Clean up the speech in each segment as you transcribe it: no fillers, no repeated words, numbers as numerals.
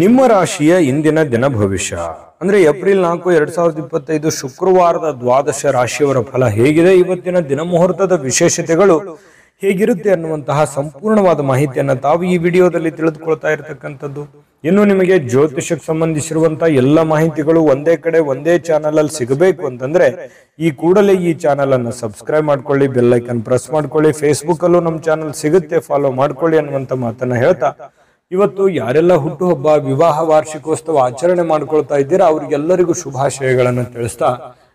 ನಿಮ್ಮ ರಾಶಿಯ ಇಂದಿನ ದಿನ ಭವಿಷ್ಯ ಅಂದ್ರೆ ಏಪ್ರಿಲ್ 4, 2025 ಶುಕ್ರವಾರದ ದ್ವಾದಶ ರಾಶಿಯವರ ಫಲ ಹೇಗಿದೆ, ಇವತ್ತಿನ ದಿನ ಮುಹೂರ್ತದ ವಿಶೇಷತೆಗಳು ಹೇಗಿರುತ್ತೆ ಅನ್ನುವಂತಹ ಸಂಪೂರ್ಣವಾದ ಮಾಹಿತಿಯನ್ನ ತಾವು ಈ ವಿಡಿಯೋದಲ್ಲಿ ತಿಳಿದುಕೊಳ್ತಾ ಇರತಕ್ಕಂಥದ್ದು. ಇನ್ನು ನಿಮಗೆ ಜ್ಯೋತಿಷಕ್ಕೆ ಸಂಬಂಧಿಸಿರುವಂತಹ ಎಲ್ಲ ಮಾಹಿತಿಗಳು ಒಂದೇ ಕಡೆ ಒಂದೇ ಚಾನಲ್ ಅಲ್ಲಿ ಸಿಗಬೇಕು ಅಂತಂದ್ರೆ ಈ ಕೂಡಲೇ ಈ ಚಾನಲ್ ಅನ್ನು ಸಬ್ಸ್ಕ್ರೈಬ್ ಮಾಡ್ಕೊಳ್ಳಿ, ಬೆಲ್ ಐಕನ್ ಪ್ರೆಸ್ ಮಾಡ್ಕೊಳ್ಳಿ, ಫೇಸ್ಬುಕ್ ಅಲ್ಲೂ ನಮ್ಮ ಚಾನಲ್ ಸಿಗುತ್ತೆ, ಫಾಲೋ ಮಾಡ್ಕೊಳ್ಳಿ ಅನ್ನುವಂತ ಮಾತನ್ನ ಹೇಳ್ತಾ ಇವತ್ತು ಯಾರೆಲ್ಲ ಹುಟ್ಟುಹಬ್ಬ, ವಿವಾಹ ವಾರ್ಷಿಕೋತ್ಸವ ಆಚರಣೆ ಮಾಡ್ಕೊಳ್ತಾ ಇದ್ದೀರಾ ಅವರಿಗೆಲ್ಲರಿಗೂ ಶುಭಾಶಯಗಳನ್ನು ತಿಳಿಸ್ತಾ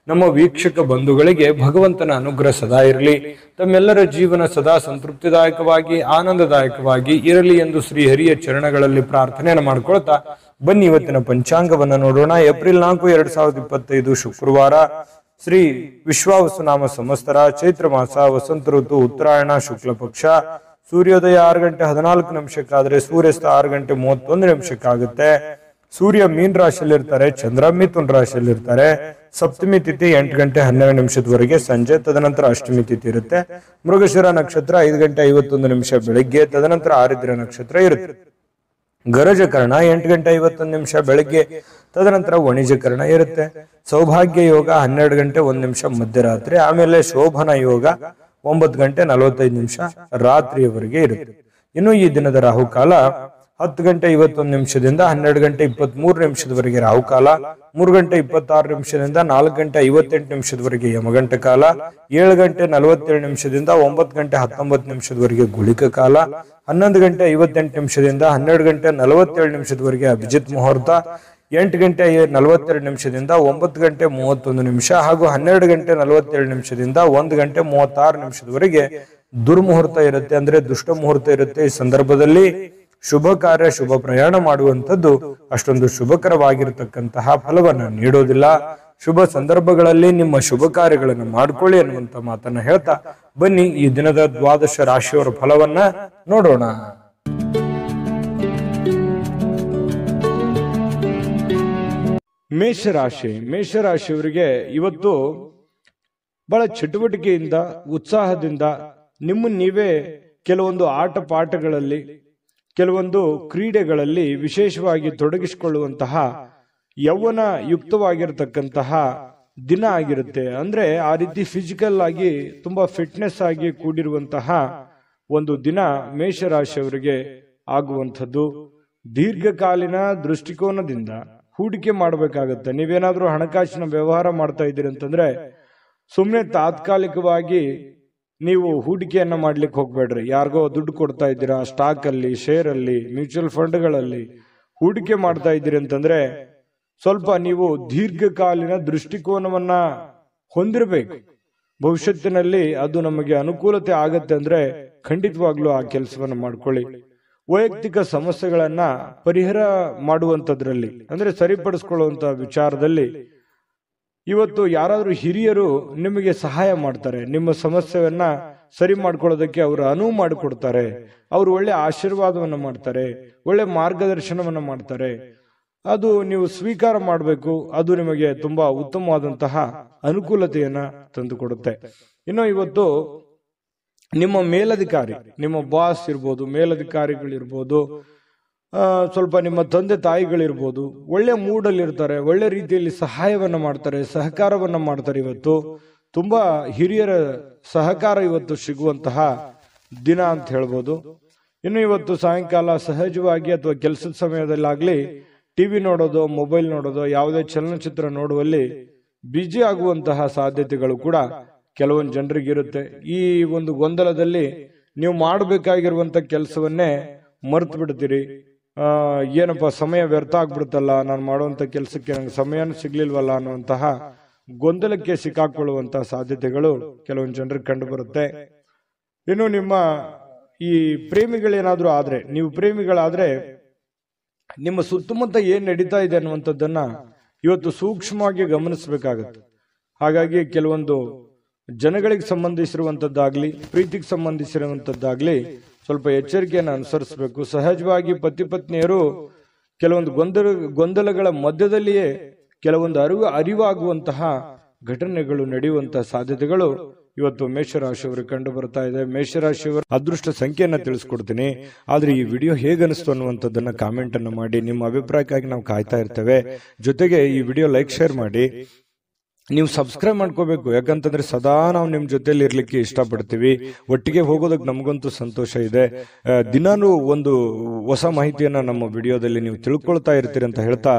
ನಮ್ಮ ವೀಕ್ಷಕ ಬಂಧುಗಳಿಗೆ ಭಗವಂತನ ಅನುಗ್ರಹ ಸದಾ ಇರಲಿ, ತಮ್ಮೆಲ್ಲರ ಜೀವನ ಸದಾ ಸಂತೃಪ್ತಿದಾಯಕವಾಗಿ ಆನಂದದಾಯಕವಾಗಿ ಇರಲಿ ಎಂದು ಶ್ರೀ ಹರಿಯ ಚರಣಗಳಲ್ಲಿ ಪ್ರಾರ್ಥನೆಯನ್ನು ಮಾಡ್ಕೊಳ್ತಾ ಬನ್ನಿ ಇವತ್ತಿನ ಪಂಚಾಂಗವನ್ನ ನೋಡೋಣ. ಏಪ್ರಿಲ್ 4, 2025 ಶುಕ್ರವಾರ, ಶ್ರೀ ವಿಶ್ವಾವಸುನಾಮ ಸಂವತ್ಸರ, ಚೈತ್ರ ಮಾಸ, ವಸಂತ ಋತು, ಉತ್ತರಾಯಣ, ಶುಕ್ಲ ಪಕ್ಷ, ಸೂರ್ಯೋದಯ 6 ಗಂಟೆ 14 ನಿಮಿಷಕ್ಕಾದ್ರೆ ಸೂರ್ಯಾಸ್ತ 6 ಗಂಟೆ 31 ನಿಮಿಷಕ್ಕಾಗುತ್ತೆ. ಸೂರ್ಯ ಮೀನ್ ರಾಶಿಯಲ್ಲಿ ಇರ್ತಾರೆ, ಚಂದ್ರ ಮಿಥುನ್ ರಾಶಿಯಲ್ಲಿ ಇರ್ತಾರೆ. ಸಪ್ತಮಿ ತಿಥಿ 8 ಗಂಟೆ 12 ನಿಮಿಷದವರೆಗೆ ಸಂಜೆ, ತದನಂತರ ಅಷ್ಟಮಿ ತಿಥಿ ಇರುತ್ತೆ. ಮೃಗಶಿರ ನಕ್ಷತ್ರ 5 ಗಂಟೆ 51 ನಿಮಿಷ ಬೆಳಿಗ್ಗೆ, ತದನಂತರ ಆರಿದ್ರ ನಕ್ಷತ್ರ ಇರುತ್ತೆ. ಗರಜಕರ್ಣ 8 ಗಂಟೆ 51 ನಿಮಿಷ ಬೆಳಿಗ್ಗೆ, ತದನಂತರ ವಣಿಜಕರ್ಣ ಇರುತ್ತೆ. ಸೌಭಾಗ್ಯ ಯೋಗ 12 ಗಂಟೆ 1 ನಿಮಿಷ ಮಧ್ಯರಾತ್ರಿ, ಆಮೇಲೆ ಶೋಭನ ಯೋಗ 9 ಗಂಟೆ 45 ನಿಮಿಷ ರಾತ್ರಿಯವರೆಗೆ ಇರುತ್ತೆ. ಇನ್ನು ಈ ದಿನದ ರಾಹುಕಾಲ 10 ಗಂಟೆ 51 ನಿಮಿಷದಿಂದ 12 ಗಂಟೆ 23 ನಿಮಿಷದವರೆಗೆ ರಾಹುಕಾಲ, 3 ಗಂಟೆ 26 ನಿಮಿಷದಿಂದ 4 ಗಂಟೆ 58 ನಿಮಿಷದವರೆಗೆ ಯಮಗಂಟ ಕಾಲ, 7 ಗಂಟೆ 47 ನಿಮಿಷದಿಂದ 9 ಗಂಟೆ 19 ನಿಮಿಷದವರೆಗೆ ಗುಳಿಕ ಕಾಲ, 11 ಗಂಟೆ 58 ನಿಮಿಷದಿಂದ 12 ಗಂಟೆ 47 ನಿಮಿಷದವರೆಗೆ ಅಭಿಜಿತ್ ಮುಹೂರ್ತ, 8 ಗಂಟೆ 42 ನಿಮಿಷದಿಂದ 9 ಗಂಟೆ 31 ನಿಮಿಷ ಹಾಗೂ 12 ಗಂಟೆ 47 ನಿಮಿಷದಿಂದ 1 ಗಂಟೆ 36 ನಿಮಿಷದವರೆಗೆ ದುರ್ಮುಹೂರ್ತ ಇರುತ್ತೆ, ಅಂದ್ರೆ ದುಷ್ಟ ಮುಹೂರ್ತ ಇರುತ್ತೆ. ಈ ಸಂದರ್ಭದಲ್ಲಿ ಶುಭ ಕಾರ್ಯ, ಶುಭ ಪ್ರಯಾಣ ಮಾಡುವಂಥದ್ದು ಅಷ್ಟೊಂದು ಶುಭಕರವಾಗಿರತಕ್ಕಂತಹ ಫಲವನ್ನ ನೀಡೋದಿಲ್ಲ. ಶುಭ ಸಂದರ್ಭಗಳಲ್ಲಿ ನಿಮ್ಮ ಶುಭ ಕಾರ್ಯಗಳನ್ನು ಮಾಡ್ಕೊಳ್ಳಿ ಅನ್ನುವಂತ ಮಾತನ್ನ ಹೇಳ್ತಾ ಬನ್ನಿ ಈ ದಿನದ ದ್ವಾದಶ ರಾಶಿಯವರ ಫಲವನ್ನ ನೋಡೋಣ. ಮೇಷರಾಶಿಯವರಿಗೆ ಇವತ್ತು ಬಹಳ ಚಟುವಟಿಕೆಯಿಂದ, ಉತ್ಸಾಹದಿಂದ ನಿಮ್ಮನ್ನು ನೀವೇ ಕೆಲವೊಂದು ಆಟ ಪಾಠಗಳಲ್ಲಿ, ಕೆಲವೊಂದು ಕ್ರೀಡೆಗಳಲ್ಲಿ ವಿಶೇಷವಾಗಿ ತೊಡಗಿಸಿಕೊಳ್ಳುವಂತಹ ಯೌವನ ಯುಕ್ತವಾಗಿರತಕ್ಕಂತಹ ದಿನ ಆಗಿರುತ್ತೆ. ಅಂದ್ರೆ ಆ ರೀತಿ ಫಿಸಿಕಲ್ ಆಗಿ ತುಂಬಾ ಫಿಟ್ನೆಸ್ ಆಗಿ ಕೂಡಿರುವಂತಹ ಒಂದು ದಿನ ಮೇಷರಾಶಿಯವರಿಗೆ ಆಗುವಂಥದ್ದು. ದೀರ್ಘಕಾಲೀನ ದೃಷ್ಟಿಕೋನದಿಂದ ಹೂಡಿಕೆ ಮಾಡಬೇಕಾಗತ್ತೆ. ನೀವೇನಾದ್ರೂ ಹಣಕಾಸಿನ ವ್ಯವಹಾರ ಮಾಡ್ತಾ ಇದ್ದೀರಿ ಅಂತಂದ್ರೆ ಸುಮ್ಮನೆ ತಾತ್ಕಾಲಿಕವಾಗಿ ನೀವು ಹೂಡಿಕೆಯನ್ನ ಮಾಡ್ಲಿಕ್ಕೆ ಹೋಗ್ಬೇಡ್ರಿ. ಯಾರಿಗೋ ದುಡ್ಡು ಕೊಡ್ತಾ ಇದ್ದೀರಾ, ಸ್ಟಾಕ್ ಅಲ್ಲಿ, ಶೇರ್ ಅಲ್ಲಿ, ಮ್ಯೂಚುವಲ್ ಫಂಡ್ಗಳಲ್ಲಿ ಹೂಡಿಕೆ ಮಾಡ್ತಾ ಇದ್ದೀರಿ ಅಂತಂದ್ರೆ ಸ್ವಲ್ಪ ನೀವು ದೀರ್ಘಕಾಲೀನ ದೃಷ್ಟಿಕೋನವನ್ನ ಹೊಂದಿರಬೇಕು. ಭವಿಷ್ಯತ್ತಿನಲ್ಲಿ ಅದು ನಮಗೆ ಅನುಕೂಲತೆ ಆಗತ್ತೆ ಅಂದ್ರೆ ಖಂಡಿತವಾಗ್ಲೂ ಆ ಕೆಲಸವನ್ನ ಮಾಡ್ಕೊಳ್ಳಿ. ವೈಯಕ್ತಿಕ ಸಮಸ್ಯೆಗಳನ್ನ ಪರಿಹಾರ ಮಾಡುವಂತದ್ರಲ್ಲಿ, ಅಂದ್ರೆ ಸರಿಪಡಿಸ್ಕೊಳ್ಳುವಂತ ವಿಚಾರದಲ್ಲಿ ಇವತ್ತು ಯಾರಾದ್ರೂ ಹಿರಿಯರು ನಿಮಗೆ ಸಹಾಯ ಮಾಡ್ತಾರೆ. ನಿಮ್ಮ ಸಮಸ್ಯೆಯನ್ನ ಸರಿ ಮಾಡ್ಕೊಳ್ಳೋದಕ್ಕೆ ಅವರು ಅನುವು ಮಾಡಿಕೊಡ್ತಾರೆ. ಅವರು ಒಳ್ಳೆ ಆಶೀರ್ವಾದವನ್ನ ಮಾಡ್ತಾರೆ, ಒಳ್ಳೆ ಮಾರ್ಗದರ್ಶನವನ್ನ ಮಾಡ್ತಾರೆ. ಅದು ನೀವು ಸ್ವೀಕಾರ ಮಾಡಬೇಕು. ಅದು ನಿಮಗೆ ತುಂಬಾ ಉತ್ತಮವಾದಂತಹ ಅನುಕೂಲತೆಯನ್ನ ತಂದುಕೊಡುತ್ತೆ. ಇನ್ನು ಇವತ್ತು ನಿಮ್ಮ ಮೇಲಧಿಕಾರಿ, ನಿಮ್ಮ ಬಾಸ್ ಇರ್ಬೋದು, ಮೇಲಧಿಕಾರಿಗಳಿರ್ಬೋದು, ಸ್ವಲ್ಪ ನಿಮ್ಮ ತಂದೆ ತಾಯಿಗಳಿರ್ಬೋದು, ಒಳ್ಳೆ ಮೂಡಲ್ಲಿ ಇರ್ತಾರೆ, ಒಳ್ಳೆ ರೀತಿಯಲ್ಲಿ ಸಹಾಯವನ್ನ ಮಾಡ್ತಾರೆ, ಸಹಕಾರವನ್ನ ಮಾಡ್ತಾರೆ. ಇವತ್ತು ತುಂಬಾ ಹಿರಿಯರ ಸಹಕಾರ ಇವತ್ತು ಸಿಗುವಂತಹ ದಿನ ಅಂತ ಹೇಳ್ಬೋದು. ಇನ್ನು ಇವತ್ತು ಸಾಯಂಕಾಲ ಸಹಜವಾಗಿ ಅಥವಾ ಕೆಲಸದ ಸಮಯದಲ್ಲಾಗ್ಲಿ ಟಿವಿ ನೋಡೋದು, ಮೊಬೈಲ್ ನೋಡೋದು, ಯಾವುದೇ ಚಲನಚಿತ್ರ ನೋಡುವಲ್ಲಿ ಬ್ಯುಸಿ ಆಗುವಂತಹ ಸಾಧ್ಯತೆಗಳು ಕೂಡ ಕೆಲವೊಂದು ಜನರಿಗಿರುತ್ತೆ. ಈ ಒಂದು ಗೊಂದಲದಲ್ಲಿ ನೀವು ಮಾಡಬೇಕಾಗಿರುವಂತ ಕೆಲಸವನ್ನೇ ಮರ್ತು ಬಿಡ್ತೀರಿ. ಏನಪ್ಪ ಸಮಯ ವ್ಯರ್ಥ ಆಗ್ಬಿಡುತ್ತಲ್ಲ, ನಾನು ಮಾಡುವಂತ ಕೆಲಸಕ್ಕೆ ನಂಗೆ ಸಮಯನೂ ಸಿಗ್ಲಿಲ್ವಲ್ಲ ಅನ್ನುವಂತಹ ಗೊಂದಲಕ್ಕೆ ಸಿಕ್ಕಾಕೊಳ್ಳುವಂತಹ ಸಾಧ್ಯತೆಗಳು ಕೆಲವೊಂದು ಜನರಿಗೆ ಕಂಡು ಬರುತ್ತೆ. ಇನ್ನು ನಿಮ್ಮ ಈ ಪ್ರೇಮಿಗಳೇನಾದ್ರೂ ಆದ್ರೆ, ನೀವು ಪ್ರೇಮಿಗಳಾದ್ರೆ ನಿಮ್ಮ ಸುತ್ತಮುತ್ತ ಏನ್ ನಡೀತಾ ಇದೆ ಅನ್ನುವಂಥದ್ದನ್ನ ಇವತ್ತು ಸೂಕ್ಷ್ಮವಾಗಿ ಗಮನಿಸಬೇಕಾಗತ್ತೆ. ಹಾಗಾಗಿ ಕೆಲವೊಂದು ಜನಗಳಿಗೆ ಸಂಬಂಧಿಸಿರುವಂತದ್ದಾಗ್ಲಿ, ಪ್ರೀತಿಗೆ ಸಂಬಂಧಿಸಿರುವಂತದ್ದಾಗ್ಲಿ ಸ್ವಲ್ಪ ಎಚ್ಚರಿಕೆಯನ್ನು ಅನುಸರಿಸಬೇಕು. ಸಹಜವಾಗಿ ಪತಿ ಪತ್ನಿಯರು ಕೆಲವೊಂದು ಗೊಂದಲಗಳ ಮಧ್ಯದಲ್ಲಿಯೇ ಕೆಲವೊಂದು ಅರಿವಾಗುವಂತಹ ಘಟನೆಗಳು ನಡೆಯುವಂತಹ ಸಾಧ್ಯತೆಗಳು ಇವತ್ತು ಮೇಷರಾಶಿಯವರಿಗೆ ಕಂಡು ಬರ್ತಾ ಇದೆ. ಮೇಷರಾಶಿಯವರ ಅದೃಷ್ಟ ಸಂಖ್ಯೆಯನ್ನ ತಿಳಿಸ್ಕೊಡ್ತೀನಿ. ಆದ್ರೆ ಈ ವಿಡಿಯೋ ಹೇಗನಿಸ್ತು ಅನ್ನುವಂಥದ್ದನ್ನ ಕಾಮೆಂಟ್ ಅನ್ನು ಮಾಡಿ. ನಿಮ್ಮ ಅಭಿಪ್ರಾಯಕ್ಕಾಗಿ ನಾವು ಕಾಯ್ತಾ ಇರ್ತೇವೆ. ಜೊತೆಗೆ ಈ ವಿಡಿಯೋ ಲೈಕ್ ಶೇರ್ ಮಾಡಿ. ನೀವು ಸಬ್ಸ್ಕ್ರೈಬ್ ಮಾಡ್ಕೋಬೇಕು, ಯಾಕಂತಂದ್ರೆ ಸದಾ ನಾವು ನಿಮ್ ಜೊತೆಲಿ ಇರ್ಲಿಕ್ಕೆ ಇಷ್ಟಪಡ್ತೀವಿ. ಒಟ್ಟಿಗೆ ಹೋಗೋದಕ್ಕೆ ನಮಗಂತೂ ಸಂತೋಷ ಇದೆ. ದಿನಾನು ಒಂದು ಹೊಸ ಮಾಹಿತಿಯನ್ನ ನಮ್ಮ ವಿಡಿಯೋದಲ್ಲಿ ನೀವು ತಿಳ್ಕೊಳ್ತಾ ಇರ್ತೀರಿ ಅಂತ ಹೇಳ್ತಾ,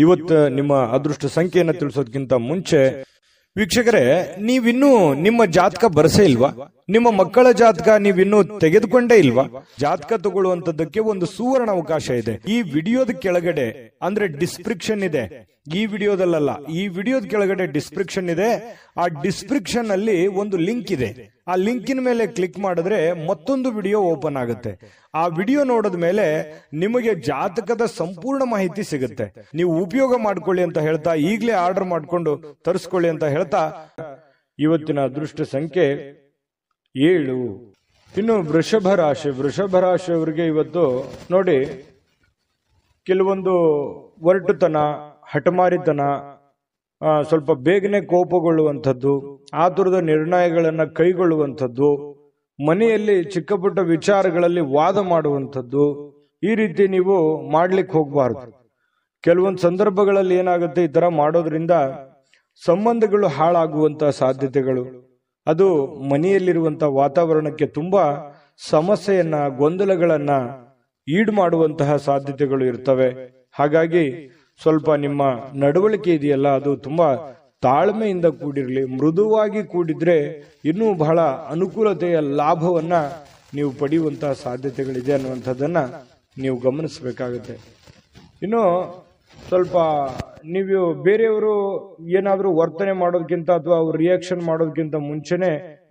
ಇವತ್ತು ನಿಮ್ಮ ಅದೃಷ್ಟ ಸಂಖ್ಯೆಯನ್ನ ತಿಳಿಸೋದಕ್ಕಿಂತ ಮುಂಚೆ ವೀಕ್ಷಕರೇ, ನೀವಿನ್ನೂ ನಿಮ್ಮ ಜಾತಕ ಬರಸೇ ಇಲ್ವಾ? ನಿಮ್ಮ ಮಕ್ಕಳ ಜಾತಕ ನೀವಿನ್ನೂ ತೆಗೆದುಕೊಂಡೇ ಇಲ್ವಾ? ಜಾತಕ ತಗೊಳ್ಳುವಂತದ್ದಕ್ಕೆ ಒಂದು ಸುವರ್ಣ ಅವಕಾಶ ಇದೆ. ಈ ವಿಡಿಯೋದ ಕೆಳಗಡೆ ಅಂದ್ರೆ ಡಿಸ್ಕ್ರಿಪ್ಷನ್ ಇದೆ. ಈ ವಿಡಿಯೋದಲ್ಲ, ಈ ವಿಡಿಯೋದ ಕೆಳಗಡೆ ಡಿಸ್ಕ್ರಿಪ್ಷನ್ ಇದೆ. ಆ ಡಿಸ್ಕ್ರಿಪ್ಷನ್ ಅಲ್ಲಿ ಒಂದು ಲಿಂಕ್ ಇದೆ. ಆ ಲಿಂಕಿನ ಮೇಲೆ ಕ್ಲಿಕ್ ಮಾಡಿದ್ರೆ ಮತ್ತೊಂದು ವಿಡಿಯೋ ಓಪನ್ ಆಗುತ್ತೆ. ಆ ವಿಡಿಯೋ ನೋಡಿದ ಮೇಲೆ ನಿಮಗೆ ಜಾತಕದ ಸಂಪೂರ್ಣ ಮಾಹಿತಿ ಸಿಗುತ್ತೆ. ನೀವು ಉಪಯೋಗ ಮಾಡ್ಕೊಳ್ಳಿ ಅಂತ ಹೇಳ್ತಾ, ಈಗಲೇ ಆರ್ಡರ್ ಮಾಡ್ಕೊಂಡು ತರಿಸ್ಕೊಳ್ಳಿ ಅಂತ ಹೇಳ್ತಾ, ಇವತ್ತಿನ ಅದೃಷ್ಟ ಸಂಖ್ಯೆ 7. ಇನ್ನು ವೃಷಭ ರಾಶಿಯವರಿಗೆ ಇವತ್ತು ನೋಡಿ, ಕೆಲವೊಂದು ಒರಟುತನ, ಹಠಮಾರಿತನ, ಸ್ವಲ್ಪ ಬೇಗನೆ ಕೋಪಗೊಳ್ಳುವಂಥದ್ದು, ಆತುರದ ನಿರ್ಣಯಗಳನ್ನ ಕೈಗೊಳ್ಳುವಂಥದ್ದು, ಮನೆಯಲ್ಲಿ ಚಿಕ್ಕ ಪುಟ್ಟ ವಿಚಾರಗಳಲ್ಲಿ ವಾದ ಮಾಡುವಂಥದ್ದು, ಈ ರೀತಿ ನೀವು ಮಾಡ್ಲಿಕ್ಕೆ ಹೋಗಬಾರ್ದು. ಕೆಲವೊಂದು ಸಂದರ್ಭಗಳಲ್ಲಿ ಏನಾಗುತ್ತೆ, ಈ ತರ ಮಾಡೋದ್ರಿಂದ ಸಂಬಂಧಗಳು ಹಾಳಾಗುವಂತ ಸಾಧ್ಯತೆಗಳು, ಅದು ಮನೆಯಲ್ಲಿರುವಂತ ವಾತಾವರಣಕ್ಕೆ ತುಂಬಾ ಸಮಸ್ಯೆಯನ್ನ, ಗೊಂದಲಗಳನ್ನ ಈಡು ಮಾಡುವಂತಹ ಸಾಧ್ಯತೆಗಳು ಇರ್ತವೆ. ಹಾಗಾಗಿ ಸ್ವಲ್ಪ ನಿಮ್ಮ ನಡವಳಿಕೆ ಇದೆಯಲ್ಲ, ಅದು ತುಂಬಾ ತಾಳ್ಮೆಯಿಂದ ಕೂಡಿರಲಿ. ಮೃದುವಾಗಿ ಕೂಡಿದ್ರೆ ಇನ್ನೂ ಬಹಳ ಅನುಕೂಲತೆಯ ಲಾಭವನ್ನ ನೀವು ಪಡೆಯುವಂತಹ ಸಾಧ್ಯತೆಗಳಿದೆ ಅನ್ನುವಂಥದ್ದನ್ನ ನೀವು ಗಮನಿಸಬೇಕಾಗುತ್ತೆ. ಇನ್ನು ಸ್ವಲ್ಪ ನೀವು ಬೇರೆಯವರು ಏನಾದ್ರೂ ವರ್ತನೆ ಮಾಡೋದಕ್ಕಿಂತ ಅಥವಾ ಅವ್ರು ರಿಯಾಕ್ಷನ್ ಮಾಡೋದಕ್ಕಿಂತ ಮುಂಚೆನೆ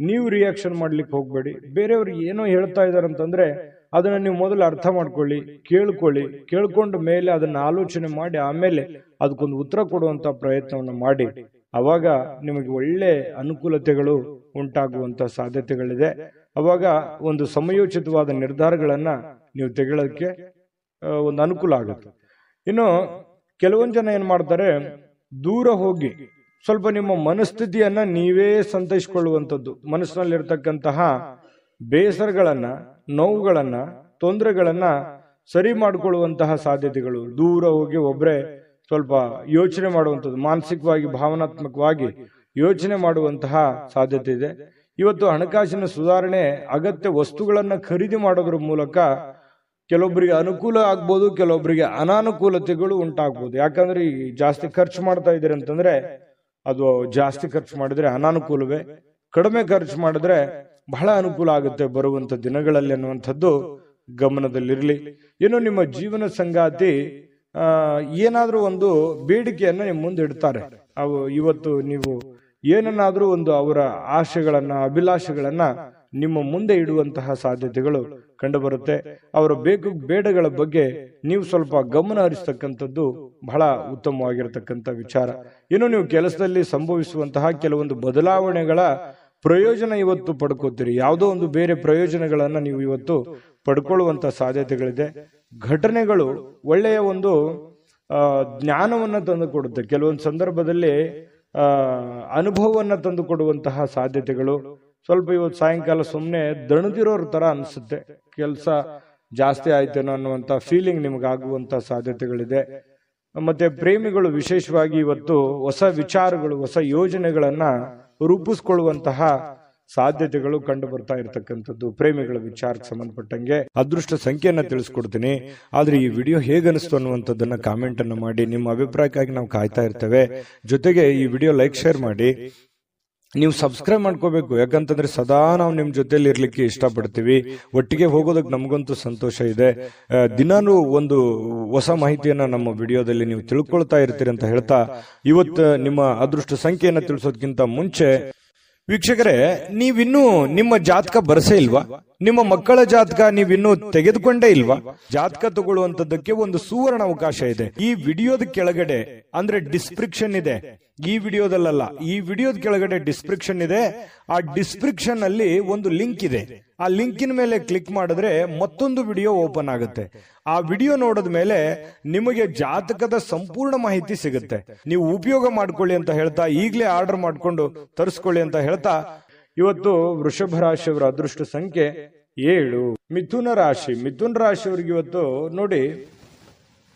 ನೀವು ರಿಯಾಕ್ಷನ್ ಮಾಡ್ಲಿಕ್ಕೆ ಹೋಗ್ಬೇಡಿ. ಬೇರೆಯವ್ರು ಏನೋ ಹೇಳ್ತಾ ಇದಾರೆ ಅಂತಂದ್ರೆ ಅದನ್ನ ನೀವು ಮೊದಲು ಅರ್ಥ ಮಾಡ್ಕೊಳ್ಳಿ, ಕೇಳ್ಕೊಂಡ ಮೇಲೆ ಅದನ್ನ ಆಲೋಚನೆ ಮಾಡಿ ಆಮೇಲೆ ಅದಕ್ಕೊಂದು ಉತ್ತರ ಕೊಡುವಂತ ಪ್ರಯತ್ನವನ್ನು ಮಾಡಿ. ಅವಾಗ ನಿಮಗೆ ಒಳ್ಳೆ ಅನುಕೂಲತೆಗಳು ಉಂಟಾಗುವಂತ ಸಾಧ್ಯತೆಗಳಿದೆ. ಅವಾಗ ಒಂದು ಸಮಯೋಚಿತವಾದ ನಿರ್ಧಾರಗಳನ್ನ ನೀವು ತೆಗೊಳ್ಳೋದಕ್ಕೆ ಒಂದು ಅನುಕೂಲ ಆಗುತ್ತೆ. ಇನ್ನು ಕೆಲವೊಂದು ಜನ ಏನ್ ಮಾಡ್ತಾರೆ, ದೂರ ಹೋಗಿ ಸ್ವಲ್ಪ ನಿಮ್ಮ ಮನಸ್ಥಿತಿಯನ್ನ ನೀವೇ ಸಂತೈಸಿಕೊಳ್ಳುವಂಥದ್ದು, ಮನಸ್ಸಿನಲ್ಲಿರ್ತಕ್ಕಂತಹ ಬೇಸರಗಳನ್ನ, ನೋವುಗಳನ್ನ, ತೊಂದರೆಗಳನ್ನ ಸರಿ ಮಾಡಿಕೊಳ್ಳುವಂತಹ ಸಾಧ್ಯತೆಗಳು. ದೂರ ಹೋಗಿ ಒಬ್ರೆ ಸ್ವಲ್ಪ ಯೋಚನೆ ಮಾಡುವಂಥದ್ದು, ಮಾನಸಿಕವಾಗಿ ಭಾವನಾತ್ಮಕವಾಗಿ ಯೋಚನೆ ಮಾಡುವಂತಹ ಸಾಧ್ಯತೆ ಇದೆ. ಇವತ್ತು ಹಣಕಾಸಿನ ಸುಧಾರಣೆ, ಅಗತ್ಯ ವಸ್ತುಗಳನ್ನ ಖರೀದಿ ಮಾಡೋದ್ರ ಮೂಲಕ ಕೆಲವೊಬ್ಬರಿಗೆ ಅನುಕೂಲ ಆಗ್ಬೋದು, ಕೆಲವೊಬ್ಬರಿಗೆ ಅನಾನುಕೂಲತೆಗಳು ಉಂಟಾಗ್ಬೋದು. ಯಾಕಂದ್ರೆ ಈ ಜಾಸ್ತಿ ಖರ್ಚು ಮಾಡ್ತಾ ಇದ್ದೀರಿ ಅಂತಂದ್ರೆ ಅದು ಜಾಸ್ತಿ ಖರ್ಚು ಮಾಡಿದ್ರೆ ಅನಾನುಕೂಲವೇ, ಕಡಿಮೆ ಖರ್ಚು ಮಾಡಿದ್ರೆ ಬಹಳ ಅನುಕೂಲ ಆಗುತ್ತೆ ಬರುವಂತ ದಿನಗಳಲ್ಲಿ ಅನ್ನುವಂಥದ್ದು ಗಮನದಲ್ಲಿರಲಿ. ಇನ್ನು ನಿಮ್ಮ ಜೀವನ ಸಂಗಾತಿ ಏನಾದ್ರೂ ಒಂದು ಬೇಡಿಕೆಯನ್ನ ನಿಮ್ಮ ಮುಂದೆ ಇಡ್ತಾರೆ. ಅವು ಇವತ್ತು ನೀವು ಏನನ್ನಾದ್ರೂ ಒಂದು ಅವರ ಆಶೆಗಳನ್ನ, ಅಭಿಲಾಷೆಗಳನ್ನ ನಿಮ್ಮ ಮುಂದೆ ಇಡುವಂತಹ ಸಾಧ್ಯತೆಗಳು ಕಂಡುಬರುತ್ತೆ. ಅವರ ಬೇಕು ಬೇಡಗಳ ಬಗ್ಗೆ ನೀವು ಸ್ವಲ್ಪ ಗಮನ ಹರಿಸ್ತಕ್ಕಂಥದ್ದು ಬಹಳ ಉತ್ತಮವಾಗಿರತಕ್ಕಂಥ ವಿಚಾರ. ಇನ್ನು ನೀವು ಕೆಲಸದಲ್ಲಿ ಸಂಭವಿಸುವಂತಹ ಕೆಲವೊಂದು ಬದಲಾವಣೆಗಳ ಪ್ರಯೋಜನ ಇವತ್ತು ಪಡ್ಕೋತೀರಿ. ಯಾವುದೋ ಒಂದು ಬೇರೆ ಪ್ರಯೋಜನಗಳನ್ನ ನೀವು ಇವತ್ತು ಪಡ್ಕೊಳ್ಳುವಂತ ಸಾಧ್ಯತೆಗಳಿದೆ. ಘಟನೆಗಳು ಒಳ್ಳೆಯ ಒಂದು ಜ್ಞಾನವನ್ನ ತಂದು ಕೊಡುತ್ತೆ. ಕೆಲವೊಂದು ಸಂದರ್ಭದಲ್ಲಿ ಅನುಭವವನ್ನ ತಂದು ಕೊಡುವಂತಹ ಸಾಧ್ಯತೆಗಳು. ಸ್ವಲ್ಪ ಇವತ್ತು ಸಾಯಂಕಾಲ ಸುಮ್ಮನೆ ದಣದಿರೋರ ತರ ಅನ್ಸುತ್ತೆ, ಕೆಲಸ ಜಾಸ್ತಿ ಆಯ್ತೇನೋ ಅನ್ನುವಂತ ಫೀಲಿಂಗ್ ನಿಮಗಾಗುವಂತ ಸಾಧ್ಯತೆಗಳಿದೆ. ಮತ್ತೆ ಪ್ರೇಮಿಗಳು ವಿಶೇಷವಾಗಿ ಇವತ್ತು ಹೊಸ ವಿಚಾರಗಳು, ಹೊಸ ಯೋಜನೆಗಳನ್ನ ರೂಪಿಸ್ಕೊಳ್ಳುವಂತಹ ಸಾಧ್ಯತೆಗಳು ಕಂಡು ಬರ್ತಾ ಇರತಕ್ಕಂಥದ್ದು. ಪ್ರೇಮಿಗಳ ವಿಚಾರಕ್ಕೆ ಸಂಬಂಧಪಟ್ಟಂಗೆ ಅದೃಷ್ಟ ಸಂಖ್ಯೆಯನ್ನ ತಿಳಿಸ್ಕೊಡ್ತೀನಿ. ಆದ್ರೆ ಈ ವಿಡಿಯೋ ಹೇಗನಿಸ್ತು ಅನ್ನುವಂಥದ್ದನ್ನ ಕಾಮೆಂಟ್ ಅನ್ನು ಮಾಡಿ. ನಿಮ್ಮ ಅಭಿಪ್ರಾಯಕ್ಕಾಗಿ ನಾವು ಕಾಯ್ತಾ ಇರ್ತೇವೆ. ಜೊತೆಗೆ ಈ ವಿಡಿಯೋ ಲೈಕ್ ಶೇರ್ ಮಾಡಿ. ನೀವು ಸಬ್ಸ್ಕ್ರೈಬ್ ಮಾಡ್ಕೋಬೇಕು, ಯಾಕಂತಂದ್ರೆ ಸದಾ ನಾವು ನಿಮ್ ಜೊತೆಲಿ ಇರ್ಲಿಕ್ಕೆ ಇಷ್ಟಪಡ್ತೀವಿ. ಒಟ್ಟಿಗೆ ಹೋಗೋದಕ್ಕೆ ನಮಗಂತೂ ಸಂತೋಷ ಇದೆ. ದಿನಾನು ಒಂದು ಹೊಸ ಮಾಹಿತಿಯನ್ನ ನಮ್ಮ ವಿಡಿಯೋದಲ್ಲಿ ನೀವು ತಿಳ್ಕೊಳ್ತಾ ಇರ್ತೀರಿ ಅಂತ ಹೇಳ್ತಾ, ಇವತ್ತು ನಿಮ್ಮ ಅದೃಷ್ಟ ಸಂಖ್ಯೆಯನ್ನ ತಿಳಿಸೋದಕ್ಕಿಂತ ಮುಂಚೆ ವೀಕ್ಷಕರೇ, ನೀವಿನ್ನೂ ನಿಮ್ಮ ಜಾತಕ ಬರಸೇ ಇಲ್ವಾ? ನಿಮ್ಮ ಮಕ್ಕಳ ಜಾತಕ ನೀವಿನ್ನೂ ತೆಗೆದುಕೊಂಡೇ ಇಲ್ವಾ? ಜಾತಕ ತಗೊಳ್ಳುವಂತದ್ದಕ್ಕೆ ಒಂದು ಸುವರ್ಣ ಅವಕಾಶ ಇದೆ. ಈ ವಿಡಿಯೋದ ಕೆಳಗಡೆ ಅಂದ್ರೆ ಡಿಸ್ಕ್ರಿಪ್ಷನ್ ಇದೆ. ಈ ವಿಡಿಯೋದಲ್ಲ, ಈ ವಿಡಿಯೋದ ಕೆಳಗಡೆ ಡಿಸ್ಕ್ರಿಪ್ಷನ್ ಇದೆ. ಆ ಡಿಸ್ಕ್ರಿಪ್ಷನ್ ಅಲ್ಲಿ ಒಂದು ಲಿಂಕ್ ಇದೆ. ಆ ಲಿಂಕಿನ ಮೇಲೆ ಕ್ಲಿಕ್ ಮಾಡಿದ್ರೆ ಮತ್ತೊಂದು ವಿಡಿಯೋ ಓಪನ್ ಆಗುತ್ತೆ. ಆ ವಿಡಿಯೋ ನೋಡಿದ ಮೇಲೆ ನಿಮಗೆ ಜಾತಕದ ಸಂಪೂರ್ಣ ಮಾಹಿತಿ ಸಿಗುತ್ತೆ. ನೀವು ಉಪಯೋಗ ಮಾಡ್ಕೊಳ್ಳಿ ಅಂತ ಹೇಳ್ತಾ, ಈಗಲೇ ಆರ್ಡರ್ ಮಾಡ್ಕೊಂಡು ತರಿಸ್ಕೊಳ್ಳಿ ಅಂತ ಹೇಳ್ತಾ, ಇವತ್ತು ವೃಷಭ ರಾಶಿಯವರ ಅದೃಷ್ಟ ಸಂಖ್ಯೆ 7. ಮಿಥುನ ರಾಶಿಯವರಿಗೆ ಇವತ್ತು ನೋಡಿ,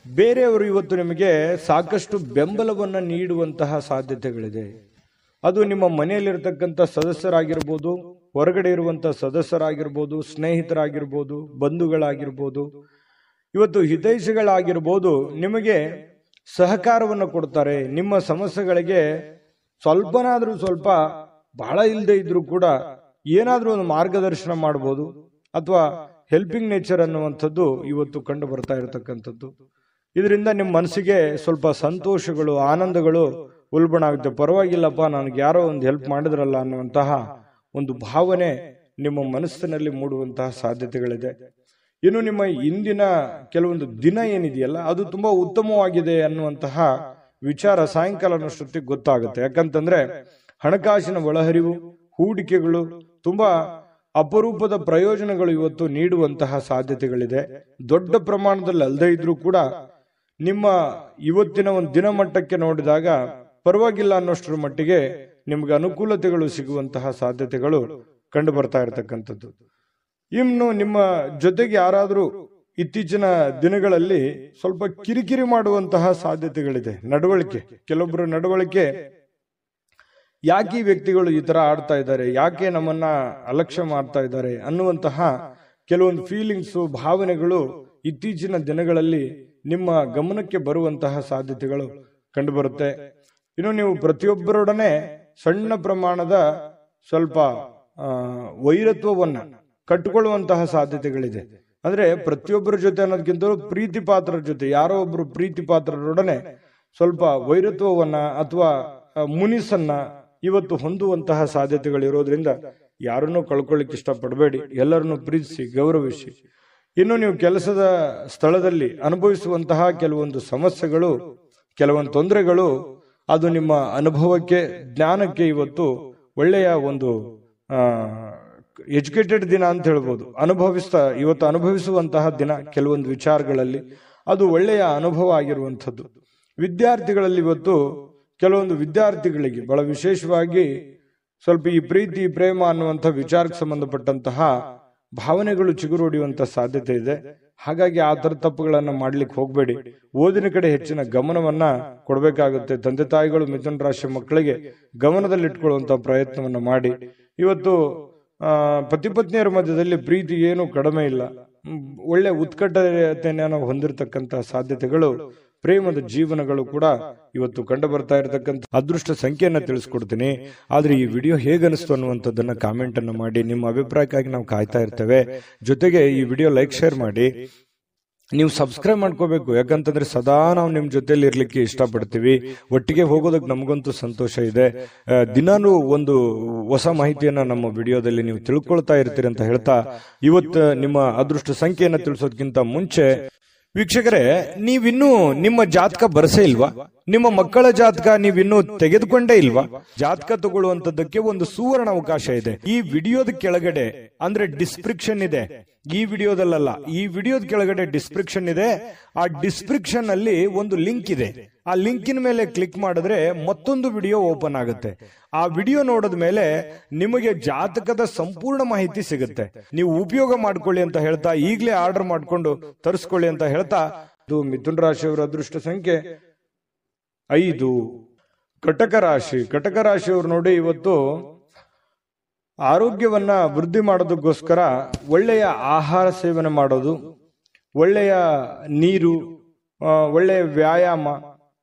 ಬೇರೆಯವರು ಇವತ್ತು ನಿಮಗೆ ಸಾಕಷ್ಟು ಬೆಂಬಲವನ್ನ ನೀಡುವಂತಹ ಸಾಧ್ಯತೆಗಳಿದೆ. ಅದು ನಿಮ್ಮ ಮನೆಯಲ್ಲಿರ್ತಕ್ಕಂಥ ಸದಸ್ಯರಾಗಿರ್ಬೋದು, ಹೊರಗಡೆ ಇರುವಂತಹ ಸದಸ್ಯರಾಗಿರ್ಬೋದು, ಸ್ನೇಹಿತರಾಗಿರ್ಬೋದು, ಬಂಧುಗಳಾಗಿರ್ಬೋದು, ಇವತ್ತು ಹಿತೈಷಿಗಳಾಗಿರ್ಬೋದು, ನಿಮಗೆ ಸಹಕಾರವನ್ನು ಕೊಡ್ತಾರೆ. ನಿಮ್ಮ ಸಮಸ್ಯೆಗಳಿಗೆ ಸ್ವಲ್ಪನಾದ್ರೂ ಸ್ವಲ್ಪ, ಬಹಳ ಇಲ್ಲದೆ ಇದ್ರೂ ಕೂಡ ಏನಾದ್ರೂ ಒಂದು ಮಾರ್ಗದರ್ಶನ ಮಾಡಬಹುದು, ಅಥವಾ ಹೆಲ್ಪಿಂಗ್ ನೇಚರ್ ಅನ್ನುವಂಥದ್ದು ಇವತ್ತು ಕಂಡು ಬರ್ತಾ ಇರತಕ್ಕಂಥದ್ದು. ಇದರಿಂದ ನಿಮ್ಮ ಮನಸ್ಸಿಗೆ ಸ್ವಲ್ಪ ಸಂತೋಷಗಳು, ಆನಂದಗಳು ಉಲ್ಬಣ ಆಗುತ್ತೆ. ಪರವಾಗಿಲ್ಲಪ್ಪ, ನನಗೆ ಯಾರೋ ಒಂದು ಹೆಲ್ಪ್ ಮಾಡಿದ್ರಲ್ಲ ಅನ್ನುವಂತಹ ಒಂದು ಭಾವನೆ ನಿಮ್ಮ ಮನಸ್ಸಿನಲ್ಲಿ ಮೂಡುವಂತಹ ಸಾಧ್ಯತೆಗಳಿದೆ. ಇನ್ನು ನಿಮ್ಮ ಇಂದಿನ ಕೆಲವೊಂದು ದಿನ ಏನಿದೆಯಲ್ಲ, ಅದು ತುಂಬಾ ಉತ್ತಮವಾಗಿದೆ ಅನ್ನುವಂತಹ ವಿಚಾರ ಸಾಯಂಕಾಲನಷ್ಟೊತ್ತಿಗೆ ಗೊತ್ತಾಗುತ್ತೆ. ಯಾಕಂತಂದ್ರೆ ಹಣಕಾಸಿನ ಒಳಹರಿವು, ಹೂಡಿಕೆಗಳು, ತುಂಬಾ ಅಪರೂಪದ ಪ್ರಯೋಜನಗಳು ಇವತ್ತು ನೀಡುವಂತಹ ಸಾಧ್ಯತೆಗಳಿದೆ. ದೊಡ್ಡ ಪ್ರಮಾಣದಲ್ಲಿ ಅಲ್ಲದೆ ಇದ್ರೂ ಕೂಡ ನಿಮ್ಮ ಇವತ್ತಿನ ಒಂದು ದಿನಮಟ್ಟಕ್ಕೆ ನೋಡಿದಾಗ ಪರವಾಗಿಲ್ಲ ಅನ್ನೋಷ್ಟರ ಮಟ್ಟಿಗೆ ನಿಮ್ಗೆ ಅನುಕೂಲತೆಗಳು ಸಿಗುವಂತಹ ಸಾಧ್ಯತೆಗಳು ಕಂಡು ಬರ್ತಾ ಇರತಕ್ಕಂಥದ್ದು. ಇನ್ನು ನಿಮ್ಮ ಜೊತೆಗೆ ಯಾರಾದ್ರೂ ಇತ್ತೀಚಿನ ದಿನಗಳಲ್ಲಿ ಸ್ವಲ್ಪ ಕಿರಿಕಿರಿ ಮಾಡುವಂತಹ ಸಾಧ್ಯತೆಗಳಿದೆ. ನಡವಳಿಕೆ, ಕೆಲವೊಬ್ಬರು ನಡವಳಿಕೆ, ಯಾಕೆ ಈ ವ್ಯಕ್ತಿಗಳು ಈ ತರ ಆಡ್ತಾ ಇದ್ದಾರೆ, ಯಾಕೆ ನಮ್ಮನ್ನ ಅಲಕ್ಷ್ಯ ಮಾಡ್ತಾ ಇದ್ದಾರೆ ಅನ್ನುವಂತಹ ಕೆಲವೊಂದು ಫೀಲಿಂಗ್ಸು, ಭಾವನೆಗಳು ಇತ್ತೀಚಿನ ದಿನಗಳಲ್ಲಿ ನಿಮ್ಮ ಗಮನಕ್ಕೆ ಬರುವಂತಹ ಸಾಧ್ಯತೆಗಳು ಕಂಡು ಬರುತ್ತೆ. ಇನ್ನು ನೀವು ಪ್ರತಿಯೊಬ್ಬರೊಡನೆ ಸಣ್ಣ ಪ್ರಮಾಣದ ಸ್ವಲ್ಪ ವೈರತ್ವವನ್ನ ಕಟ್ಟಿಕೊಳ್ಳುವಂತಹ ಸಾಧ್ಯತೆಗಳಿದೆ. ಅಂದ್ರೆ ಪ್ರತಿಯೊಬ್ಬರ ಜೊತೆ ಅನ್ನೋದಕ್ಕಿಂತ ಪ್ರೀತಿ ಪಾತ್ರರ ಜೊತೆ, ಯಾರೋ ಒಬ್ರು ಪ್ರೀತಿ ಪಾತ್ರರೊಡನೆ ಸ್ವಲ್ಪ ವೈರತ್ವವನ್ನ ಅಥವಾ ಮುನಿಸನ್ನ ಇವತ್ತು ಹೊಂದುವಂತಹ ಸಾಧ್ಯತೆಗಳಿರೋದ್ರಿಂದ ಯಾರನ್ನೂ ಕಳ್ಕೊಳ್ಳಿಕ್ಕೆ ಇಷ್ಟಪಡಬೇಡಿ. ಎಲ್ಲರನ್ನು ಪ್ರೀತಿಸಿ, ಗೌರವಿಸಿ. ಇನ್ನು ನೀವು ಕೆಲಸದ ಸ್ಥಳದಲ್ಲಿ ಅನುಭವಿಸುವಂತಹ ಕೆಲವೊಂದು ಸಮಸ್ಯೆಗಳು, ಕೆಲವೊಂದು ತೊಂದರೆಗಳು, ಅದು ನಿಮ್ಮ ಅನುಭವಕ್ಕೆ, ಜ್ಞಾನಕ್ಕೆ ಇವತ್ತು ಒಳ್ಳೆಯ ಒಂದು ಎಜುಕೇಟೆಡ್ ದಿನ ಅಂತ ಹೇಳ್ಬೋದು. ಇವತ್ತು ಅನುಭವಿಸುವಂತಹ ದಿನ. ಕೆಲವೊಂದು ವಿಚಾರಗಳಲ್ಲಿ ಅದು ಒಳ್ಳೆಯ ಅನುಭವ ಆಗಿರುವಂಥದ್ದು. ವಿದ್ಯಾರ್ಥಿಗಳಲ್ಲಿ ಇವತ್ತು ಕೆಲವೊಂದು ವಿದ್ಯಾರ್ಥಿಗಳಿಗೆ ಬಹಳ ವಿಶೇಷವಾಗಿ ಸ್ವಲ್ಪ ಈ ಪ್ರೀತಿ, ಪ್ರೇಮ ಅನ್ನುವಂಥ ವಿಚಾರಕ್ಕೆ ಸಂಬಂಧಪಟ್ಟಂತಹ ಭಾವನೆಗಳು ಚಿಗುರೊಡೆಯುವಂತ ಸಾಧ್ಯತೆ ಇದೆ. ಹಾಗಾಗಿ ಆ ತರ ತಪ್ಪುಗಳನ್ನ ಮಾಡ್ಲಿಕ್ಕೆ ಹೋಗ್ಬೇಡಿ. ಓದಿನ ಕಡೆ ಹೆಚ್ಚಿನ ಗಮನವನ್ನ ಕೊಡಬೇಕಾಗುತ್ತೆ. ತಂದೆ ತಾಯಿಗಳು ಮಿಥುನ ರಾಶಿ ಮಕ್ಕಳಿಗೆ ಗಮನದಲ್ಲಿಟ್ಕೊಳ್ಳುವಂತ ಪ್ರಯತ್ನವನ್ನ ಮಾಡಿ. ಇವತ್ತು ಪತಿ ಪತ್ನಿಯರ ಮಧ್ಯದಲ್ಲಿ ಪ್ರೀತಿ ಏನು ಕಡಿಮೆ ಇಲ್ಲ. ಒಳ್ಳೆ ಉತ್ಕಟತೆಯನ್ನು ಹೊಂದಿರತಕ್ಕಂತ ಸಾಧ್ಯತೆಗಳು, ಪ್ರೇಮದ ಜೀವನಗಳು ಕೂಡ ಇವತ್ತು ಕಂಡು ಬರ್ತಾ ಇರತಕ್ಕಂಥ ಅದೃಷ್ಟ ಸಂಖ್ಯೆಯನ್ನ ತಿಳಿಸ್ಕೊಡ್ತೀನಿ. ಆದ್ರೆ ಈ ವಿಡಿಯೋ ಹೇಗನಿಸ್ತು ಅನ್ನುವಂಥದ್ದನ್ನ ಕಾಮೆಂಟ್ ಅನ್ನು ಮಾಡಿ. ನಿಮ್ಮ ಅಭಿಪ್ರಾಯಕ್ಕಾಗಿ ನಾವು ಕಾಯ್ತಾ ಇರ್ತೇವೆ. ಜೊತೆಗೆ ಈ ವಿಡಿಯೋ ಲೈಕ್, ಶೇರ್ ಮಾಡಿ. ನೀವು ಸಬ್ಸ್ಕ್ರೈಬ್ ಮಾಡ್ಕೋಬೇಕು. ಯಾಕಂತಂದ್ರೆ ಸದಾ ನಾವು ನಿಮ್ ಜೊತೆಲಿ ಇರ್ಲಿಕ್ಕೆ ಇಷ್ಟಪಡ್ತೀವಿ. ಒಟ್ಟಿಗೆ ಹೋಗೋದಕ್ಕೆ ನಮಗಂತೂ ಸಂತೋಷ ಇದೆ. ದಿನಾನು ಒಂದು ಹೊಸ ಮಾಹಿತಿಯನ್ನ ನಮ್ಮ ವಿಡಿಯೋದಲ್ಲಿ ನೀವು ತಿಳ್ಕೊಳ್ತಾ ಇರ್ತೀರಿ ಅಂತ ಹೇಳ್ತಾ, ಇವತ್ತು ನಿಮ್ಮ ಅದೃಷ್ಟ ಸಂಖ್ಯೆಯನ್ನ ತಿಳಿಸೋದಕ್ಕಿಂತ ಮುಂಚೆ ವೀಕ್ಷಕರೇ, ನೀವಿನ್ನೂ ನಿಮ್ಮ ಜಾತಕ ಬರಸೇ ಇಲ್ವಾ? ನಿಮ್ಮ ಮಕ್ಕಳ ಜಾತಕ ನೀವಿನ್ನೂ ತೆಗೆದುಕೊಂಡೇ ಇಲ್ವಾ? ಜಾತಕ ತಗೊಳ್ಳುವಂತದ್ದಕ್ಕೆ ಒಂದು ಸುವರ್ಣ ಅವಕಾಶ ಇದೆ. ಈ ವಿಡಿಯೋದ ಕೆಳಗಡೆ, ಅಂದ್ರೆ ಡಿಸ್ಕ್ರಿಪ್ಷನ್ ಇದೆ, ಈ ವಿಡಿಯೋದಲ್ಲ, ಈ ವಿಡಿಯೋದ ಕೆಳಗಡೆ ಡಿಸ್ಕ್ರಿಪ್ಷನ್ ಇದೆ. ಆ ಡಿಸ್ಕ್ರಿಪ್ಷನ್ ಅಲ್ಲಿ ಒಂದು ಲಿಂಕ್ ಇದೆ. ಆ ಲಿಂಕಿನ ಮೇಲೆ ಕ್ಲಿಕ್ ಮಾಡಿದ್ರೆ ಮತ್ತೊಂದು ವಿಡಿಯೋ ಓಪನ್ ಆಗುತ್ತೆ. ಆ ವಿಡಿಯೋ ನೋಡಿದ ಮೇಲೆ ನಿಮಗೆ ಜಾತಕದ ಸಂಪೂರ್ಣ ಮಾಹಿತಿ ಸಿಗುತ್ತೆ. ನೀವು ಉಪಯೋಗ ಮಾಡ್ಕೊಳ್ಳಿ ಅಂತ ಹೇಳ್ತಾ, ಈಗಲೇ ಆರ್ಡರ್ ಮಾಡ್ಕೊಂಡು ತರಿಸ್ಕೊಳ್ಳಿ ಅಂತ ಹೇಳ್ತಾ, ಇದು ಮಿಥುನ ರಾಶಿಯವರ ಅದೃಷ್ಟ ಸಂಖ್ಯೆ 5. ಕಟಕ ರಾಶಿಯವರು ನೋಡಿ, ಇವತ್ತು ಆರೋಗ್ಯವನ್ನ ವೃದ್ಧಿ ಮಾಡೋದಕ್ಕೋಸ್ಕರ ಒಳ್ಳೆಯ ಆಹಾರ ಸೇವನೆ ಮಾಡೋದು, ಒಳ್ಳೆಯ ನೀರು, ಒಳ್ಳೆಯ ವ್ಯಾಯಾಮ,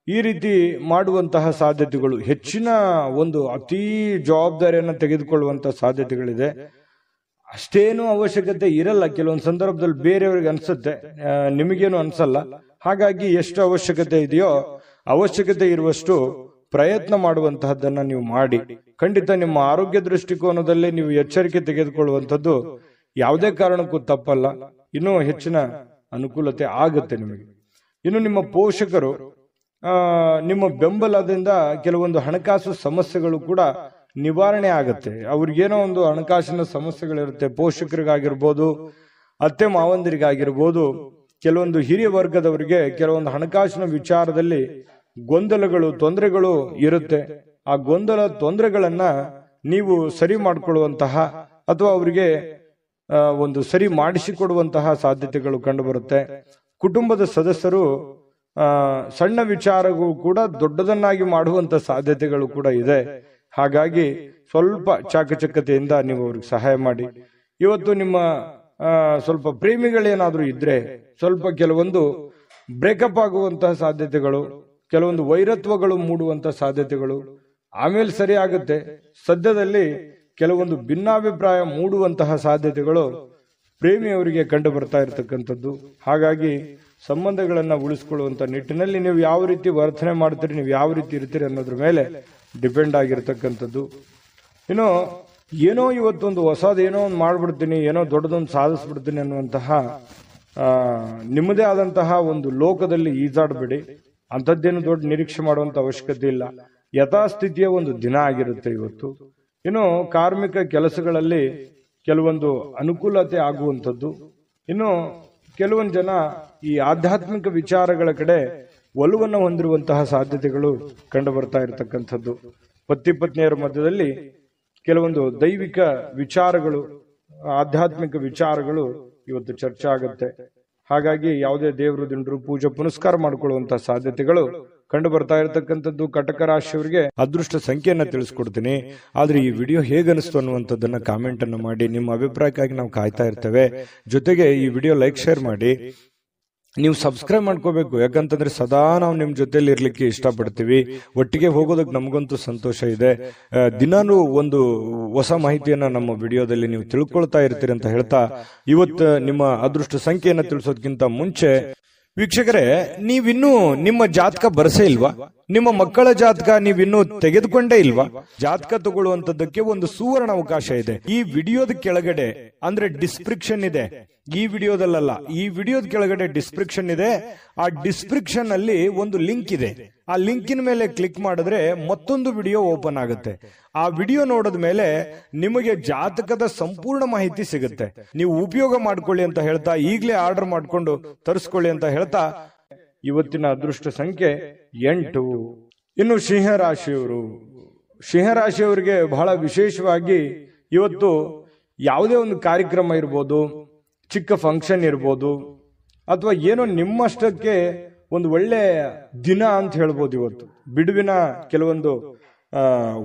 ಈ ರೀತಿ ಮಾಡುವಂತಹ ಸಾಧ್ಯತೆಗಳು, ಹೆಚ್ಚಿನ ಒಂದು ಅತೀ ಜವಾಬ್ದಾರಿಯನ್ನು ತೆಗೆದುಕೊಳ್ಳುವಂತಹ ಸಾಧ್ಯತೆಗಳಿದೆ. ಅಷ್ಟೇನು ಅವಶ್ಯಕತೆ ಇರಲ್ಲ. ಕೆಲವೊಂದು ಸಂದರ್ಭದಲ್ಲಿ ಬೇರೆಯವ್ರಿಗೆ ಅನ್ಸುತ್ತೆ, ನಿಮಗೇನು ಅನ್ಸಲ್ಲ. ಹಾಗಾಗಿ ಎಷ್ಟು ಅವಶ್ಯಕತೆ ಇದೆಯೋ ಅವಶ್ಯಕತೆ ಇರುವಷ್ಟು ಪ್ರಯತ್ನ ಮಾಡುವಂತಹದ್ದನ್ನ ನೀವು ಮಾಡಿ. ಖಂಡಿತ ನಿಮ್ಮ ಆರೋಗ್ಯ ದೃಷ್ಟಿಕೋನದಲ್ಲಿ ನೀವು ಎಚ್ಚರಿಕೆ ತೆಗೆದುಕೊಳ್ಳುವಂಥದ್ದು ಯಾವುದೇ ಕಾರಣಕ್ಕೂ ತಪ್ಪಲ್ಲ. ಇನ್ನೂ ಹೆಚ್ಚಿನ ಅನುಕೂಲತೆ ಆಗುತ್ತೆ ನಿಮಗೆ. ಇನ್ನು ನಿಮ್ಮ ಪೋಷಕರು ನಿಮ್ಮ ಬೆಂಬಲದಿಂದ ಕೆಲವೊಂದು ಹಣಕಾಸು ಸಮಸ್ಯೆಗಳು ಕೂಡ ನಿವಾರಣೆ ಆಗುತ್ತೆ. ಅವ್ರಿಗೇನೋ ಒಂದು ಹಣಕಾಸಿನ ಸಮಸ್ಯೆಗಳಿರುತ್ತೆ. ಪೋಷಕರಿಗಾಗಿರ್ಬೋದು, ಅತ್ತೆ ಮಾವಂದಿರಿಗಾಗಿರ್ಬೋದು, ಕೆಲವೊಂದು ಹಿರಿಯ ವರ್ಗದವರಿಗೆ ಕೆಲವೊಂದು ಹಣಕಾಸಿನ ವಿಚಾರದಲ್ಲಿ ಗೊಂದಲಗಳು, ತೊಂದರೆಗಳು ಇರುತ್ತೆ. ಆ ಗೊಂದಲ ತೊಂದರೆಗಳನ್ನ ನೀವು ಸರಿ ಮಾಡಿಕೊಳ್ಳುವಂತಹ ಅಥವಾ ಅವರಿಗೆ ಒಂದು ಸರಿ ಮಾಡಿಸಿಕೊಡುವಂತಹ ಸಾಧ್ಯತೆಗಳು ಕಂಡುಬರುತ್ತೆ. ಕುಟುಂಬದ ಸದಸ್ಯರು ಸಣ್ಣ ವಿಚಾರಗಳು ಕೂಡ ದೊಡ್ಡದನ್ನಾಗಿ ಮಾಡುವಂತ ಸಾಧ್ಯತೆಗಳು ಕೂಡ ಇದೆ. ಹಾಗಾಗಿ ಸ್ವಲ್ಪ ಚಾಕಚಕ್ಯತೆಯಿಂದ ನೀವು ಅವ್ರಿಗೆ ಸಹಾಯ ಮಾಡಿ. ಇವತ್ತು ನಿಮ್ಮ ಸ್ವಲ್ಪ ಪ್ರೇಮಿಗಳೇನಾದ್ರೂ ಇದ್ರೆ ಸ್ವಲ್ಪ ಕೆಲವೊಂದು ಬ್ರೇಕಪ್ ಆಗುವಂತಹ ಸಾಧ್ಯತೆಗಳು, ಕೆಲವೊಂದು ವೈರತ್ವಗಳು ಮೂಡುವಂತಹ ಸಾಧ್ಯತೆಗಳು, ಆಮೇಲೆ ಸರಿ ಆಗುತ್ತೆ, ಸದ್ಯದಲ್ಲಿ ಕೆಲವೊಂದು ಭಿನ್ನಾಭಿಪ್ರಾಯ ಮೂಡುವಂತಹ ಸಾಧ್ಯತೆಗಳು ಪ್ರೇಮಿಯವರಿಗೆ ಕಂಡು ಬರ್ತಾ ಇರತಕ್ಕಂಥದ್ದು. ಹಾಗಾಗಿ ಸಂಬಂಧಗಳನ್ನ ಉಳಿಸ್ಕೊಳ್ಳುವಂತ ನಿಟ್ಟಿನಲ್ಲಿ ನೀವು ಯಾವ ರೀತಿ ವರ್ತನೆ ಮಾಡ್ತೀರಿ, ನೀವು ಯಾವ ರೀತಿ ಇರ್ತೀರಿ ಅನ್ನೋದ್ರ ಮೇಲೆ ಡಿಪೆಂಡ್ ಆಗಿರ್ತಕ್ಕಂಥದ್ದು. ಇನ್ನು ಏನೋ ಇವತ್ತೊಂದು ಹೊಸದೇನೋ ಒಂದು ಮಾಡ್ಬಿಡ್ತೀನಿ, ಏನೋ ದೊಡ್ಡದೊಂದು ಸಾಧಿಸ್ಬಿಡ್ತೀನಿ ಅನ್ನುವಂತಹ ನಿಮ್ಮದೇ ಆದಂತಹ ಒಂದು ಲೋಕದಲ್ಲಿ ಈಜಾಡಬೇಡಿ. ಅಂಥದ್ದೇನು ದೊಡ್ಡ ನಿರೀಕ್ಷೆ ಮಾಡುವಂತ ಅವಶ್ಯಕತೆ ಇಲ್ಲ. ಯಥಾಸ್ಥಿತಿಯ ಒಂದು ದಿನ ಆಗಿರುತ್ತೆ ಇವತ್ತು. ಇನ್ನು ಕಾರ್ಮಿಕ ಕೆಲಸಗಳಲ್ಲಿ ಕೆಲವೊಂದು ಅನುಕೂಲತೆ ಆಗುವಂಥದ್ದು. ಇನ್ನು ಕೆಲವೊಂದು ಜನ ಈ ಆಧ್ಯಾತ್ಮಿಕ ವಿಚಾರಗಳ ಕಡೆ ಒಲವನ್ನು ಹೊಂದಿರುವಂತಹ ಸಾಧ್ಯತೆಗಳು ಕಂಡು ಬರ್ತಾ ಇರತಕ್ಕಂಥದ್ದು. ಪತಿ ಪತ್ನಿಯರ ಮಧ್ಯದಲ್ಲಿ ಕೆಲವೊಂದು ದೈವಿಕ ವಿಚಾರಗಳು, ಆಧ್ಯಾತ್ಮಿಕ ವಿಚಾರಗಳು ಇವತ್ತು ಚರ್ಚೆ ಆಗುತ್ತೆ. ಹಾಗಾಗಿ ಯಾವುದೇ ದೇವರು ದಿಂಡ್ರು ಪೂಜೆ ಪುನಸ್ಕಾರ ಮಾಡಿಕೊಳ್ಳುವಂತಹ ಸಾಧ್ಯತೆಗಳು ಕಂಡು ಬರ್ತಾ ಇರತಕ್ಕಂಥದ್ದು. ಕಟಕ ರಾಶಿಯವರಿಗೆ ಅದೃಷ್ಟ ಸಂಖ್ಯೆಯನ್ನ ತಿಳಿಸ್ಕೊಡ್ತೀನಿ. ಆದ್ರೆ ಈ ವಿಡಿಯೋ ಹೇಗನಿಸ್ತು ಅನ್ನುವಂಥದ್ದನ್ನ ಕಾಮೆಂಟ್ ಅನ್ನು ಮಾಡಿ. ನಿಮ್ಮ ಅಭಿಪ್ರಾಯಕ್ಕಾಗಿ ನಾವು ಕಾಯ್ತಾ ಇರ್ತೇವೆ. ಜೊತೆಗೆ ಈ ವಿಡಿಯೋ ಲೈಕ್ ಶೇರ್ ಮಾಡಿ. ನೀವು ಸಬ್ಸ್ಕ್ರೈಬ್ ಮಾಡ್ಕೋಬೇಕು, ಯಾಕಂತಂದ್ರೆ ಸದಾ ನಾವು ನಿಮ್ ಜೊತೆಲಿ ಇರ್ಲಿಕ್ಕೆ ಇಷ್ಟಪಡ್ತೀವಿ. ಒಟ್ಟಿಗೆ ಹೋಗೋದಕ್ಕೆ ನಮಗಂತೂ ಸಂತೋಷ ಇದೆ. ದಿನಾನು ಒಂದು ಹೊಸ ಮಾಹಿತಿಯನ್ನ ನಮ್ಮ ವಿಡಿಯೋದಲ್ಲಿ ನೀವು ತಿಳ್ಕೊಳ್ತಾ ಇರ್ತೀರಿ ಅಂತ ಹೇಳ್ತಾ, ಇವತ್ತು ನಿಮ್ಮ ಅದೃಷ್ಟ ಸಂಖ್ಯೆಯನ್ನ ತಿಳಿಸೋದಕ್ಕಿಂತ ಮುಂಚೆ ವೀಕ್ಷಕರೇ, ನೀವಿನ್ನೂ ನಿಮ್ಮ ಜಾತಕ ಬರಸೇ ಇಲ್ವಾ? ನಿಮ್ಮ ಮಕ್ಕಳ ಜಾತಕ ನೀವಿನ್ನೂ ತೆಗೆದುಕೊಂಡೇ ಇಲ್ವಾ? ಜಾತಕ ತಗೊಳ್ಳುವಂತದ್ದಕ್ಕೆ ಒಂದು ಸುವರ್ಣ ಅವಕಾಶ ಇದೆ. ಈ ವಿಡಿಯೋದ ಕೆಳಗಡೆ ಅಂದ್ರೆ ಡಿಸ್ಕ್ರಿಪ್ಷನ್ ಇದೆ. ಈ ವಿಡಿಯೋದಲ್ಲ, ಈ ವಿಡಿಯೋದ ಕೆಳಗಡೆ ಡಿಸ್ಕ್ರಿಪ್ಷನ್ ಇದೆ. ಆ ಡಿಸ್ಕ್ರಿಪ್ಷನ್ ಅಲ್ಲಿ ಒಂದು ಲಿಂಕ್ ಇದೆ. ಆ ಲಿಂಕಿನ ಮೇಲೆ ಕ್ಲಿಕ್ ಮಾಡಿದ್ರೆ ಮತ್ತೊಂದು ವಿಡಿಯೋ ಓಪನ್ ಆಗುತ್ತೆ. ಆ ವಿಡಿಯೋ ನೋಡಿದ ಮೇಲೆ ನಿಮಗೆ ಜಾತಕದ ಸಂಪೂರ್ಣ ಮಾಹಿತಿ ಸಿಗುತ್ತೆ. ನೀವು ಉಪಯೋಗ ಮಾಡ್ಕೊಳ್ಳಿ ಅಂತ ಹೇಳ್ತಾ, ಈಗಲೇ ಆರ್ಡರ್ ಮಾಡ್ಕೊಂಡು ತರಿಸ್ಕೊಳ್ಳಿ ಅಂತ ಹೇಳ್ತಾ, ಇವತ್ತಿನ ಅದೃಷ್ಟ ಸಂಖ್ಯೆ 8. ಇನ್ನು ಸಿಂಹರಾಶಿಯವರಿಗೆ ಬಹಳ ವಿಶೇಷವಾಗಿ ಇವತ್ತು ಯಾವುದೇ ಒಂದು ಕಾರ್ಯಕ್ರಮ ಇರ್ಬೋದು, ಚಿಕ್ಕ ಫಂಕ್ಷನ್ ಇರ್ಬೋದು, ಅಥವಾ ಏನೋ ನಿಮ್ಮಷ್ಟಕ್ಕೆ ಒಂದು ಒಳ್ಳೆ ದಿನ ಅಂತ ಹೇಳ್ಬೋದು. ಇವತ್ತು ಬಿಡುವಿನ ಕೆಲವೊಂದು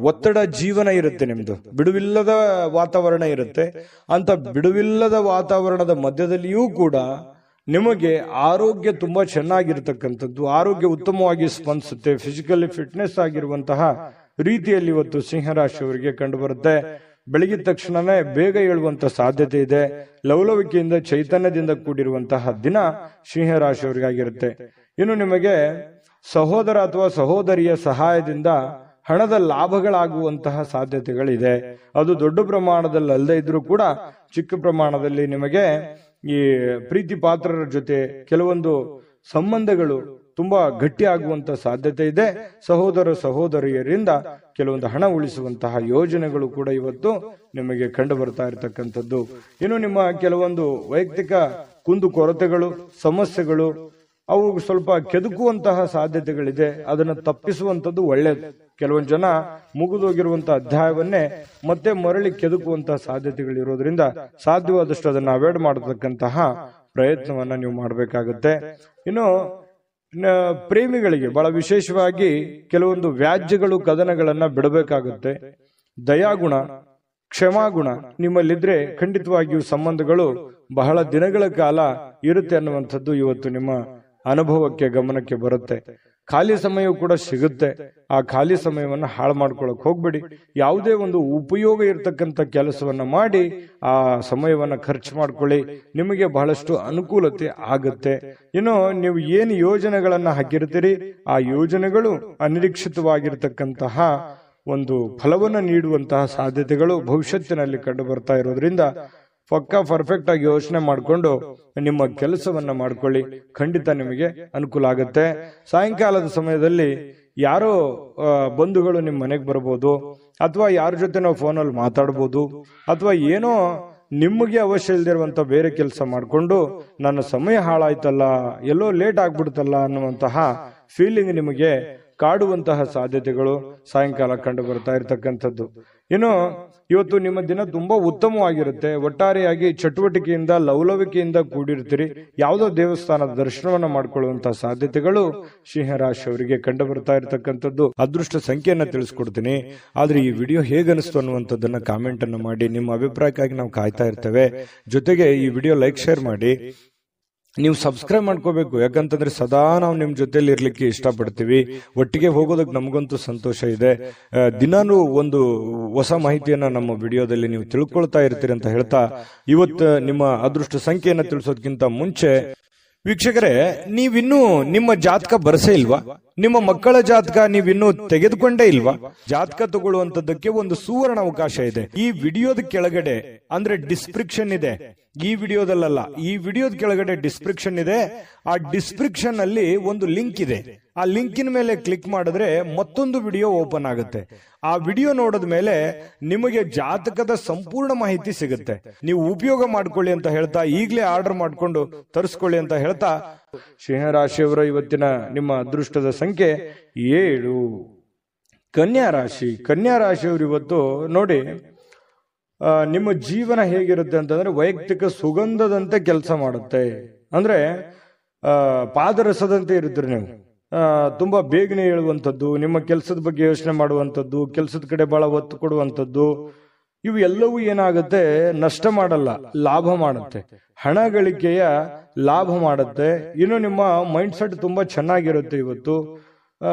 ಒತ್ತಡ ಜೀವನ ಇರುತ್ತೆ, ನಿಮ್ದು ಬಿಡುವಿಲ್ಲದ ವಾತಾವರಣ ಇರುತ್ತೆ. ಅಂತ ಬಿಡುವಿಲ್ಲದ ವಾತಾವರಣದ ಮಧ್ಯದಲ್ಲಿಯೂ ಕೂಡ ನಿಮಗೆ ಆರೋಗ್ಯ ತುಂಬಾ ಚೆನ್ನಾಗಿರ್ತಕ್ಕಂಥದ್ದು, ಆರೋಗ್ಯ ಉತ್ತಮವಾಗಿ ಸ್ಪಂದಿಸುತ್ತೆ. ಫಿಸಿಕಲಿ ಫಿಟ್ನೆಸ್ ಆಗಿರುವಂತಹ ರೀತಿಯಲ್ಲಿ ಇವತ್ತು ಸಿಂಹರಾಶಿಯವರಿಗೆ ಕಂಡು ಬರುತ್ತೆ. ಬೆಳಗಿದ ತಕ್ಷಣನೇ ಬೇಗ ಏಳುವಂತ ಸಾಧ್ಯತೆ ಇದೆ. ಲವಲವಿಕೆಯಿಂದ ಚೈತನ್ಯದಿಂದ ಕೂಡಿರುವಂತಹ ದಿನ ಸಿಂಹರಾಶಿಯವರಿಗಾಗಿರುತ್ತೆ. ಇನ್ನು ನಿಮಗೆ ಸಹೋದರ ಅಥವಾ ಸಹೋದರಿಯ ಸಹಾಯದಿಂದ ಹಣದ ಲಾಭಗಳಾಗುವಂತಹ ಸಾಧ್ಯತೆಗಳಿದೆ. ಅದು ದೊಡ್ಡ ಪ್ರಮಾಣದಲ್ಲಿ ಅಲ್ಲದೆ ಇದ್ರೂ ಕೂಡ ಚಿಕ್ಕ ಪ್ರಮಾಣದಲ್ಲಿ ನಿಮಗೆ ಈ ಪ್ರೀತಿ ಪಾತ್ರರ ಜೊತೆ ಕೆಲವೊಂದು ಸಂಬಂಧಗಳು ತುಂಬಾ ಗಟ್ಟಿ ಆಗುವಂತ ಸಾಧ್ಯತೆ ಇದೆ. ಸಹೋದರ ಸಹೋದರಿಯರಿಂದ ಕೆಲವೊಂದು ಹಣ ಉಳಿಸುವಂತಹ ಯೋಜನೆಗಳು ಕೂಡ ಇವತ್ತು ನಿಮಗೆ ಕಂಡು ಬರ್ತಾ ಇರತಕ್ಕಂಥದ್ದು. ಇನ್ನು ನಿಮ್ಮ ಕೆಲವೊಂದು ವೈಯಕ್ತಿಕ ಕುಂದು ಕೊರತೆಗಳು, ಸಮಸ್ಯೆಗಳು ಅವು ಸ್ವಲ್ಪ ಕೆದಕುವಂತಹ ಸಾಧ್ಯತೆಗಳಿದೆ. ಅದನ್ನು ತಪ್ಪಿಸುವಂತದ್ದು ಒಳ್ಳೆಯದು. ಕೆಲವೊಂದು ಜನ ಮುಗಿದೋಗಿರುವಂತಹ ಅಧ್ಯಾಯವನ್ನೇ ಮತ್ತೆ ಮರಳಿ ಕೆದಕುವಂತಹ ಸಾಧ್ಯತೆಗಳಿರೋದ್ರಿಂದ ಸಾಧ್ಯವಾದಷ್ಟು ಅದನ್ನು ಅವಾಯ್ಡ್ ಮಾಡತಕ್ಕಂತಹ ಪ್ರಯತ್ನವನ್ನ ನೀವು ಮಾಡಬೇಕಾಗುತ್ತೆ. ಇನ್ನು ಪ್ರೇಮಿಗಳಿಗೆ ಬಹಳ ವಿಶೇಷವಾಗಿ ಕೆಲವೊಂದು ವ್ಯಾಜ್ಯಗಳು, ಕದನಗಳನ್ನ ಬಿಡಬೇಕಾಗುತ್ತೆ. ದಯಾಗುಣ, ಕ್ಷಮಾಗುಣ ನಿಮ್ಮಲ್ಲಿದ್ರೆ ಖಂಡಿತವಾಗಿಯೂ ಸಂಬಂಧಗಳು ಬಹಳ ದಿನಗಳ ಕಾಲ ಇರುತ್ತೆ ಅನ್ನುವಂಥದ್ದು ಇವತ್ತು ನಿಮ್ಮ ಅನುಭವಕ್ಕೆ, ಗಮನಕ್ಕೆ ಬರುತ್ತೆ. ಖಾಲಿ ಸಮಯವೂ ಕೂಡ ಸಿಗುತ್ತೆ. ಆ ಖಾಲಿ ಸಮಯವನ್ನ ಹಾಳು ಮಾಡ್ಕೊಳಕ್ ಹೋಗ್ಬೇಡಿ. ಯಾವುದೇ ಒಂದು ಉಪಯೋಗ ಇರತಕ್ಕಂತ ಕೆಲಸವನ್ನ ಮಾಡಿ ಆ ಸಮಯವನ್ನ ಖರ್ಚು ಮಾಡ್ಕೊಳ್ಳಿ. ನಿಮಗೆ ಬಹಳಷ್ಟು ಅನುಕೂಲತೆ ಆಗುತ್ತೆ. ಇನ್ನು ನೀವು ಏನು ಯೋಜನೆಗಳನ್ನ ಹಾಕಿರ್ತೀರಿ, ಆ ಯೋಜನೆಗಳು ಅನಿರೀಕ್ಷಿತವಾಗಿರ್ತಕ್ಕಂತಹ ಒಂದು ಫಲವನ್ನು ನೀಡುವಂತಹ ಸಾಧ್ಯತೆಗಳು ಭವಿಷ್ಯತ್ತಿನಲ್ಲಿ ಕಂಡು ಬರ್ತಾ ಇರೋದ್ರಿಂದ ಪಕ್ಕಾ ಪರ್ಫೆಕ್ಟ್ ಆಗಿ ಯೋಚನೆ ಮಾಡಿಕೊಂಡು ನಿಮ್ಮ ಕೆಲಸವನ್ನ ಮಾಡ್ಕೊಳ್ಳಿ. ಖಂಡಿತ ನಿಮಗೆ ಅನುಕೂಲ ಆಗುತ್ತೆ. ಸಾಯಂಕಾಲದ ಸಮಯದಲ್ಲಿ ಯಾರೋ ಬಂಧುಗಳು ನಿಮ್ಮ ಮನೆಗೆ ಬರ್ಬೋದು, ಅಥವಾ ಯಾರ ಜೊತೆ ನಾವು ಫೋನಲ್ಲಿ ಮಾತಾಡ್ಬೋದು, ಅಥವಾ ಏನೋ ನಿಮಗೆ ಅವಶ್ಯ ಇಲ್ದಿರುವಂತ ಬೇರೆ ಕೆಲಸ ಮಾಡಿಕೊಂಡು ನನ್ನ ಸಮಯ ಹಾಳಾಯ್ತಲ್ಲ, ಎಲ್ಲೋ ಲೇಟ್ ಆಗ್ಬಿಡ್ತಲ್ಲ ಅನ್ನುವಂತಹ ಫೀಲಿಂಗ್ ನಿಮಗೆ ಕಾಡುವಂತಹ ಸಾಧ್ಯತೆಗಳು ಸಾಯಂಕಾಲ ಕಂಡು ಬರ್ತಾ ಇರತಕ್ಕಂಥದ್ದು. ಇನ್ನು ಇವತ್ತು ನಿಮ್ಮ ದಿನ ತುಂಬಾ ಉತ್ತಮವಾಗಿರುತ್ತೆ. ಒಟ್ಟಾರೆಯಾಗಿ ಚಟುವಟಿಕೆಯಿಂದ ಲವಲವಿಕೆಯಿಂದ ಕೂಡಿರ್ತೀರಿ. ಯಾವುದೋ ದೇವಸ್ಥಾನದ ದರ್ಶನವನ್ನ ಮಾಡಿಕೊಳ್ಳುವಂತಹ ಸಾಧ್ಯತೆಗಳು ಸಿಂಹರಾಶಿಯವರಿಗೆ ಕಂಡು ಬರ್ತಾ ಇರತಕ್ಕಂಥದ್ದು. ಅದೃಷ್ಟ ಸಂಖ್ಯೆಯನ್ನ ತಿಳಿಸ್ಕೊಡ್ತೀನಿ. ಆದ್ರೆ ಈ ವಿಡಿಯೋ ಹೇಗನಿಸ್ತು ಅನ್ನುವಂಥದ್ದನ್ನ ಕಾಮೆಂಟ್ ಅನ್ನು ಮಾಡಿ. ನಿಮ್ಮ ಅಭಿಪ್ರಾಯಕ್ಕಾಗಿ ನಾವು ಕಾಯ್ತಾ ಇರ್ತೇವೆ. ಜೊತೆಗೆ ಈ ವಿಡಿಯೋ ಲೈಕ್ ಶೇರ್ ಮಾಡಿ. ನೀವು ಸಬ್ಸ್ಕ್ರೈಬ್ ಮಾಡ್ಕೋಬೇಕು, ಯಾಕಂತಂದ್ರೆ ಸದಾ ನಾವು ನಿಮ್ ಜೊತೆಲಿ ಇರ್ಲಿಕ್ಕೆ ಇಷ್ಟಪಡ್ತೀವಿ. ಒಟ್ಟಿಗೆ ಹೋಗೋದಕ್ಕೆ ನಮಗಂತೂ ಸಂತೋಷ ಇದೆ. ದಿನಾನು ಒಂದು ಹೊಸ ಮಾಹಿತಿಯನ್ನ ನಮ್ಮ ವಿಡಿಯೋದಲ್ಲಿ ನೀವು ತಿಳ್ಕೊಳ್ತಾ ಇರ್ತೀರಿ ಅಂತ ಹೇಳ್ತಾ, ಇವತ್ತು ನಿಮ್ಮ ಅದೃಷ್ಟ ಸಂಖ್ಯೆಯನ್ನ ತಿಳಿಸೋದಕ್ಕಿಂತ ಮುಂಚೆ ವೀಕ್ಷಕರೇ, ನೀವಿನ್ನೂ ನಿಮ್ಮ ಜಾತಕ ಬರಸೇ ಇಲ್ವಾ? ನಿಮ್ಮ ಮಕ್ಕಳ ಜಾತಕ ನೀವಿನ್ನೂ ತೆಗೆದುಕೊಂಡೇ ಇಲ್ವಾ? ಜಾತಕ ತಗೊಳ್ಳುವಂತದ್ದಕ್ಕೆ ಒಂದು ಸುವರ್ಣ ಅವಕಾಶ ಇದೆ. ಈ ವಿಡಿಯೋದ ಕೆಳಗಡೆ ಅಂದ್ರೆ ಡಿಸ್ಕ್ರಿಪ್ಷನ್ ಇದೆ. ಈ ವಿಡಿಯೋದಲ್ಲ, ಈ ವಿಡಿಯೋದ ಕೆಳಗಡೆ ಡಿಸ್ಕ್ರಿಪ್ಷನ್ ಇದೆ. ಆ ಡಿಸ್ಕ್ರಿಪ್ಷನ್ ಅಲ್ಲಿ ಒಂದು ಲಿಂಕ್ ಇದೆ. ಆ ಲಿಂಕಿನ ಮೇಲೆ ಕ್ಲಿಕ್ ಮಾಡಿದ್ರೆ ಮತ್ತೊಂದು ವಿಡಿಯೋ ಓಪನ್ ಆಗುತ್ತೆ. ಆ ವಿಡಿಯೋ ನೋಡಿದ ಮೇಲೆ ನಿಮಗೆ ಜಾತಕದ ಸಂಪೂರ್ಣ ಮಾಹಿತಿ ಸಿಗುತ್ತೆ. ನೀವು ಉಪಯೋಗ ಮಾಡ್ಕೊಳ್ಳಿ ಅಂತ ಹೇಳ್ತಾ, ಈಗಲೇ ಆರ್ಡರ್ ಮಾಡ್ಕೊಂಡು ತರಿಸ್ಕೊಳ್ಳಿ ಅಂತ ಹೇಳ್ತಾ, ಸಿಂಹರಾಶಿಯವರ ಇವತ್ತಿನ ನಿಮ್ಮ ಅದೃಷ್ಟದ ಸಂಖ್ಯೆ 7. ಕನ್ಯಾ ರಾಶಿ. ಕನ್ಯಾ ರಾಶಿಯವರು ಇವತ್ತು ನೋಡಿ, ನಿಮ್ಮ ಜೀವನ ಹೇಗಿರುತ್ತೆ ಅಂತಂದ್ರೆ ವೈಯಕ್ತಿಕ ಸುಗಂಧದಂತೆ ಕೆಲಸ ಮಾಡುತ್ತೆ. ಅಂದ್ರೆ ಪಾದರಸದಂತೆ ಇರುತ್ತೀರಿ ನೀವು. ತುಂಬಾ ಬೇಗನೆ ಹೇಳುವಂಥದ್ದು, ನಿಮ್ಮ ಕೆಲಸದ ಬಗ್ಗೆ ಯೋಚನೆ ಮಾಡುವಂಥದ್ದು, ಕೆಲಸದ ಕಡೆ ಬಹಳ ಒತ್ತು ಕೊಡುವಂಥದ್ದು, ಇವು ಎಲ್ಲವೂ ಏನಾಗುತ್ತೆ, ನಷ್ಟ ಮಾಡಲ್ಲ, ಲಾಭ ಮಾಡುತ್ತೆ. ಹಣ ಗಳಿಕೆಯ ಲಾಭ ಮಾಡುತ್ತೆ. ಇನ್ನು ನಿಮ್ಮ ಮೈಂಡ್ ಸೆಟ್ ತುಂಬಾ ಚೆನ್ನಾಗಿರುತ್ತೆ ಇವತ್ತು.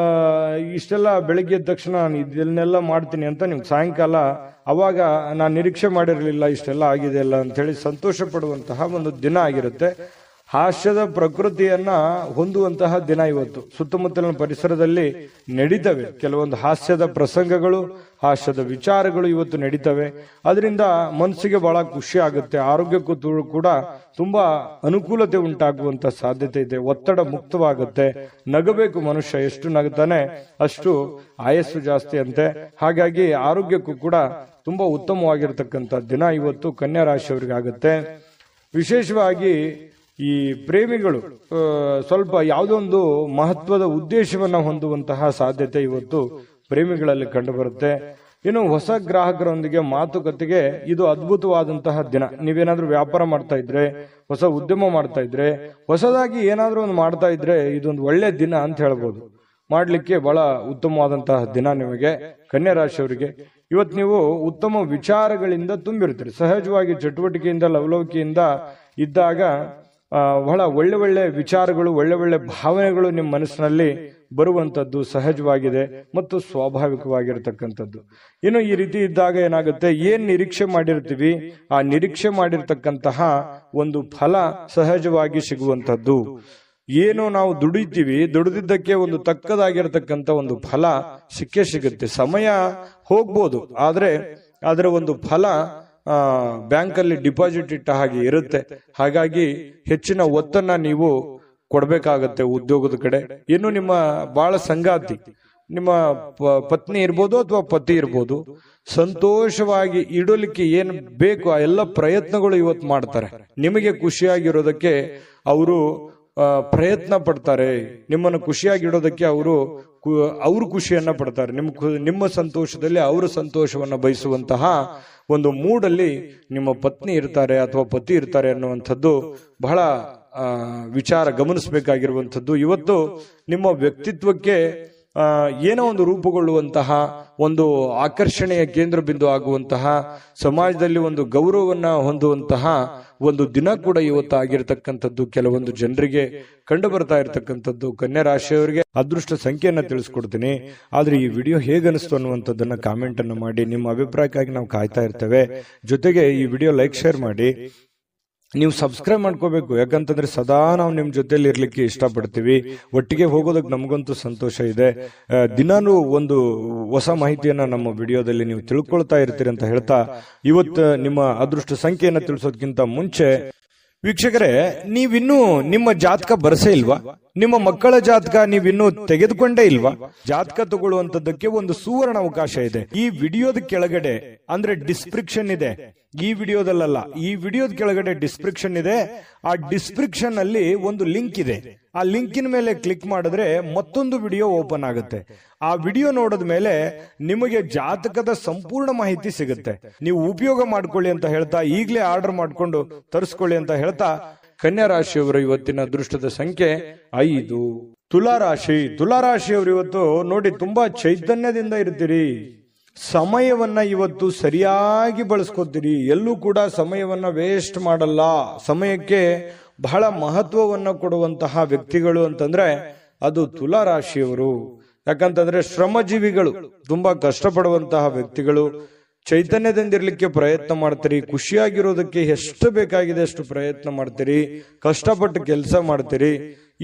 ಇಷ್ಟೆಲ್ಲ ಬೆಳಿಗ್ಗೆ ಎದ್ದ ತಕ್ಷಣ ನಾನು ಇದನ್ನೆಲ್ಲ ಮಾಡ್ತೀನಿ ಅಂತ ನಿಮ್ಗೆ ಸಾಯಂಕಾಲ ಅವಾಗ ನಾನು ನಿರೀಕ್ಷೆ ಮಾಡಿರಲಿಲ್ಲ ಇಷ್ಟೆಲ್ಲ ಆಗಿದೆ ಅಲ್ಲ ಅಂತ ಹೇಳಿ ಸಂತೋಷ ಪಡುವಂತಹ ಒಂದು ದಿನ ಆಗಿರುತ್ತೆ. ಹಾಸ್ಯದ ಪ್ರಕೃತಿಯನ್ನ ಹೊಂದುವಂತಹ ದಿನ ಇವತ್ತು. ಸುತ್ತಮುತ್ತಲಿನ ಪರಿಸರದಲ್ಲಿ ನಡೀತವೆ ಕೆಲವೊಂದು ಹಾಸ್ಯದ ಪ್ರಸಂಗಗಳು, ಹಾಸ್ಯದ ವಿಚಾರಗಳು ಇವತ್ತು ನಡೀತವೆ. ಅದರಿಂದ ಮನಸ್ಸಿಗೆ ಬಹಳ ಖುಷಿ ಆಗುತ್ತೆ. ಆರೋಗ್ಯಕ್ಕೂ ಕೂಡ ತುಂಬಾ ಅನುಕೂಲತೆ ಉಂಟಾಗುವಂತ ಸಾಧ್ಯತೆ ಇದೆ. ಒತ್ತಡ ಮುಕ್ತವಾಗುತ್ತೆ. ನಗಬೇಕು ಮನುಷ್ಯ, ಎಷ್ಟು ನಗುತ್ತಾನೆ ಅಷ್ಟು ಆಯಸ್ಸು ಜಾಸ್ತಿ ಅಂತೆ. ಹಾಗಾಗಿ ಆರೋಗ್ಯಕ್ಕೂ ಕೂಡ ತುಂಬಾ ಉತ್ತಮವಾಗಿರ್ತಕ್ಕಂಥ ದಿನ ಇವತ್ತು ಕನ್ಯಾ ರಾಶಿಯವರಿಗೆ ಆಗುತ್ತೆ. ವಿಶೇಷವಾಗಿ ಈ ಪ್ರೇಮಿಗಳು ಸ್ವಲ್ಪ ಯಾವುದೊಂದು ಮಹತ್ವದ ಉದ್ದೇಶವನ್ನ ಹೊಂದುವಂತಹ ಸಾಧ್ಯತೆ ಇವತ್ತು ಪ್ರೇಮಿಗಳಲ್ಲಿ ಕಂಡು ಬರುತ್ತೆ. ಇನ್ನು ಹೊಸ ಗ್ರಾಹಕರೊಂದಿಗೆ ಮಾತುಕತೆಗೆ ಇದು ಅದ್ಭುತವಾದಂತಹ ದಿನ. ನೀವೇನಾದ್ರೂ ವ್ಯಾಪಾರ ಮಾಡ್ತಾ ಇದ್ರೆ, ಹೊಸ ಉದ್ಯಮ ಮಾಡ್ತಾ ಇದ್ರೆ, ಹೊಸದಾಗಿ ಏನಾದ್ರೂ ಒಂದು ಮಾಡ್ತಾ ಇದ್ರೆ ಇದೊಂದು ಒಳ್ಳೆ ದಿನ ಅಂತ ಹೇಳ್ಬೋದು. ಮಾಡ್ಲಿಕ್ಕೆ ಬಹಳ ಉತ್ತಮವಾದಂತಹ ದಿನ ನಿಮಗೆ ಕನ್ಯಾ ರಾಶಿಯವರಿಗೆ. ಇವತ್ತು ನೀವು ಉತ್ತಮ ವಿಚಾರಗಳಿಂದ ತುಂಬಿರ್ತೀರಿ. ಸಹಜವಾಗಿ ಚಟುವಟಿಕೆಯಿಂದ ಲವಲವಿಕೆಯಿಂದ ಇದ್ದಾಗ ಬಹಳ ಒಳ್ಳೆ ಒಳ್ಳೆ ವಿಚಾರಗಳು, ಒಳ್ಳೆ ಒಳ್ಳೆ ಭಾವನೆಗಳು ನಿಮ್ಮ ಮನಸ್ಸಿನಲ್ಲಿ ಬರುವಂತದ್ದು ಸಹಜವಾಗಿದೆ ಮತ್ತು ಸ್ವಾಭಾವಿಕವಾಗಿರತಕ್ಕಂಥದ್ದು. ಇನ್ನು ಈ ರೀತಿ ಇದ್ದಾಗ ಏನಾಗುತ್ತೆ, ಏನ್ ನಿರೀಕ್ಷೆ ಮಾಡಿರ್ತೀವಿ ಆ ನಿರೀಕ್ಷೆ ಮಾಡಿರ್ತಕ್ಕಂತಹ ಒಂದು ಫಲ ಸಹಜವಾಗಿ ಸಿಗುವಂತದ್ದು. ಏನು ನಾವು ದುಡಿತೀವಿ, ದುಡಿದಿದ್ದಕ್ಕೆ ಒಂದು ತಕ್ಕದಾಗಿರತಕ್ಕಂತ ಒಂದು ಫಲ ಸಿಕ್ಕೇ ಸಿಗುತ್ತೆ. ಸಮಯ ಹೋಗ್ಬೋದು, ಆದ್ರೆ ಅದರ ಒಂದು ಫಲ ಬ್ಯಾಂಕಲ್ಲಿ ಡಿಪಾಸಿಟ್ ಇಟ್ಟ ಹಾಗೆ ಇರುತ್ತೆ. ಹಾಗಾಗಿ ಹೆಚ್ಚಿನ ಒತ್ತನ್ನ ನೀವು ಕೊಡ್ಬೇಕಾಗತ್ತೆ ಉದ್ಯೋಗದ ಕಡೆ. ಇನ್ನು ನಿಮ್ಮ ಬಹಳ ಸಂಗಾತಿ, ನಿಮ್ಮ ಪತ್ನಿ ಇರ್ಬೋದು ಅಥವಾ ಪತಿ ಇರ್ಬೋದು, ಸಂತೋಷವಾಗಿ ಇಡಲಿಕ್ಕೆ ಏನ್ ಬೇಕು ಆ ಎಲ್ಲ ಪ್ರಯತ್ನಗಳು ಇವತ್ತು ಮಾಡ್ತಾರೆ. ನಿಮಗೆ ಖುಷಿಯಾಗಿರೋದಕ್ಕೆ ಅವರು ಪ್ರಯತ್ನ ಪಡ್ತಾರೆ. ನಿಮ್ಮನ್ನು ಖುಷಿಯಾಗಿಡೋದಕ್ಕೆ ಅವರು ಖುಷಿಯನ್ನ ಪಡ್ತಾರೆ. ನಿಮ್ಮ ಸಂತೋಷದಲ್ಲಿ ಅವರ ಸಂತೋಷವನ್ನ ಬಯಸುವಂತಹ ಒಂದು ಮೂಡಲ್ಲಿ ನಿಮ್ಮ ಪತ್ನಿ ಇರ್ತಾರೆ ಅಥವಾ ಪತಿ ಇರ್ತಾರೆ ಅನ್ನುವಂಥದ್ದು ಬಹಳ ವಿಚಾರ ಗಮನಿಸಬೇಕಾಗಿರುವಂಥದ್ದು. ಇವತ್ತು ನಿಮ್ಮ ವ್ಯಕ್ತಿತ್ವಕ್ಕೆ ಏನೋ ಒಂದು ರೂಪುಗೊಳ್ಳುವಂತಹ, ಒಂದು ಆಕರ್ಷಣೆಯ ಕೇಂದ್ರ ಬಿಂದು ಆಗುವಂತಹ, ಸಮಾಜದಲ್ಲಿ ಒಂದು ಗೌರವವನ್ನ ಹೊಂದುವಂತಹ ಒಂದು ದಿನ ಕೂಡ ಇವತ್ತು ಆಗಿರತಕ್ಕಂಥದ್ದು ಕೆಲವೊಂದು ಜನರಿಗೆ ಕಂಡು ಬರ್ತಾ ಇರತಕ್ಕಂಥದ್ದು. ಕನ್ಯಾ ರಾಶಿಯವರಿಗೆ ಅದೃಷ್ಟ ಸಂಖ್ಯೆಯನ್ನ ತಿಳಿಸ್ಕೊಡ್ತೀನಿ. ಆದ್ರೆ ಈ ವಿಡಿಯೋ ಹೇಗನಿಸ್ತು ಅನ್ನುವಂಥದ್ದನ್ನ ಕಾಮೆಂಟ್ ಅನ್ನು ಮಾಡಿ. ನಿಮ್ಮ ಅಭಿಪ್ರಾಯಕ್ಕಾಗಿ ನಾವು ಕಾಯ್ತಾ ಇರ್ತೇವೆ. ಜೊತೆಗೆ ಈ ವಿಡಿಯೋ ಲೈಕ್ ಶೇರ್ ಮಾಡಿ. ನೀವು ಸಬ್ಸ್ಕ್ರೈಬ್ ಮಾಡ್ಕೋಬೇಕು, ಯಾಕಂತಂದ್ರೆ ಸದಾ ನಾವು ನಿಮ್ ಜೊತೆಲಿ ಇರ್ಲಿಕ್ಕೆ ಇಷ್ಟಪಡ್ತೀವಿ. ಒಟ್ಟಿಗೆ ಹೋಗೋದಕ್ಕೆ ನಮಗಂತೂ ಸಂತೋಷ ಇದೆ. ದಿನಾನು ಒಂದು ಹೊಸ ಮಾಹಿತಿಯನ್ನ ನಮ್ಮ ವಿಡಿಯೋದಲ್ಲಿ ನೀವು ತಿಳ್ಕೊಳ್ತಾ ಇರ್ತೀರಿ ಅಂತ ಹೇಳ್ತಾ, ಇವತ್ತು ನಿಮ್ಮ ಅದೃಷ್ಟ ಸಂಖ್ಯೆಯನ್ನ ತಿಳಿಸೋದಕ್ಕಿಂತ ಮುಂಚೆ ವೀಕ್ಷಕರೇ, ನೀವಿನ್ನೂ ನಿಮ್ಮ ಜಾತಕ ಬರಸೇ ಇಲ್ವಾ? ನಿಮ್ಮ ಮಕ್ಕಳ ಜಾತಕ ನೀವಿನ್ನೂ ತೆಗೆದುಕೊಂಡೇ ಇಲ್ವಾ? ಜಾತಕ ತಗೊಳ್ಳುವಂತದ್ದಕ್ಕೆ ಒಂದು ಸುವರ್ಣ ಅವಕಾಶ ಇದೆ. ಈ ವಿಡಿಯೋದ ಕೆಳಗಡೆ ಅಂದ್ರೆ ಡಿಸ್ಕ್ರಿಪ್ಷನ್ ಇದೆ, ಈ ವಿಡಿಯೋದಲ್ಲ, ಈ ವಿಡಿಯೋದ ಕೆಳಗಡೆ ಡಿಸ್ಕ್ರಿಪ್ಷನ್ ಇದೆ. ಆ ಡಿಸ್ಕ್ರಿಪ್ಷನ್ ಅಲ್ಲಿ ಒಂದು ಲಿಂಕ್ ಇದೆ. ಆ ಲಿಂಕಿನ ಮೇಲೆ ಕ್ಲಿಕ್ ಮಾಡಿದ್ರೆ ಮತ್ತೊಂದು ವಿಡಿಯೋ ಓಪನ್ ಆಗುತ್ತೆ. ಆ ವಿಡಿಯೋ ನೋಡಿದ ಮೇಲೆ ನಿಮಗೆ ಜಾತಕದ ಸಂಪೂರ್ಣ ಮಾಹಿತಿ ಸಿಗುತ್ತೆ. ನೀವು ಉಪಯೋಗ ಮಾಡ್ಕೊಳ್ಳಿ ಅಂತ ಹೇಳ್ತಾ, ಈಗಲೇ ಆರ್ಡರ್ ಮಾಡ್ಕೊಂಡು ತರಿಸ್ಕೊಳ್ಳಿ ಅಂತ ಹೇಳ್ತಾ, ಕನ್ಯಾ ರಾಶಿಯವರ ಇವತ್ತಿನ ಅದೃಷ್ಟದ ಸಂಖ್ಯೆ 5. ತುಲಾರಾಶಿಯವರು ಇವತ್ತು ನೋಡಿ ತುಂಬಾ ಚೈತನ್ಯದಿಂದ ಇರ್ತೀರಿ. ಸಮಯವನ್ನ ಇವತ್ತು ಸರಿಯಾಗಿ ಬಳಸ್ಕೊತೀರಿ. ಎಲ್ಲೂ ಕೂಡ ಸಮಯವನ್ನ ವೇಸ್ಟ್ ಮಾಡಲ್ಲ. ಸಮಯಕ್ಕೆ ಬಹಳ ಮಹತ್ವವನ್ನ ಕೊಡುವಂತಹ ವ್ಯಕ್ತಿಗಳು ಅಂತಂದ್ರೆ ಅದು ತುಲಾರಾಶಿಯವರು. ಯಾಕಂತಂದ್ರೆ ಶ್ರಮಜೀವಿಗಳು, ತುಂಬಾ ಕಷ್ಟಪಡುವಂತಹ ವ್ಯಕ್ತಿಗಳು. ಚೈತನ್ಯದಿಂದಿರ್ಲಿಕ್ಕೆ ಪ್ರಯತ್ನ ಮಾಡ್ತೀರಿ. ಖುಷಿಯಾಗಿರೋದಕ್ಕೆ ಎಷ್ಟು ಬೇಕಾಗಿದೆ ಅಷ್ಟು ಪ್ರಯತ್ನ ಮಾಡ್ತೀರಿ. ಕಷ್ಟಪಟ್ಟು ಕೆಲಸ ಮಾಡ್ತೀರಿ.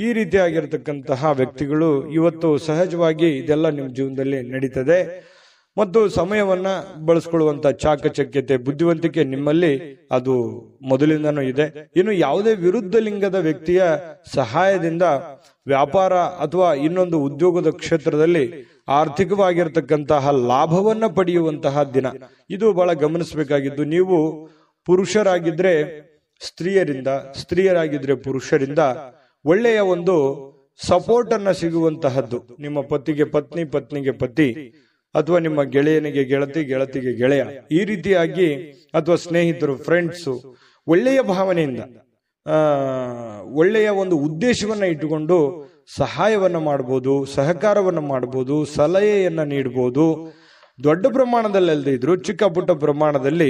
ಈ ರೀತಿಯಾಗಿರ್ತಕ್ಕಂತಹ ವ್ಯಕ್ತಿಗಳು ಇವತ್ತು ಸಹಜವಾಗಿ ಇದೆಲ್ಲ ನಿಮ್ಮ ಜೀವನದಲ್ಲಿ ನಡೀತದೆ. ಮತ್ತು ಸಮಯವನ್ನ ಬಳಸ್ಕೊಳ್ಳುವಂತ ಚಾಕಚಕ್ಯತೆ, ಬುದ್ಧಿವಂತಿಕೆ ನಿಮ್ಮಲ್ಲಿ ಅದು ಮೊದಲಿಂದನೂ ಇದೆ. ಇನ್ನು ಯಾವುದೇ ವಿರುದ್ಧ ಲಿಂಗದ ವ್ಯಕ್ತಿಯ ಸಹಾಯದಿಂದ ವ್ಯಾಪಾರ ಅಥವಾ ಇನ್ನೊಂದು ಉದ್ಯೋಗದ ಕ್ಷೇತ್ರದಲ್ಲಿ ಆರ್ಥಿಕವಾಗಿರ್ತಕ್ಕಂತಹ ಲಾಭವನ್ನ ಪಡೆಯುವಂತಹ ದಿನ ಇದು. ಬಹಳ ಗಮನಿಸಬೇಕಾಗಿದ್ದು, ನೀವು ಪುರುಷರಾಗಿದ್ರೆ ಸ್ತ್ರೀಯರಿಂದ, ಸ್ತ್ರೀಯರಾಗಿದ್ರೆ ಪುರುಷರಿಂದ ಒಳ್ಳೆಯ ಒಂದು ಸಪೋರ್ಟ್ ಅನ್ನ ಸಿಗುವಂತಹದ್ದು. ನಿಮ್ಮ ಪತಿಗೆ ಪತ್ನಿ, ಪತ್ನಿಗೆ ಪತಿ, ಅಥವಾ ನಿಮ್ಮ ಗೆಳೆಯನಿಗೆ ಗೆಳತಿ, ಗೆಳತಿಗೆ ಗೆಳೆಯ, ಈ ರೀತಿಯಾಗಿ, ಅಥವಾ ಸ್ನೇಹಿತರು, ಫ್ರೆಂಡ್ಸು, ಒಳ್ಳೆಯ ಭಾವನೆಯಿಂದ ಒಳ್ಳೆಯ ಒಂದು ಉದ್ದೇಶವನ್ನ ಇಟ್ಟುಕೊಂಡು ಸಹಾಯವನ್ನ ಮಾಡಬಹುದು, ಸಹಕಾರವನ್ನ ಮಾಡಬಹುದು, ಸಲಹೆಯನ್ನ ನೀಡಬಹುದು. ದೊಡ್ಡ ಪ್ರಮಾಣದಲ್ಲಿ ಅಲ್ಲದೆ ಇದ್ರು ಚಿಕ್ಕ ಪುಟ್ಟ ಪ್ರಮಾಣದಲ್ಲಿ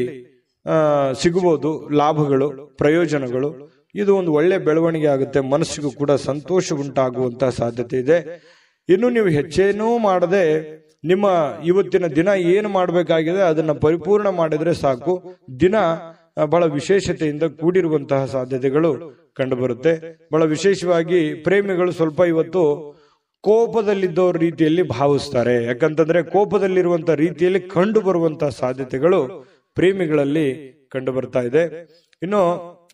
ಸಿಗಬಹುದು ಲಾಭಗಳು, ಪ್ರಯೋಜನಗಳು. ಇದು ಒಂದು ಒಳ್ಳೆ ಬೆಳವಣಿಗೆ ಆಗುತ್ತೆ. ಮನಸ್ಸಿಗೂ ಕೂಡ ಸಂತೋಷ ಉಂಟಾಗುವಂತಹ ಸಾಧ್ಯತೆ ಇದೆ. ಇನ್ನು ನೀವು ಹೆಚ್ಚೇನೂ ಮಾಡದೆ ನಿಮ್ಮ ಇವತ್ತಿನ ದಿನ ಏನು ಮಾಡಬೇಕಾಗಿದೆ ಅದನ್ನ ಪರಿಪೂರ್ಣ ಮಾಡಿದ್ರೆ ಸಾಕು. ದಿನ ಬಹಳ ವಿಶೇಷತೆಯಿಂದ ಕೂಡಿರುವಂತಹ ಸಾಧ್ಯತೆಗಳು ಕಂಡು ಬರುತ್ತೆ. ಬಹಳ ವಿಶೇಷವಾಗಿ ಪ್ರೇಮಿಗಳು ಸ್ವಲ್ಪ ಇವತ್ತು ಕೋಪದಲ್ಲಿದ್ದವ್ರ ರೀತಿಯಲ್ಲಿ ಭಾವಿಸ್ತಾರೆ. ಯಾಕಂತಂದ್ರೆ ಕೋಪದಲ್ಲಿರುವಂತಹ ರೀತಿಯಲ್ಲಿ ಕಂಡು ಬರುವಂತಹ ಸಾಧ್ಯತೆಗಳು ಪ್ರೇಮಿಗಳಲ್ಲಿ ಕಂಡು ಬರ್ತಾ ಇದೆ. ಇನ್ನು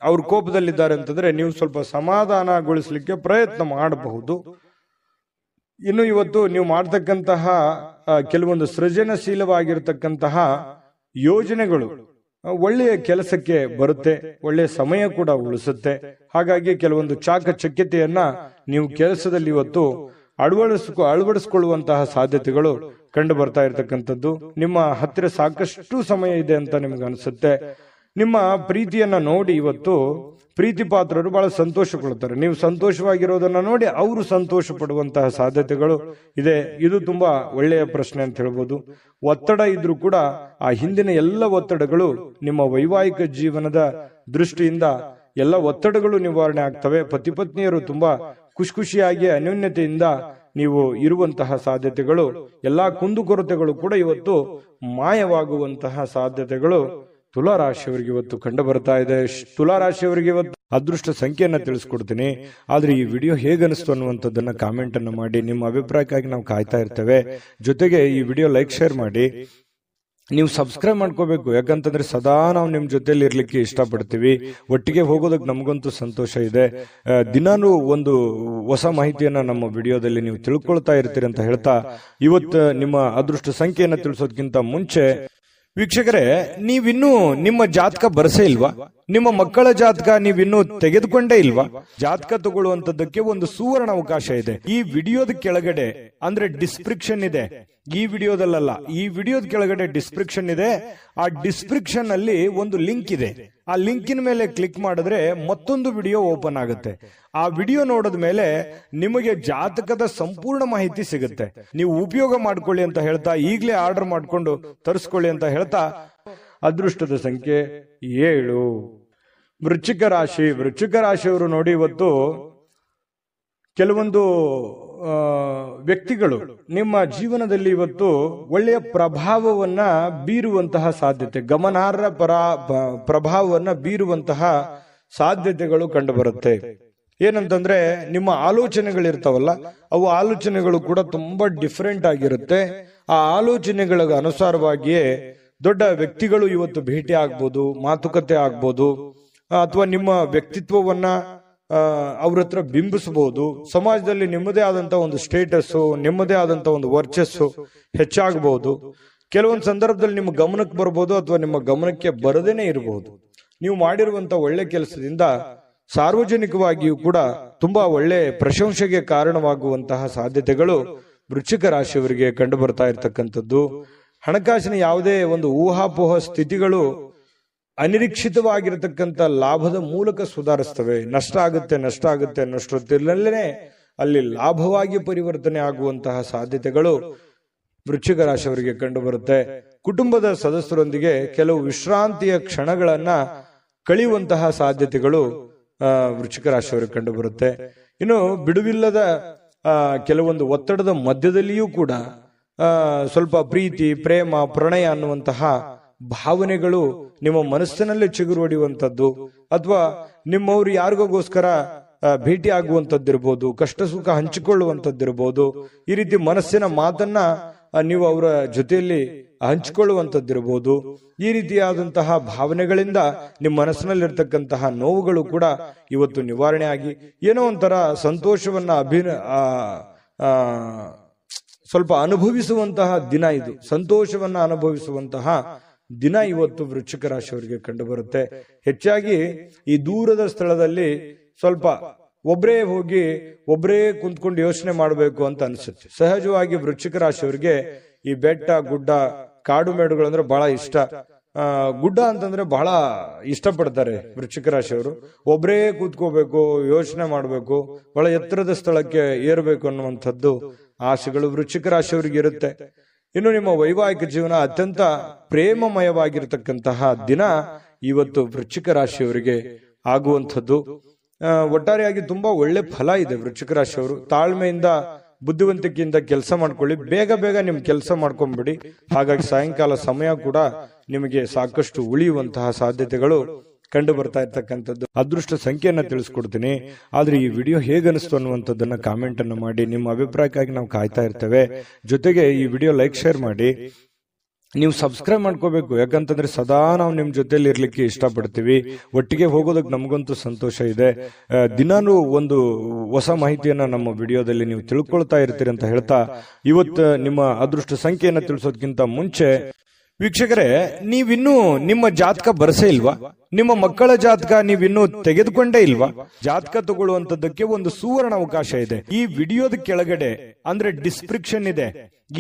ಅವ್ರು ಕೋಪದಲ್ಲಿದ್ದಾರೆ ಅಂತಂದ್ರೆ ನೀವು ಸ್ವಲ್ಪ ಸಮಾಧಾನಗೊಳಿಸ್ಲಿಕ್ಕೆ ಪ್ರಯತ್ನ ಮಾಡಬಹುದು. ಇನ್ನು ಇವತ್ತು ನೀವು ಮಾಡ್ತಕ್ಕಂತಹ ಕೆಲವೊಂದು ಸೃಜನಶೀಲವಾಗಿರ್ತಕ್ಕಂತಹ ಯೋಜನೆಗಳು ಒಳ್ಳೆಯ ಕೆಲಸಕ್ಕೆ ಬರುತ್ತೆ, ಒಳ್ಳೆಯ ಸಮಯ ಕೂಡ ಉಳಿಸುತ್ತೆ. ಹಾಗಾಗಿ ಕೆಲವೊಂದು ಚಾಕಚಕ್ಯತೆಯನ್ನ ನೀವು ಕೆಲಸದಲ್ಲಿ ಇವತ್ತು ಅಳವಡಿಸಿಕೊಳ್ಳುವಂತಹ ಸಾಧ್ಯತೆಗಳು ಕಂಡು ಬರ್ತಾ ಇರತಕ್ಕಂಥದ್ದು. ನಿಮ್ಮ ಹತ್ತಿರ ಸಾಕಷ್ಟು ಸಮಯ ಇದೆ ಅಂತ ನಿಮ್ಗೆ ಅನಿಸುತ್ತೆ. ನಿಮ್ಮ ಪ್ರೀತಿಯನ್ನ ನೋಡಿ ಇವತ್ತು ಪ್ರೀತಿ ಪಾತ್ರರು ಬಹಳ ಸಂತೋಷಗೊಳ್ಳುತ್ತಾರೆ. ನೀವು ಸಂತೋಷವಾಗಿರೋದನ್ನ ನೋಡಿ ಅವರು ಸಂತೋಷ ಪಡುವಂತಹ ಸಾಧ್ಯತೆಗಳು ಇದೆ. ಇದು ತುಂಬಾ ಒಳ್ಳೆಯ ಪ್ರಶ್ನೆ ಅಂತ ಹೇಳ್ಬೋದು. ಒತ್ತಡ ಇದ್ರೂ ಕೂಡ ಆ ಹಿಂದಿನ ಎಲ್ಲ ಒತ್ತಡಗಳು ನಿಮ್ಮ ವೈವಾಹಿಕ ಜೀವನದ ದೃಷ್ಟಿಯಿಂದ ಎಲ್ಲ ಒತ್ತಡಗಳು ನಿವಾರಣೆ ಆಗ್ತವೆ. ಪತಿ ಪತ್ನಿಯರು ತುಂಬಾ ಖುಷಿಯಾಗಿ ಅನ್ಯೋನ್ಯತೆಯಿಂದ ನೀವು ಇರುವಂತಹ ಸಾಧ್ಯತೆಗಳು, ಎಲ್ಲಾ ಕುಂದುಕೊರತೆಗಳು ಕೂಡ ಇವತ್ತು ಮಾಯವಾಗುವಂತಹ ಸಾಧ್ಯತೆಗಳು ತುಲಾರಾಶಿಯವರಿಗೆ ಇವತ್ತು ಕಂಡು ಬರ್ತಾ ಇದೆ. ತುಲಾರಾಶಿಯವರಿಗೆ ಇವತ್ತು ಅದೃಷ್ಟ ಸಂಖ್ಯೆಯನ್ನ ತಿಳಿಸ್ಕೊಡ್ತೀನಿ. ಆದ್ರೆ ಈ ವಿಡಿಯೋ ಹೇಗನಿಸ್ತು ಅನ್ನುವಂಥದ್ದನ್ನ ಕಾಮೆಂಟ್ ಅನ್ನ ಮಾಡಿ. ನಿಮ್ಮ ಅಭಿಪ್ರಾಯಕ್ಕಾಗಿ ನಾವು ಕಾಯ್ತಾ ಇರ್ತೇವೆ. ಜೊತೆಗೆ ಈ ವಿಡಿಯೋ ಲೈಕ್, ಶೇರ್ ಮಾಡಿ. ನೀವು ಸಬ್ಸ್ಕ್ರೈಬ್ ಮಾಡ್ಕೋಬೇಕು. ಯಾಕಂತಂದ್ರೆ ಸದಾ ನಾವು ನಿಮ್ ಜೊತೆಲಿ ಇರ್ಲಿಕ್ಕೆ ಇಷ್ಟಪಡ್ತೀವಿ. ಒಟ್ಟಿಗೆ ಹೋಗೋದಕ್ಕೆ ನಮಗಂತೂ ಸಂತೋಷ ಇದೆ. ದಿನಾನು ಒಂದು ಹೊಸ ಮಾಹಿತಿಯನ್ನ ನಮ್ಮ ವಿಡಿಯೋದಲ್ಲಿ ನೀವು ತಿಳ್ಕೊಳ್ತಾ ಇರ್ತೀರಿ ಅಂತ ಹೇಳ್ತಾ, ಇವತ್ತು ನಿಮ್ಮ ಅದೃಷ್ಟ ಸಂಖ್ಯೆಯನ್ನ ತಿಳಿಸೋದಕ್ಕಿಂತ ಮುಂಚೆ ವೀಕ್ಷಕರೇ, ನೀವಿನ್ನೂ ನಿಮ್ಮ ಜಾತಕ ಬರಸೇ ಇಲ್ವಾ? ನಿಮ್ಮ ಮಕ್ಕಳ ಜಾತಕ ನೀವಿನ್ನೂ ತೆಗೆದುಕೊಂಡೇ ಇಲ್ವಾ? ಜಾತಕ ತಗೊಳ್ಳುವಂತದ್ದಕ್ಕೆ ಒಂದು ಸುವರ್ಣ ಅವಕಾಶ ಇದೆ. ಈ ವಿಡಿಯೋದ ಕೆಳಗಡೆ ಅಂದ್ರೆ ಡಿಸ್ಕ್ರಿಪ್ಷನ್ ಇದೆ, ಈ ವಿಡಿಯೋದಲ್ಲ, ಈ ವಿಡಿಯೋದ ಕೆಳಗಡೆ ಡಿಸ್ಕ್ರಿಪ್ಷನ್ ಇದೆ. ಆ ಡಿಸ್ಕ್ರಿಪ್ಷನ್ ಅಲ್ಲಿ ಒಂದು ಲಿಂಕ್ ಇದೆ. ಆ ಲಿಂಕಿನ ಮೇಲೆ ಕ್ಲಿಕ್ ಮಾಡಿದ್ರೆ ಮತ್ತೊಂದು ವಿಡಿಯೋ ಓಪನ್ ಆಗುತ್ತೆ. ಆ ವಿಡಿಯೋ ನೋಡಿದ ಮೇಲೆ ನಿಮಗೆ ಜಾತಕದ ಸಂಪೂರ್ಣ ಮಾಹಿತಿ ಸಿಗುತ್ತೆ. ನೀವು ಉಪಯೋಗ ಮಾಡ್ಕೊಳ್ಳಿ ಅಂತ ಹೇಳ್ತಾ, ಈಗಲೇ ಆರ್ಡರ್ ಮಾಡ್ಕೊಂಡು ತರಿಸ್ಕೊಳ್ಳಿ ಅಂತ ಹೇಳ್ತಾ, ಅದೃಷ್ಟದ ಸಂಖ್ಯೆ 7. ವೃಶ್ಚಿಕ ರಾಶಿ. ವೃಶ್ಚಿಕ ರಾಶಿಯವರು ನೋಡಿ ಇವತ್ತು ಕೆಲವೊಂದು ವ್ಯಕ್ತಿಗಳು ನಿಮ್ಮ ಜೀವನದಲ್ಲಿ ಇವತ್ತು ಒಳ್ಳೆಯ ಪ್ರಭಾವವನ್ನ ಬೀರುವಂತಹ ಸಾಧ್ಯತೆ, ಗಮನಾರ್ಹ ಪ್ರಭಾವವನ್ನ ಬೀರುವಂತಹ ಸಾಧ್ಯತೆಗಳು ಕಂಡು ಬರುತ್ತೆ. ಏನಂತಂದ್ರೆ ನಿಮ್ಮ ಆಲೋಚನೆಗಳಿರ್ತಾವಲ್ಲ, ಅವು ಆಲೋಚನೆಗಳು ಕೂಡ ತುಂಬಾ ಡಿಫರೆಂಟ್ ಆಗಿರುತ್ತೆ. ಆ ಆಲೋಚನೆಗಳ ಅನುಸಾರವಾಗಿಯೇ ದೊಡ್ಡ ವ್ಯಕ್ತಿಗಳು ಇವತ್ತು ಭೇಟಿ ಆಗ್ಬೋದು, ಮಾತುಕತೆ ಆಗ್ಬೋದು, ಅಥವಾ ನಿಮ್ಮ ವ್ಯಕ್ತಿತ್ವವನ್ನ ಅವ್ರ ಹತ್ರ ಬಿಂಬಿಸಬಹುದು. ಸಮಾಜದಲ್ಲಿ ನಿಮ್ಮದೇ ಆದಂತ ಒಂದು ಸ್ಟೇಟಸ್, ನಿಮ್ಮದೇ ಆದಂತ ಒಂದು ವರ್ಚಸ್ಸು ಹೆಚ್ಚಾಗಬಹುದು. ಕೆಲವೊಂದು ಸಂದರ್ಭದಲ್ಲಿ ನಿಮ್ಮ ಗಮನಕ್ಕೆ ಬರಬಹುದು ಅಥವಾ ನಿಮ್ಮ ಗಮನಕ್ಕೆ ಬರದೇನೆ ಇರಬಹುದು. ನೀವು ಮಾಡಿರುವಂತ ಒಳ್ಳೆ ಕೆಲಸದಿಂದ ಸಾರ್ವಜನಿಕವಾಗಿಯೂ ಕೂಡ ತುಂಬಾ ಒಳ್ಳೆ ಪ್ರಶಂಸೆಗೆ ಕಾರಣವಾಗುವಂತಹ ಸಾಧ್ಯತೆಗಳು ವೃಶ್ಚಿಕ ರಾಶಿಯವರಿಗೆ ಕಂಡು ಬರ್ತಾ ಇರತಕ್ಕಂಥದ್ದು. ಹಣಕಾಸಿನ ಯಾವುದೇ ಒಂದು ಊಹಾಪೋಹ ಸ್ಥಿತಿಗಳು ಅನಿರೀಕ್ಷಿತವಾಗಿರತಕ್ಕಂಥ ಲಾಭದ ಮೂಲಕ ಸುಧಾರಿಸ್ತವೆ. ನಷ್ಟ ಆಗುತ್ತೆ ಅನ್ನೋಷ್ಟೊತ್ತಿನಲ್ಲೇ ಅಲ್ಲಿ ಲಾಭವಾಗಿ ಪರಿವರ್ತನೆ ಆಗುವಂತಹ ಸಾಧ್ಯತೆಗಳು ವೃಶ್ಚಿಕ ರಾಶಿಯವರಿಗೆ ಕಂಡು ಬರುತ್ತೆ. ಕುಟುಂಬದ ಸದಸ್ಯರೊಂದಿಗೆ ಕೆಲವು ವಿಶ್ರಾಂತಿಯ ಕ್ಷಣಗಳನ್ನ ಕಳೆಯುವಂತಹ ಸಾಧ್ಯತೆಗಳು ವೃಶ್ಚಿಕ ರಾಶಿಯವರಿಗೆ ಕಂಡು ಬರುತ್ತೆ. ಇನ್ನು ಬಿಡುವಿಲ್ಲದ ಕೆಲವೊಂದು ಒತ್ತಡದ ಮಧ್ಯದಲ್ಲಿಯೂ ಕೂಡ ಸ್ವಲ್ಪ ಪ್ರೀತಿ, ಪ್ರೇಮ, ಪ್ರಣಯ ಅನ್ನುವಂತಹ ಭಾವನೆಗಳು ನಿಮ್ಮ ಮನಸ್ಸಿನಲ್ಲೇ ಚಿಗುರು ಹೊಡೆಯುವಂಥದ್ದು, ಅಥವಾ ನಿಮ್ಮವರು ಯಾರಿಗೋಸ್ಕರ ಭೇಟಿ ಆಗುವಂಥದ್ದಿರ್ಬೋದು, ಕಷ್ಟ ಸುಖ ಹಂಚಿಕೊಳ್ಳುವಂಥದ್ದಿರ್ಬೋದು. ಈ ರೀತಿ ಮನಸ್ಸಿನ ಮಾತನ್ನ ನೀವು ಅವರ ಜೊತೆಯಲ್ಲಿ ಹಂಚಿಕೊಳ್ಳುವಂಥದ್ದಿರ್ಬೋದು. ಈ ರೀತಿಯಾದಂತಹ ಭಾವನೆಗಳಿಂದ ನಿಮ್ಮ ಮನಸ್ಸಿನಲ್ಲಿರ್ತಕ್ಕಂತಹ ನೋವುಗಳು ಕೂಡ ಇವತ್ತು ನಿವಾರಣೆ ಆಗಿ ಏನೋ ಒಂಥರ ಸಂತೋಷವನ್ನ ಸ್ವಲ್ಪ ಅನುಭವಿಸುವಂತಹ ದಿನ ಇದು. ಸಂತೋಷವನ್ನ ಅನುಭವಿಸುವಂತಹ ದಿನ ಇವತ್ತು ವೃಶ್ಚಿಕ ರಾಶಿಯವರಿಗೆ ಕಂಡು ಬರುತ್ತೆ. ಹೆಚ್ಚಾಗಿ ಈ ದೂರದ ಸ್ಥಳದಲ್ಲಿ ಸ್ವಲ್ಪ ಒಬ್ಬರೇ ಹೋಗಿ ಒಬ್ಬರೇ ಕುಂತ್ಕೊಂಡು ಯೋಚನೆ ಮಾಡಬೇಕು ಅಂತ ಅನ್ಸುತ್ತೆ. ಸಹಜವಾಗಿ ವೃಶ್ಚಿಕ ರಾಶಿಯವರಿಗೆ ಈ ಬೆಟ್ಟ, ಗುಡ್ಡ, ಕಾಡು ಮೇಡುಗಳು ಅಂದ್ರೆ ಬಹಳ ಇಷ್ಟ. ಗುಡ್ಡ ಅಂತಂದ್ರೆ ಬಹಳ ಇಷ್ಟಪಡ್ತಾರೆ ವೃಶ್ಚಿಕ ರಾಶಿಯವರು. ಒಬ್ಬರೇ ಕೂತ್ಕೋಬೇಕು, ಯೋಚನೆ ಮಾಡಬೇಕು, ಬಹಳ ಎತ್ತರದ ಸ್ಥಳಕ್ಕೆ ಏರ್ಬೇಕು ಅನ್ನುವಂಥದ್ದು ಆಸೆಗಳು ವೃಶ್ಚಿಕ ರಾಶಿಯವರಿಗೆ ಇರುತ್ತೆ. ಇನ್ನು ನಿಮ್ಮ ವೈವಾಹಿಕ ಜೀವನ ಅತ್ಯಂತ ಪ್ರೇಮಮಯವಾಗಿರತಕ್ಕಂತಹ ದಿನ ಇವತ್ತು ವೃಶ್ಚಿಕ ರಾಶಿಯವರಿಗೆ ಆಗುವಂಥದ್ದು. ಒಟ್ಟಾರೆಯಾಗಿ ತುಂಬಾ ಒಳ್ಳೆ ಫಲ ಇದೆ. ವೃಶ್ಚಿಕ ರಾಶಿಯವರು ತಾಳ್ಮೆಯಿಂದ, ಬುದ್ಧಿವಂತಿಕೆಯಿಂದ ಕೆಲಸ ಮಾಡ್ಕೊಳ್ಳಿ. ಬೇಗ ಬೇಗ ನಿಮ್ ಕೆಲಸ ಮಾಡ್ಕೊಂಡ್ಬಿಡಿ. ಹಾಗಾಗಿ ಸಾಯಂಕಾಲ ಸಮಯ ಕೂಡ ನಿಮಗೆ ಸಾಕಷ್ಟು ಉಳಿಯುವಂತಹ ಸಾಧ್ಯತೆಗಳು ಕಂಡು ಬರ್ತಾ ಇರ್ತಕ್ಕಂಥದ್ದು. ಅದೃಷ್ಟ ಸಂಖ್ಯೆಯನ್ನ ತಿಳಿಸ್ಕೊಡ್ತೀನಿ. ಆದ್ರೆ ಈ ವಿಡಿಯೋ ಹೇಗನಿಸ್ತು ಅನ್ನುವಂಥದ್ದನ್ನ ಕಾಮೆಂಟ್ ಅನ್ನು ಮಾಡಿ. ನಿಮ್ಮ ಅಭಿಪ್ರಾಯಕ್ಕಾಗಿ ನಾವು ಕಾಯ್ತಾ ಇರ್ತೇವೆ. ಜೊತೆಗೆ ಈ ವಿಡಿಯೋ ಲೈಕ್, ಶೇರ್ ಮಾಡಿ. ನೀವು ಸಬ್ಸ್ಕ್ರೈಬ್ ಮಾಡ್ಕೋಬೇಕು. ಯಾಕಂತಂದ್ರೆ ಸದಾ ನಾವು ನಿಮ್ ಜೊತೆಲಿ ಇರ್ಲಿಕ್ಕೆ ಇಷ್ಟಪಡ್ತೀವಿ. ಒಟ್ಟಿಗೆ ಹೋಗೋದಕ್ಕೆ ನಮಗಂತೂ ಸಂತೋಷ ಇದೆ. ದಿನಾನು ಒಂದು ಹೊಸ ಮಾಹಿತಿಯನ್ನ ನಮ್ಮ ವಿಡಿಯೋದಲ್ಲಿ ನೀವು ತಿಳ್ಕೊಳ್ತಾ ಇರ್ತೀರಿ ಅಂತ ಹೇಳ್ತಾ, ಇವತ್ತು ನಿಮ್ಮ ಅದೃಷ್ಟ ಸಂಖ್ಯೆಯನ್ನ ತಿಳಿಸೋದಕ್ಕಿಂತ ಮುಂಚೆ ವೀಕ್ಷಕರೇ, ನೀವಿನ್ನೂ ನಿಮ್ಮ ಜಾತಕ ಬರಸೇ ಇಲ್ವಾ? ನಿಮ್ಮ ಮಕ್ಕಳ ಜಾತಕ ನೀವಿನ್ನೂ ತೆಗೆದುಕೊಂಡೇ ಇಲ್ವಾ? ಜಾತಕ ತಗೊಳ್ಳುವಂತದ್ದಕ್ಕೆ ಒಂದು ಸುವರ್ಣ ಅವಕಾಶ ಇದೆ. ಈ ವಿಡಿಯೋದ ಕೆಳಗಡೆ ಅಂದ್ರೆ ಡಿಸ್ಕ್ರಿಪ್ಷನ್ ಇದೆ.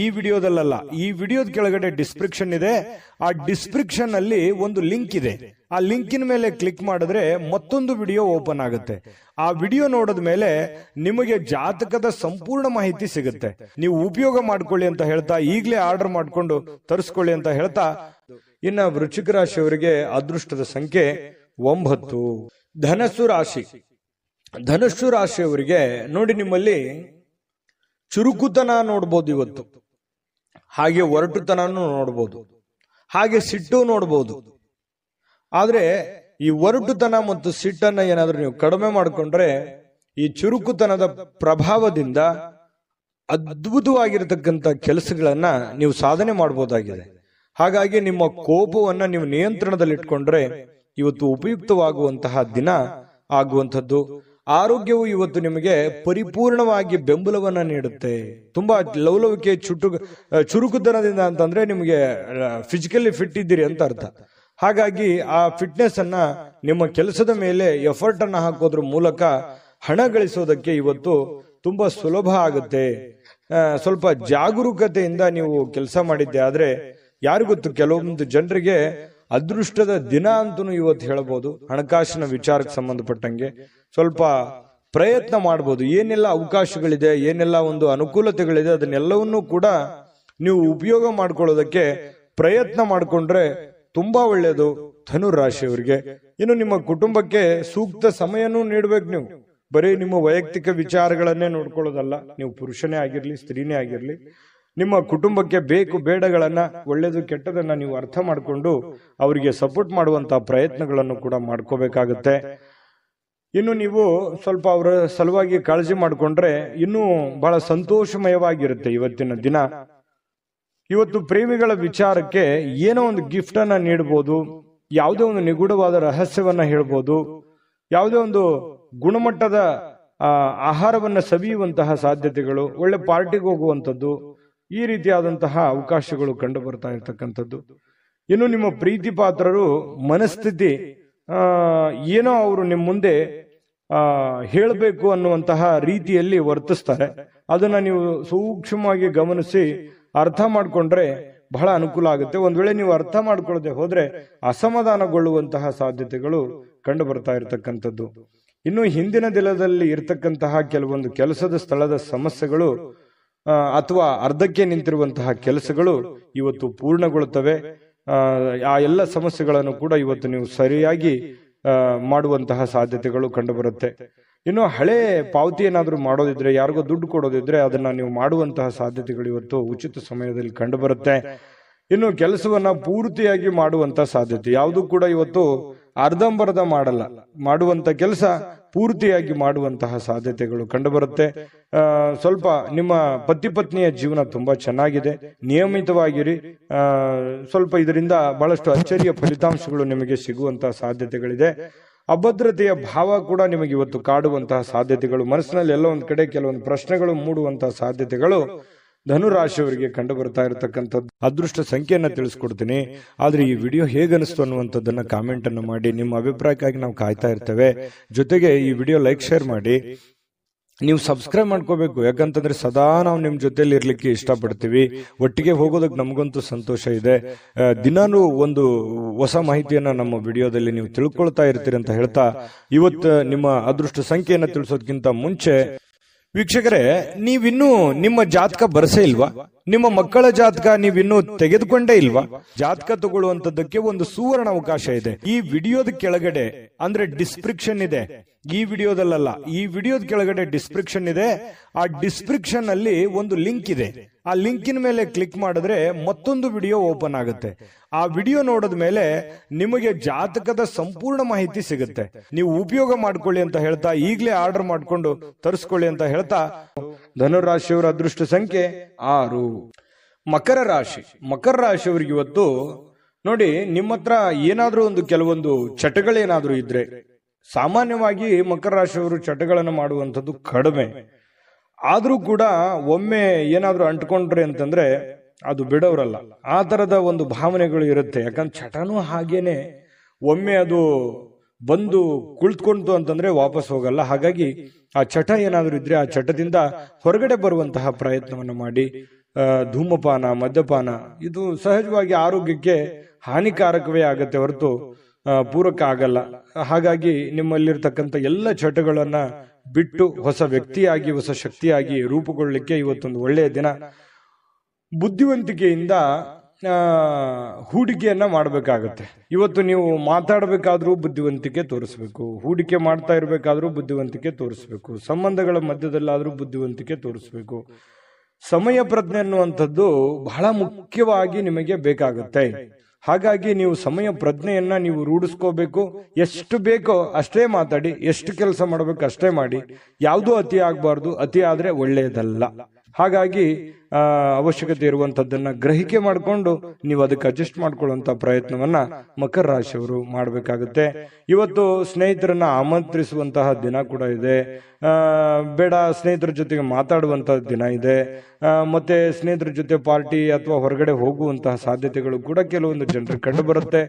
ಈ ವಿಡಿಯೋದಲ್ಲ, ಈ ವಿಡಿಯೋದ ಕೆಳಗಡೆ ಡಿಸ್ಕ್ರಿಪ್ಷನ್ ಇದೆ. ಆ ಡಿಸ್ಕ್ರಿಪ್ಷನ್ ಅಲ್ಲಿ ಒಂದು ಲಿಂಕ್ ಇದೆ. ಆ ಲಿಂಕಿನ ಮೇಲೆ ಕ್ಲಿಕ್ ಮಾಡಿದ್ರೆ ಮತ್ತೊಂದು ವಿಡಿಯೋ ಓಪನ್ ಆಗುತ್ತೆ. ಆ ವಿಡಿಯೋ ನೋಡಿದ ಮೇಲೆ ನಿಮಗೆ ಜಾತಕದ ಸಂಪೂರ್ಣ ಮಾಹಿತಿ ಸಿಗುತ್ತೆ. ನೀವು ಉಪಯೋಗ ಮಾಡ್ಕೊಳ್ಳಿ ಅಂತ ಹೇಳ್ತಾ, ಈಗಲೇ ಆರ್ಡರ್ ಮಾಡ್ಕೊಂಡು ತರಿಸ್ಕೊಳ್ಳಿ ಅಂತ ಹೇಳ್ತಾ, ಇನ್ನ ವೃಶ್ಚಿಕ ರಾಶಿಯವರಿಗೆ ಅದೃಷ್ಟದ ಸಂಖ್ಯೆ 9. ಧನಸ್ಸು ರಾಶಿ. ಧನಸ್ಸು ರಾಶಿಯವರಿಗೆ ನೋಡಿ, ನಿಮ್ಮಲ್ಲಿ ಚುರುಕುತನ ನೋಡ್ಬೋದು ಇವತ್ತು, ಹಾಗೆ ಒರಟುತನೂ ನೋಡ್ಬೋದು, ಹಾಗೆ ಸಿಟ್ಟು ನೋಡ್ಬೋದು. ಆದ್ರೆ ಈ ಒರಟುತನ ಮತ್ತು ಸಿಟ್ಟನ್ನ ಏನಾದ್ರೂ ನೀವು ಕಡಿಮೆ ಮಾಡಿಕೊಂಡ್ರೆ ಈ ಚುರುಕುತನದ ಪ್ರಭಾವದಿಂದ ಅದ್ಭುತವಾಗಿರತಕ್ಕಂತ ಕೆಲಸಗಳನ್ನ ನೀವು ಸಾಧನೆ ಮಾಡಬಹುದಾಗಿದೆ. ಹಾಗಾಗಿ ನಿಮ್ಮ ಕೋಪವನ್ನ ನೀವು ನಿಯಂತ್ರಣದಲ್ಲಿಟ್ಕೊಂಡ್ರೆ ಇವತ್ತು ಉಪಯುಕ್ತವಾಗುವಂತಹ ದಿನ ಆಗುವಂಥದ್ದು. ಆರೋಗ್ಯವು ಇವತ್ತು ನಿಮಗೆ ಪರಿಪೂರ್ಣವಾಗಿ ಬೆಂಬಲವನ್ನ ನೀಡುತ್ತೆ. ತುಂಬಾ ಲವಲವಿಕೆ, ಚುರುಕುತನದಿಂದ ಅಂತಂದ್ರೆ ನಿಮಗೆ ಫಿಸಿಕಲಿ ಫಿಟ್ ಇದ್ದೀರಿ ಅಂತ ಅರ್ಥ. ಹಾಗಾಗಿ ಆ ಫಿಟ್ನೆಸ್ ಅನ್ನ ನಿಮ್ಮ ಕೆಲಸದ ಮೇಲೆ ಎಫರ್ಟ್ ಅನ್ನ ಹಾಕೋದ್ರ ಮೂಲಕ ಹಣ ಗಳಿಸೋದಕ್ಕೆ ಇವತ್ತು ತುಂಬಾ ಸುಲಭ ಆಗುತ್ತೆ. ಸ್ವಲ್ಪ ಜಾಗರೂಕತೆಯಿಂದ ನೀವು ಕೆಲಸ ಮಾಡಿದ್ದೆ ಆದ್ರೆ ಯಾರು ಗೊತ್ತು, ಕೆಲವೊಂದು ಜನರಿಗೆ ಅದೃಷ್ಟದ ದಿನ ಅಂತೂ ಇವತ್ತು ಹೇಳಬಹುದು. ಹಣಕಾಸಿನ ವಿಚಾರಕ್ಕೆ ಸಂಬಂಧಪಟ್ಟಂಗೆ ಸ್ವಲ್ಪ ಪ್ರಯತ್ನ ಮಾಡಬಹುದು. ಏನೆಲ್ಲ ಅವಕಾಶಗಳಿದೆ, ಏನೆಲ್ಲ ಒಂದು ಅನುಕೂಲತೆಗಳಿದೆ, ಅದನ್ನೆಲ್ಲವನ್ನೂ ಕೂಡ ನೀವು ಉಪಯೋಗ ಮಾಡ್ಕೊಳ್ಳೋದಕ್ಕೆ ಪ್ರಯತ್ನ ಮಾಡಿಕೊಂಡ್ರೆ ತುಂಬಾ ಒಳ್ಳೆಯದು ಧನು ರಾಶಿಯವರಿಗೆ. ಇನ್ನು ನಿಮ್ಮ ಕುಟುಂಬಕ್ಕೆ ಸೂಕ್ತ ಸಮಯನೂ ನೀಡ್ಬೇಕು. ನೀವು ಬರೀ ನಿಮ್ಮ ವೈಯಕ್ತಿಕ ವಿಚಾರಗಳನ್ನೇ ನೋಡ್ಕೊಳ್ಳೋದಲ್ಲ. ನೀವು ಪುರುಷನೇ ಆಗಿರ್ಲಿ, ಸ್ತ್ರೀನೇ ಆಗಿರ್ಲಿ, ನಿಮ್ಮ ಕುಟುಂಬಕ್ಕೆ ಬೇಕು ಬೇಡಗಳನ್ನ, ಒಳ್ಳೇದು ಕೆಟ್ಟದನ್ನ ನೀವು ಅರ್ಥ ಮಾಡಿಕೊಂಡು ಅವರಿಗೆ ಸಪೋರ್ಟ್ ಮಾಡುವಂತಹ ಪ್ರಯತ್ನಗಳನ್ನು ಕೂಡ ಮಾಡ್ಕೋಬೇಕಾಗತ್ತೆ. ಇನ್ನು ನೀವು ಸ್ವಲ್ಪ ಅವರ ಸಲುವಾಗಿ ಕಾಳಜಿ ಮಾಡಿಕೊಂಡ್ರೆ ಇನ್ನೂ ಬಹಳ ಸಂತೋಷಮಯವಾಗಿರುತ್ತೆ ಇವತ್ತಿನ ದಿನ. ಇವತ್ತು ಪ್ರೇಮಿಗಳ ವಿಚಾರಕ್ಕೆ ಏನೋ ಒಂದು ಗಿಫ್ಟ್ ಅನ್ನ ನೀಡಬಹುದು, ಯಾವುದೇ ಒಂದು ನಿಗೂಢವಾದ ರಹಸ್ಯವನ್ನ ಹೇಳ್ಬೋದು, ಯಾವುದೇ ಒಂದು ಗುಣಮಟ್ಟದ ಆಹಾರವನ್ನ ಸವಿಯುವಂತಹ ಸಾಧ್ಯತೆಗಳು, ಒಳ್ಳೆ ಪಾರ್ಟಿಗೆ ಹೋಗುವಂಥದ್ದು, ಈ ರೀತಿಯಾದಂತಹ ಅವಕಾಶಗಳು ಕಂಡು ಬರ್ತಾ ಇರತಕ್ಕಂಥದ್ದು. ಇನ್ನು ನಿಮ್ಮ ಪ್ರೀತಿ ಪಾತ್ರರು ಮನಸ್ಥಿತಿ ಏನೋ ಅವರು ನಿಮ್ಮ ಮುಂದೆ ಹೇಳಬೇಕು ಅನ್ನುವಂತಹ ರೀತಿಯಲ್ಲಿ ವರ್ತಿಸ್ತಾರೆ. ಅದನ್ನ ನೀವು ಸೂಕ್ಷ್ಮವಾಗಿ ಗಮನಿಸಿ ಅರ್ಥ ಮಾಡ್ಕೊಂಡ್ರೆ ಬಹಳ ಅನುಕೂಲ ಆಗುತ್ತೆ. ಒಂದ್ ವೇಳೆ ನೀವು ಅರ್ಥ ಮಾಡ್ಕೊಳ್ಳದೆ ಹೋದ್ರೆ ಅಸಮಾಧಾನಗೊಳ್ಳುವಂತಹ ಸಾಧ್ಯತೆಗಳು ಕಂಡು ಬರ್ತಾ ಇರತಕ್ಕಂಥದ್ದು. ಇನ್ನು ಹಿಂದಿನ ದಿನದಲ್ಲಿ ಇರತಕ್ಕಂತಹ ಕೆಲವೊಂದು ಕೆಲಸದ ಸ್ಥಳದ ಸಮಸ್ಯೆಗಳು ಅಥವಾ ಅರ್ಧಕ್ಕೆ ನಿಂತಿರುವಂತಹ ಕೆಲಸಗಳು ಇವತ್ತು ಪೂರ್ಣಗೊಳ್ಳುತ್ತವೆ. ಆ ಎಲ್ಲ ಸಮಸ್ಯೆಗಳನ್ನು ಕೂಡ ಇವತ್ತು ನೀವು ಸರಿಯಾಗಿ ಮಾಡುವಂತಹ ಸಾಧ್ಯತೆಗಳು ಕಂಡು ಬರುತ್ತೆ. ಇನ್ನು ಹಳೆ ಪಾವತಿ ಏನಾದ್ರೂ ಮಾಡೋದಿದ್ರೆ, ಯಾರಿಗೋ ದುಡ್ಡು ಕೊಡೋದಿದ್ರೆ ಅದನ್ನ ನೀವು ಮಾಡುವಂತಹ ಸಾಧ್ಯತೆಗಳು ಇವತ್ತು ಉಚಿತ ಸಮಯದಲ್ಲಿ ಕಂಡು ಬರುತ್ತೆ. ಇನ್ನು ಕೆಲಸವನ್ನ ಪೂರ್ತಿಯಾಗಿ ಮಾಡುವಂತ ಸಾಧ್ಯತೆ, ಯಾವುದು ಕೂಡ ಇವತ್ತು ಅರ್ಧಂಬರ್ಧ ಮಾಡಲ್ಲ, ಮಾಡುವಂತ ಕೆಲಸ ಪೂರ್ತಿಯಾಗಿ ಮಾಡುವಂತಹ ಸಾಧ್ಯತೆಗಳು ಕಂಡು ಬರುತ್ತೆ. ಸ್ವಲ್ಪ ನಿಮ್ಮ ಪತಿ ಪತ್ನಿಯ ಜೀವನ ತುಂಬಾ ಚೆನ್ನಾಗಿದೆ, ನಿಯಮಿತವಾಗಿರಿ. ಸ್ವಲ್ಪ ಇದರಿಂದ ಬಹಳಷ್ಟು ಅಚ್ಚರಿಯ ಫಲಿತಾಂಶಗಳು ನಿಮಗೆ ಸಿಗುವಂತಹ ಸಾಧ್ಯತೆಗಳಿದೆ. ಅಭದ್ರತೆಯ ಭಾವ ಕೂಡ ನಿಮಗೆ ಇವತ್ತು ಕಾಡುವಂತಹ ಸಾಧ್ಯತೆಗಳು, ಮನಸ್ಸಿನಲ್ಲಿ ಎಲ್ಲ ಒಂದ್ ಕಡೆ ಕೆಲವೊಂದು ಪ್ರಶ್ನೆಗಳು ಮೂಡುವಂತಹ ಸಾಧ್ಯತೆಗಳು ಧನುರಾಶಿಯವರಿಗೆ ಕಂಡು ಬರ್ತಾ ಇರತಕ್ಕಂಥದ್ದು. ಅದೃಷ್ಟ ಸಂಖ್ಯೆಯನ್ನ ತಿಳಿಸ್ಕೊಡ್ತೀನಿ, ಆದ್ರೆ ಈ ವಿಡಿಯೋ ಹೇಗನಿಸ್ತು ಅನ್ನುವಂಥದ್ದನ್ನ ಕಾಮೆಂಟ್ ಅನ್ನು ಮಾಡಿ. ನಿಮ್ಮ ಅಭಿಪ್ರಾಯಕ್ಕಾಗಿ ನಾವು ಕಾಯ್ತಾ ಇರ್ತೇವೆ. ಜೊತೆಗೆ ಈ ವಿಡಿಯೋ ಲೈಕ್ ಶೇರ್ ಮಾಡಿ. ನೀವು ಸಬ್ಸ್ಕ್ರೈಬ್ ಮಾಡ್ಕೋಬೇಕು, ಯಾಕಂತಂದ್ರೆ ಸದಾ ನಾವು ನಿಮ್ ಜೊತೆಲಿ ಇರ್ಲಿಕ್ಕೆ ಇಷ್ಟಪಡ್ತೀವಿ. ಒಟ್ಟಿಗೆ ಹೋಗೋದಕ್ಕೆ ನಮಗಂತೂ ಸಂತೋಷ ಇದೆ. ದಿನಾನು ಒಂದು ಹೊಸ ಮಾಹಿತಿಯನ್ನ ನಮ್ಮ ವಿಡಿಯೋದಲ್ಲಿ ನೀವು ತಿಳ್ಕೊಳ್ತಾ ಇರ್ತೀರಿ ಅಂತ ಹೇಳ್ತಾ, ಇವತ್ತು ನಿಮ್ಮ ಅದೃಷ್ಟ ಸಂಖ್ಯೆಯನ್ನ ತಿಳಿಸೋದಕ್ಕಿಂತ ಮುಂಚೆ ವೀಕ್ಷಕರೇ, ನೀವಿನ್ನೂ ನಿಮ್ಮ ಜಾತಕ ಬರಸೇ ಇಲ್ವಾ? ನಿಮ್ಮ ಮಕ್ಕಳ ಜಾತಕ ನೀವಿನ್ನೂ ತೆಗೆದುಕೊಂಡೇ ಇಲ್ವಾ? ಜಾತಕ ತಗೊಳ್ಳುವಂತದ್ದಕ್ಕೆ ಒಂದು ಸುವರ್ಣ ಅವಕಾಶ ಇದೆ. ಈ ವಿಡಿಯೋದ ಕೆಳಗಡೆ ಅಂದ್ರೆ ಡಿಸ್ಕ್ರಿಪ್ಷನ್ ಇದೆ, ಈ ವಿಡಿಯೋದಲ್ಲ, ಈ ವಿಡಿಯೋದ ಕೆಳಗಡೆ ಡಿಸ್ಕ್ರಿಪ್ಷನ್ ಇದೆ. ಆ ಡಿಸ್ಕ್ರಿಪ್ಷನ್ ಅಲ್ಲಿ ಒಂದು ಲಿಂಕ್ ಇದೆ. ಆ ಲಿಂಕಿನ ಮೇಲೆ ಕ್ಲಿಕ್ ಮಾಡಿದ್ರೆ ಮತ್ತೊಂದು ವಿಡಿಯೋ ಓಪನ್ ಆಗುತ್ತೆ. ಆ ವಿಡಿಯೋ ನೋಡಿದ ಮೇಲೆ ನಿಮಗೆ ಜಾತಕದ ಸಂಪೂರ್ಣ ಮಾಹಿತಿ ಸಿಗುತ್ತೆ. ನೀವು ಉಪಯೋಗ ಮಾಡ್ಕೊಳ್ಳಿ ಅಂತ ಹೇಳ್ತಾ, ಈಗಲೇ ಆರ್ಡರ್ ಮಾಡ್ಕೊಂಡು ತರಿಸ್ಕೊಳ್ಳಿ ಅಂತ ಹೇಳ್ತಾ, ಧನುರಾಶಿಯವರ ಅದೃಷ್ಟ ಸಂಖ್ಯೆ 6. ಮಕರ ರಾಶಿ. ಮಕರ ರಾಶಿಯವರಿಗೆ ಇವತ್ತು ನೋಡಿ, ನಿಮ್ಮ ಹತ್ರ ಏನಾದ್ರೂ ಒಂದು ಕೆಲವೊಂದು ಚಟಗಳೇನಾದ್ರೂ ಇದ್ರೆ, ಸಾಮಾನ್ಯವಾಗಿ ಮಕರ ರಾಶಿಯವರು ಚಟಗಳನ್ನು ಮಾಡುವಂಥದ್ದು ಕಡಿಮೆ. ಆದ್ರೂ ಕೂಡ ಒಮ್ಮೆ ಏನಾದ್ರೂ ಅಂಟ್ಕೊಂಡ್ರೆ ಅಂತಂದ್ರೆ ಅದು ಬಿಡೋರಲ್ಲ. ಆ ತರದ ಒಂದು ಭಾವನೆಗಳು ಇರುತ್ತೆ. ಯಾಕಂದ್ರೆ ಚಟನೂ ಹಾಗೇನೆ, ಒಮ್ಮೆ ಅದು ಬಂದು ಕುಳಿತುಕೊಂತು ಅಂತಂದ್ರೆ ವಾಪಸ್ ಹೋಗಲ್ಲ. ಹಾಗಾಗಿ ಆ ಚಟ ಏನಾದ್ರೂ ಇದ್ರೆ ಆ ಚಟದಿಂದ ಹೊರಗಡೆ ಬರುವಂತಹ ಪ್ರಯತ್ನವನ್ನು ಮಾಡಿ. ಧೂಮಪಾನ, ಮದ್ಯಪಾನ ಇದು ಸಹಜವಾಗಿ ಆರೋಗ್ಯಕ್ಕೆ ಹಾನಿಕಾರಕವೇ ಆಗತ್ತೆ ಹೊರತು ಪೂರಕ ಆಗಲ್ಲ. ಹಾಗಾಗಿ ನಿಮ್ಮಲ್ಲಿರ್ತಕ್ಕಂಥ ಎಲ್ಲ ಚಟಗಳನ್ನ ಬಿಟ್ಟು ಹೊಸ ವ್ಯಕ್ತಿಯಾಗಿ, ಹೊಸ ಶಕ್ತಿಯಾಗಿ ರೂಪುಗೊಳ್ಳಲಿಕ್ಕೆ ಇವತ್ತೊಂದು ಒಳ್ಳೆಯ ದಿನ. ಬುದ್ಧಿವಂತಿಕೆಯಿಂದ ಹೂಡಿಕೆಯನ್ನ ಮಾಡಬೇಕಾಗತ್ತೆ. ಇವತ್ತು ನೀವು ಮಾತಾಡಬೇಕಾದ್ರೂ ಬುದ್ಧಿವಂತಿಕೆ ತೋರಿಸ್ಬೇಕು, ಹೂಡಿಕೆ ಮಾಡ್ತಾ ಇರಬೇಕಾದ್ರೂ ಬುದ್ಧಿವಂತಿಕೆ ತೋರಿಸ್ಬೇಕು, ಸಂಬಂಧಗಳ ಮಧ್ಯದಲ್ಲಾದ್ರೂ ಬುದ್ಧಿವಂತಿಕೆ ತೋರಿಸ್ಬೇಕು. ಸಮಯ ಪ್ರಜ್ಞೆ ಅನ್ನುವಂಥದ್ದು ಬಹಳ ಮುಖ್ಯವಾಗಿ ನಿಮಗೆ ಬೇಕಾಗುತ್ತೆ. ಹಾಗಾಗಿ ನೀವು ಸಮಯ ಪ್ರಜ್ಞೆಯನ್ನ ನೀವು ರೂಢಿಸ್ಕೋಬೇಕು. ಎಷ್ಟು ಬೇಕೋ ಅಷ್ಟೇ ಮಾತಾಡಿ, ಎಷ್ಟು ಕೆಲಸ ಮಾಡಬೇಕು ಅಷ್ಟೇ ಮಾಡಿ. ಯಾವುದೂ ಅತಿ ಆಗಬಾರ್ದು, ಅತಿ ಆದ್ರೆ ಒಳ್ಳೆಯದಲ್ಲ. ಹಾಗಾಗಿ ಅವಶ್ಯಕತೆ ಇರುವಂತದ್ದನ್ನ ಗ್ರಹಿಕೆ ಮಾಡಿಕೊಂಡು ನೀವು ಅದಕ್ಕೆ ಅಡ್ಜಸ್ಟ್ ಮಾಡ್ಕೊಳ್ಳುವಂತ ಪ್ರಯತ್ನವನ್ನ ಮಕರ ರಾಶಿಯವರು ಮಾಡಬೇಕಾಗುತ್ತೆ. ಇವತ್ತು ಸ್ನೇಹಿತರನ್ನ ಆಮಂತ್ರಿಸುವಂತಹ ದಿನ ಕೂಡ ಇದೆ. ಬೇಡ ಸ್ನೇಹಿತರ ಜೊತೆಗೆ ಮಾತಾಡುವಂತಹ ದಿನ ಇದೆ. ಮತ್ತೆ ಸ್ನೇಹಿತರ ಜೊತೆ ಪಾರ್ಟಿ ಅಥವಾ ಹೊರಗಡೆ ಹೋಗುವಂತಹ ಸಾಧ್ಯತೆಗಳು ಕೂಡ ಕೆಲವೊಂದು ಜನರಿಗೆ ಕಂಡು ಬರುತ್ತೆ.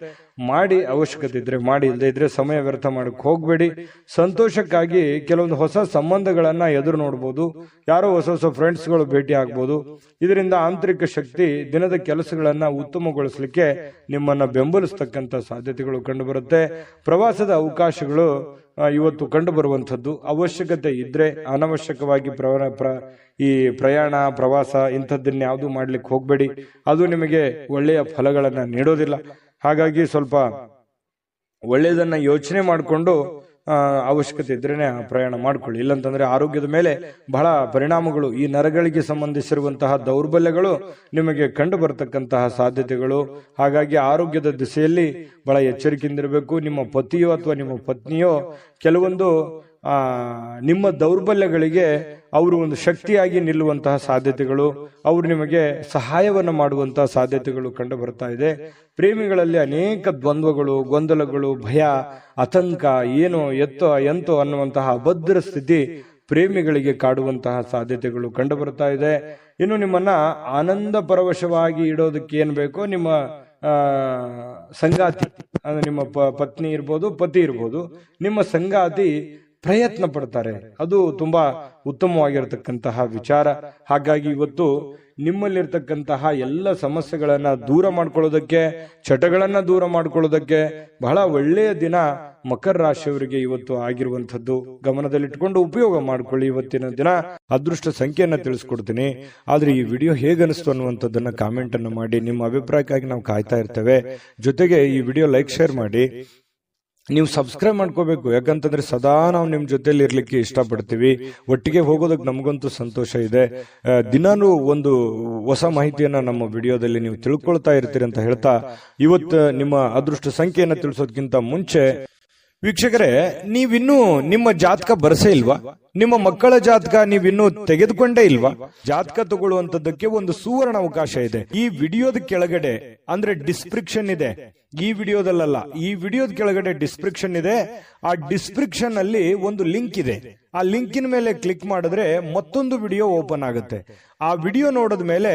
ಮಾಡಿ, ಅವಶ್ಯಕತೆ ಇದ್ರೆ ಮಾಡಿ, ಇಲ್ಲದೆ ಇದ್ರೆ ಸಮಯ ವ್ಯರ್ಥ ಮಾಡಕ್ ಹೋಗ್ಬೇಡಿ. ಸಂತೋಷಕ್ಕಾಗಿ ಕೆಲವೊಂದು ಹೊಸ ಸಂಬಂಧಗಳನ್ನ ಎದುರು ನೋಡ್ಬೋದು. ಯಾರೋ ಹೊಸ ಹೊಸ ಫ್ರೆಂಡ್ಸ್ಗಳು ಭೇಟಿ ಆಗ್ಬೋದು. ಇದರಿಂದ ಆಂತರಿಕ ಶಕ್ತಿ ದಿನದ ಕೆಲಸಗಳನ್ನ ಉತ್ತಮಗೊಳಿಸಲಿಕ್ಕೆ ನಿಮ್ಮನ್ನ ಬೆಂಬಲಿಸತಕ್ಕಂತ ಸಾಧ್ಯತೆಗಳು ಕಂಡು ಬರುತ್ತೆ. ಪ್ರವಾಸದ ಅವಕಾಶಗಳು ಇವತ್ತು ಕಂಡು ಬರುವಂತದ್ದು. ಅವಶ್ಯಕತೆ ಇದ್ರೆ ಅನವಶ್ಯಕವಾಗಿ ಈ ಪ್ರಯಾಣ, ಪ್ರವಾಸ ಇಂಥದ್ದನ್ನ ಯಾವುದು ಮಾಡ್ಲಿಕ್ಕೆ ಹೋಗ್ಬೇಡಿ. ಅದು ನಿಮಗೆ ಒಳ್ಳೆಯ ಫಲಗಳನ್ನ ನೀಡೋದಿಲ್ಲ. ಹಾಗಾಗಿ ಸ್ವಲ್ಪ ಒಳ್ಳೆಯದನ್ನ ಯೋಚನೆ ಮಾಡಿಕೊಂಡು ಅವಶ್ಯಕತೆ ಇದ್ರೇನೆ ಪ್ರಯಾಣ ಮಾಡ್ಕೊಳ್ಳಿ. ಇಲ್ಲಂತಂದ್ರೆ ಆರೋಗ್ಯದ ಮೇಲೆ ಬಹಳ ಪರಿಣಾಮಗಳು, ಈ ನರಗಳಿಗೆ ಸಂಬಂಧಿಸಿರುವಂತಹ ದೌರ್ಬಲ್ಯಗಳು ನಿಮಗೆ ಕಂಡು ಬರತಕ್ಕಂತಹ ಸಾಧ್ಯತೆಗಳು. ಹಾಗಾಗಿ ಆರೋಗ್ಯದ ದಿಸೆಯಲ್ಲಿ ಬಹಳ ಎಚ್ಚರಿಕೆಯಿಂದಿರಬೇಕು. ನಿಮ್ಮ ಪತಿಯೋ ಅಥವಾ ನಿಮ್ಮ ಪತ್ನಿಯೋ ಕೆಲವೊಂದು ನಿಮ್ಮ ದೌರ್ಬಲ್ಯಗಳಿಗೆ ಅವರು ಒಂದು ಶಕ್ತಿಯಾಗಿ ನಿಲ್ಲುವಂತಹ ಸಾಧ್ಯತೆಗಳು, ಅವರು ನಿಮಗೆ ಸಹಾಯವನ್ನು ಮಾಡುವಂತಹ ಸಾಧ್ಯತೆಗಳು ಕಂಡು ಬರ್ತಾ ಇದೆ. ಪ್ರೇಮಿಗಳಲ್ಲಿ ಅನೇಕ ದ್ವಂದ್ವಗಳು, ಗೊಂದಲಗಳು, ಭಯ, ಆತಂಕ, ಏನೋ ಎಂತೋ ಅನ್ನುವಂತಹ ಅಭದ್ರ ಸ್ಥಿತಿ ಪ್ರೇಮಿಗಳಿಗೆ ಕಾಡುವಂತಹ ಸಾಧ್ಯತೆಗಳು ಕಂಡು ಬರ್ತಾ ಇದೆ. ಇನ್ನು ನಿಮ್ಮನ್ನ ಆನಂದ ಪರವಶವಾಗಿ ಇಡೋದಕ್ಕೆ ಏನ್ ಬೇಕೋ ನಿಮ್ಮ ಸಂಗಾತಿ, ಅಂದ್ರೆ ನಿಮ್ಮ ಪತ್ನಿ ಇರ್ಬೋದು, ಪತಿ ಇರ್ಬೋದು, ನಿಮ್ಮ ಸಂಗಾತಿ ಪ್ರಯತ್ನ ಪಡ್ತಾರೆ. ಅದು ತುಂಬಾ ಉತ್ತಮವಾಗಿರತಕ್ಕಂತಹ ವಿಚಾರ. ಹಾಗಾಗಿ ಇವತ್ತು ನಿಮ್ಮಲ್ಲಿರ್ತಕ್ಕಂತಹ ಎಲ್ಲ ಸಮಸ್ಯೆಗಳನ್ನ ದೂರ ಮಾಡ್ಕೊಳ್ಳೋದಕ್ಕೆ, ಚಟಗಳನ್ನ ದೂರ ಮಾಡ್ಕೊಳ್ಳೋದಕ್ಕೆ ಬಹಳ ಒಳ್ಳೆಯ ದಿನ ಮಕರ ರಾಶಿಯವರಿಗೆ ಇವತ್ತು ಆಗಿರುವಂತದ್ದು. ಗಮನದಲ್ಲಿಟ್ಕೊಂಡು ಉಪಯೋಗ ಮಾಡ್ಕೊಳ್ಳಿ. ಇವತ್ತಿನ ದಿನ ಅದೃಷ್ಟ ಸಂಖ್ಯೆಯನ್ನ ತಿಳಿಸ್ಕೊಡ್ತೀನಿ. ಆದ್ರೆ ಈ ವಿಡಿಯೋ ಹೇಗನಿಸ್ತು ಅನ್ನುವಂಥದ್ದನ್ನ ಕಾಮೆಂಟ್ ಅನ್ನು ಮಾಡಿ. ನಿಮ್ಮ ಅಭಿಪ್ರಾಯಕ್ಕಾಗಿ ನಾವು ಕಾಯ್ತಾ ಇರ್ತೇವೆ. ಜೊತೆಗೆ ಈ ವಿಡಿಯೋ ಲೈಕ್, ಶೇರ್ ಮಾಡಿ. ನೀವು ಸಬ್ಸ್ಕ್ರೈಬ್ ಮಾಡ್ಕೋಬೇಕು, ಯಾಕಂತಂದ್ರೆ ಸದಾ ನಾವು ನಿಮ್ ಜೊತೆಲಿ ಇರ್ಲಿಕ್ಕೆ ಇಷ್ಟಪಡ್ತೀವಿ. ಒಟ್ಟಿಗೆ ಹೋಗೋದಕ್ಕೆ ನಮಗಂತೂ ಸಂತೋಷ ಇದೆ. ದಿನಾನು ಒಂದು ಹೊಸ ಮಾಹಿತಿಯನ್ನ ನಮ್ಮ ವಿಡಿಯೋದಲ್ಲಿ ನೀವು ತಿಳ್ಕೊಳ್ತಾ ಇರ್ತೀರಿ ಅಂತ ಹೇಳ್ತಾ, ಇವತ್ತು ನಿಮ್ಮ ಅದೃಷ್ಟ ಸಂಖ್ಯೆಯನ್ನ ತಿಳಿಸೋದಕ್ಕಿಂತ ಮುಂಚೆ ವೀಕ್ಷಕರೇ, ನೀವಿನ್ನೂ ನಿಮ್ಮ ಜಾತಕ ಬರಸೇ ಇಲ್ವಾ? ನಿಮ್ಮ ಮಕ್ಕಳ ಜಾತಕ ನೀವಿನ್ನೂ ತೆಗೆದುಕೊಂಡೇ ಇಲ್ವಾ? ಜಾತಕ ತಗೊಳ್ಳುವಂತದ್ದಕ್ಕೆ ಒಂದು ಸುವರ್ಣ ಅವಕಾಶ ಇದೆ. ಈ ವಿಡಿಯೋದ ಕೆಳಗಡೆ ಅಂದ್ರೆ ಡಿಸ್ಕ್ರಿಪ್ಷನ್ ಇದೆ. ಈ ವಿಡಿಯೋದಲ್ಲ, ಈ ವಿಡಿಯೋದ ಕೆಳಗಡೆ ಡಿಸ್ಕ್ರಿಪ್ಷನ್ ಇದೆ. ಆ ಡಿಸ್ಕ್ರಿಪ್ಷನ್ ಅಲ್ಲಿ ಒಂದು ಲಿಂಕ್ ಇದೆ. ಆ ಲಿಂಕಿನ ಮೇಲೆ ಕ್ಲಿಕ್ ಮಾಡಿದ್ರೆ ಮತ್ತೊಂದು ವಿಡಿಯೋ ಓಪನ್ ಆಗುತ್ತೆ. ಆ ವಿಡಿಯೋ ನೋಡಿದ ಮೇಲೆ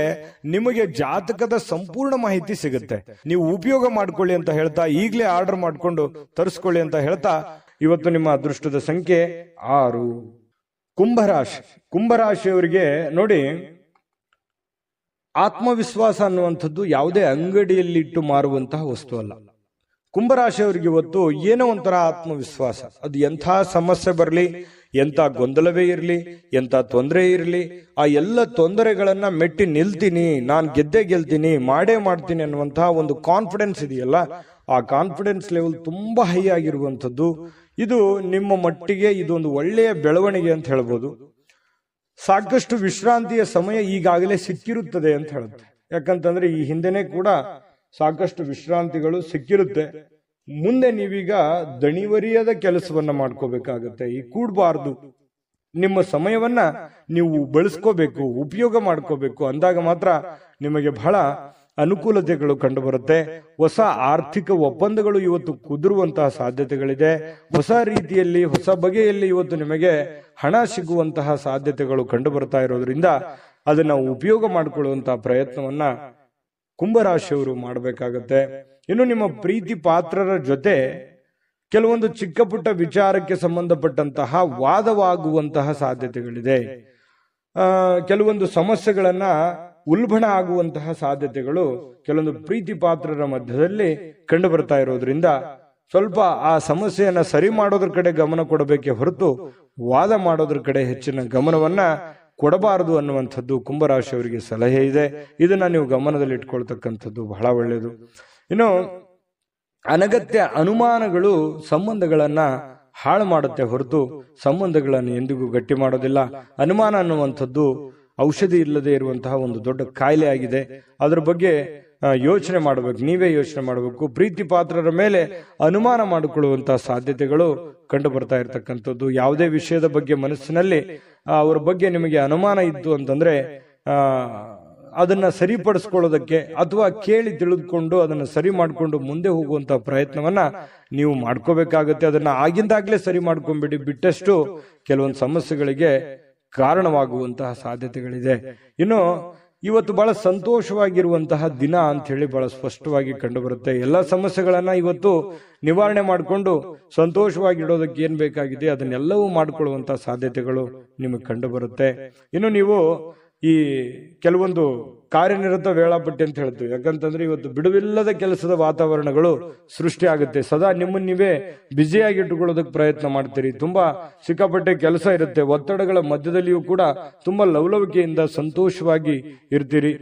ನಿಮಗೆ ಜಾತಕದ ಸಂಪೂರ್ಣ ಮಾಹಿತಿ ಸಿಗುತ್ತೆ. ನೀವು ಉಪಯೋಗ ಮಾಡ್ಕೊಳ್ಳಿ ಅಂತ ಹೇಳ್ತಾ, ಈಗಲೇ ಆರ್ಡರ್ ಮಾಡ್ಕೊಂಡು ತರಿಸ್ಕೊಳ್ಳಿ ಅಂತ ಹೇಳ್ತಾ, ಇವತ್ತು ನಿಮ್ಮ ಅದೃಷ್ಟದ ಸಂಖ್ಯೆ 6. ಕುಂಭರಾಶಿ. ಕುಂಭರಾಶಿಯವರಿಗೆ ನೋಡಿ, ಆತ್ಮವಿಶ್ವಾಸ ಅನ್ನುವಂಥದ್ದು ಯಾವುದೇ ಅಂಗಡಿಯಲ್ಲಿ ಇಟ್ಟು ಮಾರುವಂತಹ ವಸ್ತು ಅಲ್ಲ. ಕುಂಭರಾಶಿಯವರಿಗೆ ಇವತ್ತು ಏನೋ ಒಂಥರ ಆತ್ಮವಿಶ್ವಾಸ. ಅದು ಎಂಥ ಸಮಸ್ಯೆ ಬರಲಿ, ಎಂಥ ಗೊಂದಲವೇ ಇರಲಿ, ಎಂಥ ತೊಂದರೆ ಇರಲಿ, ಆ ಎಲ್ಲ ತೊಂದರೆಗಳನ್ನ ಮೆಟ್ಟಿ ನಿಲ್ತೀನಿ, ನಾನು ಗೆದ್ದೇ ಗೆಲ್ತೀನಿ, ಮಾಡೇ ಮಾಡ್ತೀನಿ ಅನ್ನುವಂತಹ ಒಂದು ಕಾನ್ಫಿಡೆನ್ಸ್ ಇದೆಯಲ್ಲ, ಆ ಕಾನ್ಫಿಡೆನ್ಸ್ ಲೆವೆಲ್ ತುಂಬಾ ಹೈ ಆಗಿರುವಂಥದ್ದು. ಇದು ನಿಮ್ಮ ಮಟ್ಟಿಗೆ ಇದೊಂದು ಒಳ್ಳೆಯ ಬೆಳವಣಿಗೆ ಅಂತ ಹೇಳ್ಬೋದು. ಸಾಕಷ್ಟು ವಿಶ್ರಾಂತಿಯ ಸಮಯ ಈಗಾಗಲೇ ಸಿಕ್ಕಿರುತ್ತದೆ ಅಂತ ಹೇಳುತ್ತೆ. ಯಾಕಂತಂದ್ರೆ ಈ ಹಿಂದೆನೆ ಕೂಡ ಸಾಕಷ್ಟು ವಿಶ್ರಾಂತಿಗಳು ಸಿಕ್ಕಿರುತ್ತೆ. ಮುಂದೆ ನೀವೀಗ ದಣಿವರಿಯದ ಕೆಲಸವನ್ನ ಮಾಡ್ಕೋಬೇಕಾಗತ್ತೆ. ಈ ಕೂಡಬಾರ್ದು. ನಿಮ್ಮ ಸಮಯವನ್ನ ನೀವು ಬಳಸ್ಕೋಬೇಕು, ಉಪಯೋಗ ಮಾಡ್ಕೋಬೇಕು. ಅಂದಾಗ ಮಾತ್ರ ನಿಮಗೆ ಬಹಳ ಅನುಕೂಲತೆಗಳು ಕಂಡು ಬರುತ್ತೆ. ಹೊಸ ಆರ್ಥಿಕ ಒಪ್ಪಂದಗಳು ಇವತ್ತು ಕುದುರುವಂತಹ ಸಾಧ್ಯತೆಗಳಿದೆ. ಹೊಸ ರೀತಿಯಲ್ಲಿ, ಹೊಸ ಬಗೆಯಲ್ಲಿ ಇವತ್ತು ನಿಮಗೆ ಹಣ ಸಿಗುವಂತಹ ಸಾಧ್ಯತೆಗಳು ಕಂಡು ಬರ್ತಾ ಇರೋದ್ರಿಂದ ಅದನ್ನ ಉಪಯೋಗ ಮಾಡಿಕೊಳ್ಳುವಂತಹ ಪ್ರಯತ್ನವನ್ನ ಕುಂಭರಾಶಿಯವರು ಮಾಡಬೇಕಾಗತ್ತೆ. ಇನ್ನು ನಿಮ್ಮ ಪ್ರೀತಿ ಪಾತ್ರರ ಜೊತೆ ಕೆಲವೊಂದು ಚಿಕ್ಕ ಪುಟ್ಟ ವಿಚಾರಕ್ಕೆ ಸಂಬಂಧಪಟ್ಟಂತಹ ವಾದವಾಗುವಂತಹ ಸಾಧ್ಯತೆಗಳಿದೆ. ಕೆಲವೊಂದು ಸಮಸ್ಯೆಗಳನ್ನ ಉಲ್ಬಣ ಆಗುವಂತಹ ಸಾಧ್ಯತೆಗಳು ಕೆಲವೊಂದು ಪ್ರೀತಿ ಪಾತ್ರರ ಮಧ್ಯದಲ್ಲಿ ಕಂಡು ಬರ್ತಾ ಇರೋದ್ರಿಂದ ಸ್ವಲ್ಪ ಆ ಸಮಸ್ಯೆಯನ್ನ ಸರಿ ಮಾಡೋದ್ರ ಕಡೆ ಗಮನ ಕೊಡಬೇಕೆ ಹೊರತು ವಾದ ಮಾಡೋದ್ರ ಕಡೆ ಹೆಚ್ಚಿನ ಗಮನವನ್ನ ಕೊಡಬಾರದು ಅನ್ನುವಂಥದ್ದು ಕುಂಭರಾಶಿಯವರಿಗೆ ಸಲಹೆ ಇದೆ. ಇದನ್ನ ನೀವು ಗಮನದಲ್ಲಿ ಇಟ್ಕೊಳ್ತಕ್ಕಂಥದ್ದು ಬಹಳ ಒಳ್ಳೆಯದು. ಇನ್ನು ಅನಗತ್ಯ ಅನುಮಾನಗಳು ಸಂಬಂಧಗಳನ್ನ ಹಾಳು ಮಾಡುತ್ತೆ ಹೊರತು ಸಂಬಂಧಗಳನ್ನು ಎಂದಿಗೂ ಗಟ್ಟಿ ಮಾಡೋದಿಲ್ಲ. ಅನುಮಾನ ಅನ್ನುವಂಥದ್ದು ಔಷಧಿ ಇಲ್ಲದೆ ಇರುವಂತಹ ಒಂದು ದೊಡ್ಡ ಕಾಯಿಲೆ ಆಗಿದೆ. ಅದ್ರ ಬಗ್ಗೆ ಯೋಚನೆ ಮಾಡಬೇಕು, ನೀವೇ ಯೋಚನೆ ಮಾಡಬೇಕು. ಪ್ರೀತಿ ಪಾತ್ರರ ಮೇಲೆ ಅನುಮಾನ ಮಾಡಿಕೊಳ್ಳುವಂತಹ ಸಾಧ್ಯತೆಗಳು ಕಂಡು ಬರ್ತಾ ಇರತಕ್ಕಂಥದ್ದು. ಯಾವುದೇ ವಿಷಯದ ಬಗ್ಗೆ ಮನಸ್ಸಿನಲ್ಲಿ ಅವರ ಬಗ್ಗೆ ನಿಮಗೆ ಅನುಮಾನ ಇತ್ತು ಅಂತಂದ್ರೆ ಅದನ್ನ ಸರಿಪಡಿಸ್ಕೊಳ್ಳೋದಕ್ಕೆ ಅಥವಾ ಕೇಳಿ ತಿಳಿದುಕೊಂಡು ಅದನ್ನ ಸರಿ ಮಾಡಿಕೊಂಡು ಮುಂದೆ ಹೋಗುವಂತಹ ಪ್ರಯತ್ನವನ್ನ ನೀವು ಮಾಡ್ಕೋಬೇಕಾಗತ್ತೆ. ಅದನ್ನ ಆಗಿಂದಾಗ್ಲೇ ಸರಿ ಮಾಡ್ಕೊಂಡ್ಬಿಡಿ. ಬಿಟ್ಟಷ್ಟು ಕೆಲವೊಂದು ಸಮಸ್ಯೆಗಳಿಗೆ ಕಾರಣವಾಗುವಂತಹ ಸಾಧ್ಯತೆಗಳಿದೆ. ಇನ್ನು ಇವತ್ತು ಬಹಳ ಸಂತೋಷವಾಗಿರುವಂತಹ ದಿನ ಅಂತ ಹೇಳಿ ಬಹಳ ಸ್ಪಷ್ಟವಾಗಿ ಕಂಡು ಬರುತ್ತೆ. ಎಲ್ಲ ಸಮಸ್ಯೆಗಳನ್ನ ಇವತ್ತು ನಿವಾರಣೆ ಮಾಡಿಕೊಂಡು ಸಂತೋಷವಾಗಿಡೋದಕ್ಕೆ ಏನ್ ಬೇಕಾಗಿದೆ ಅದನ್ನೆಲ್ಲವೂ ಮಾಡಿಕೊಳ್ಳುವಂತಹ ಸಾಧ್ಯತೆಗಳು ನಿಮಗೆ ಕಂಡು ಬರುತ್ತೆ. ಇನ್ನು ನೀವು ಈ ಕೆಲವೊಂದು ಕಾರ್ಯನಿರತ ವೇಳಾಪಟ್ಟಿ ಅಂತ ಹೇಳ್ತೀವಿ. ಯಾಕಂತಂದ್ರೆ ಇವತ್ತು ಬಿಡುವಿಲ್ಲದ ಕೆಲಸದ ವಾತಾವರಣಗಳು ಸೃಷ್ಟಿ ಆಗುತ್ತೆ. ಸದಾ ನಿಮ್ಮನ್ನ ನೀವೇ ಬ್ಯುಸಿಯಾಗಿ ಇಟ್ಟುಕೊಳ್ಳೋದಕ್ಕೆ ಪ್ರಯತ್ನ ಮಾಡ್ತೀರಿ. ತುಂಬಾ ಸಿಕ್ಕಾಪಟ್ಟೆ ಕೆಲಸ ಇರುತ್ತೆ. ಒತ್ತಡಗಳ ಮಧ್ಯದಲ್ಲಿಯೂ ಕೂಡ ತುಂಬಾ ಲವಲವಿಕೆಯಿಂದ ಸಂತೋಷವಾಗಿ ಇರ್ತೀರಿ.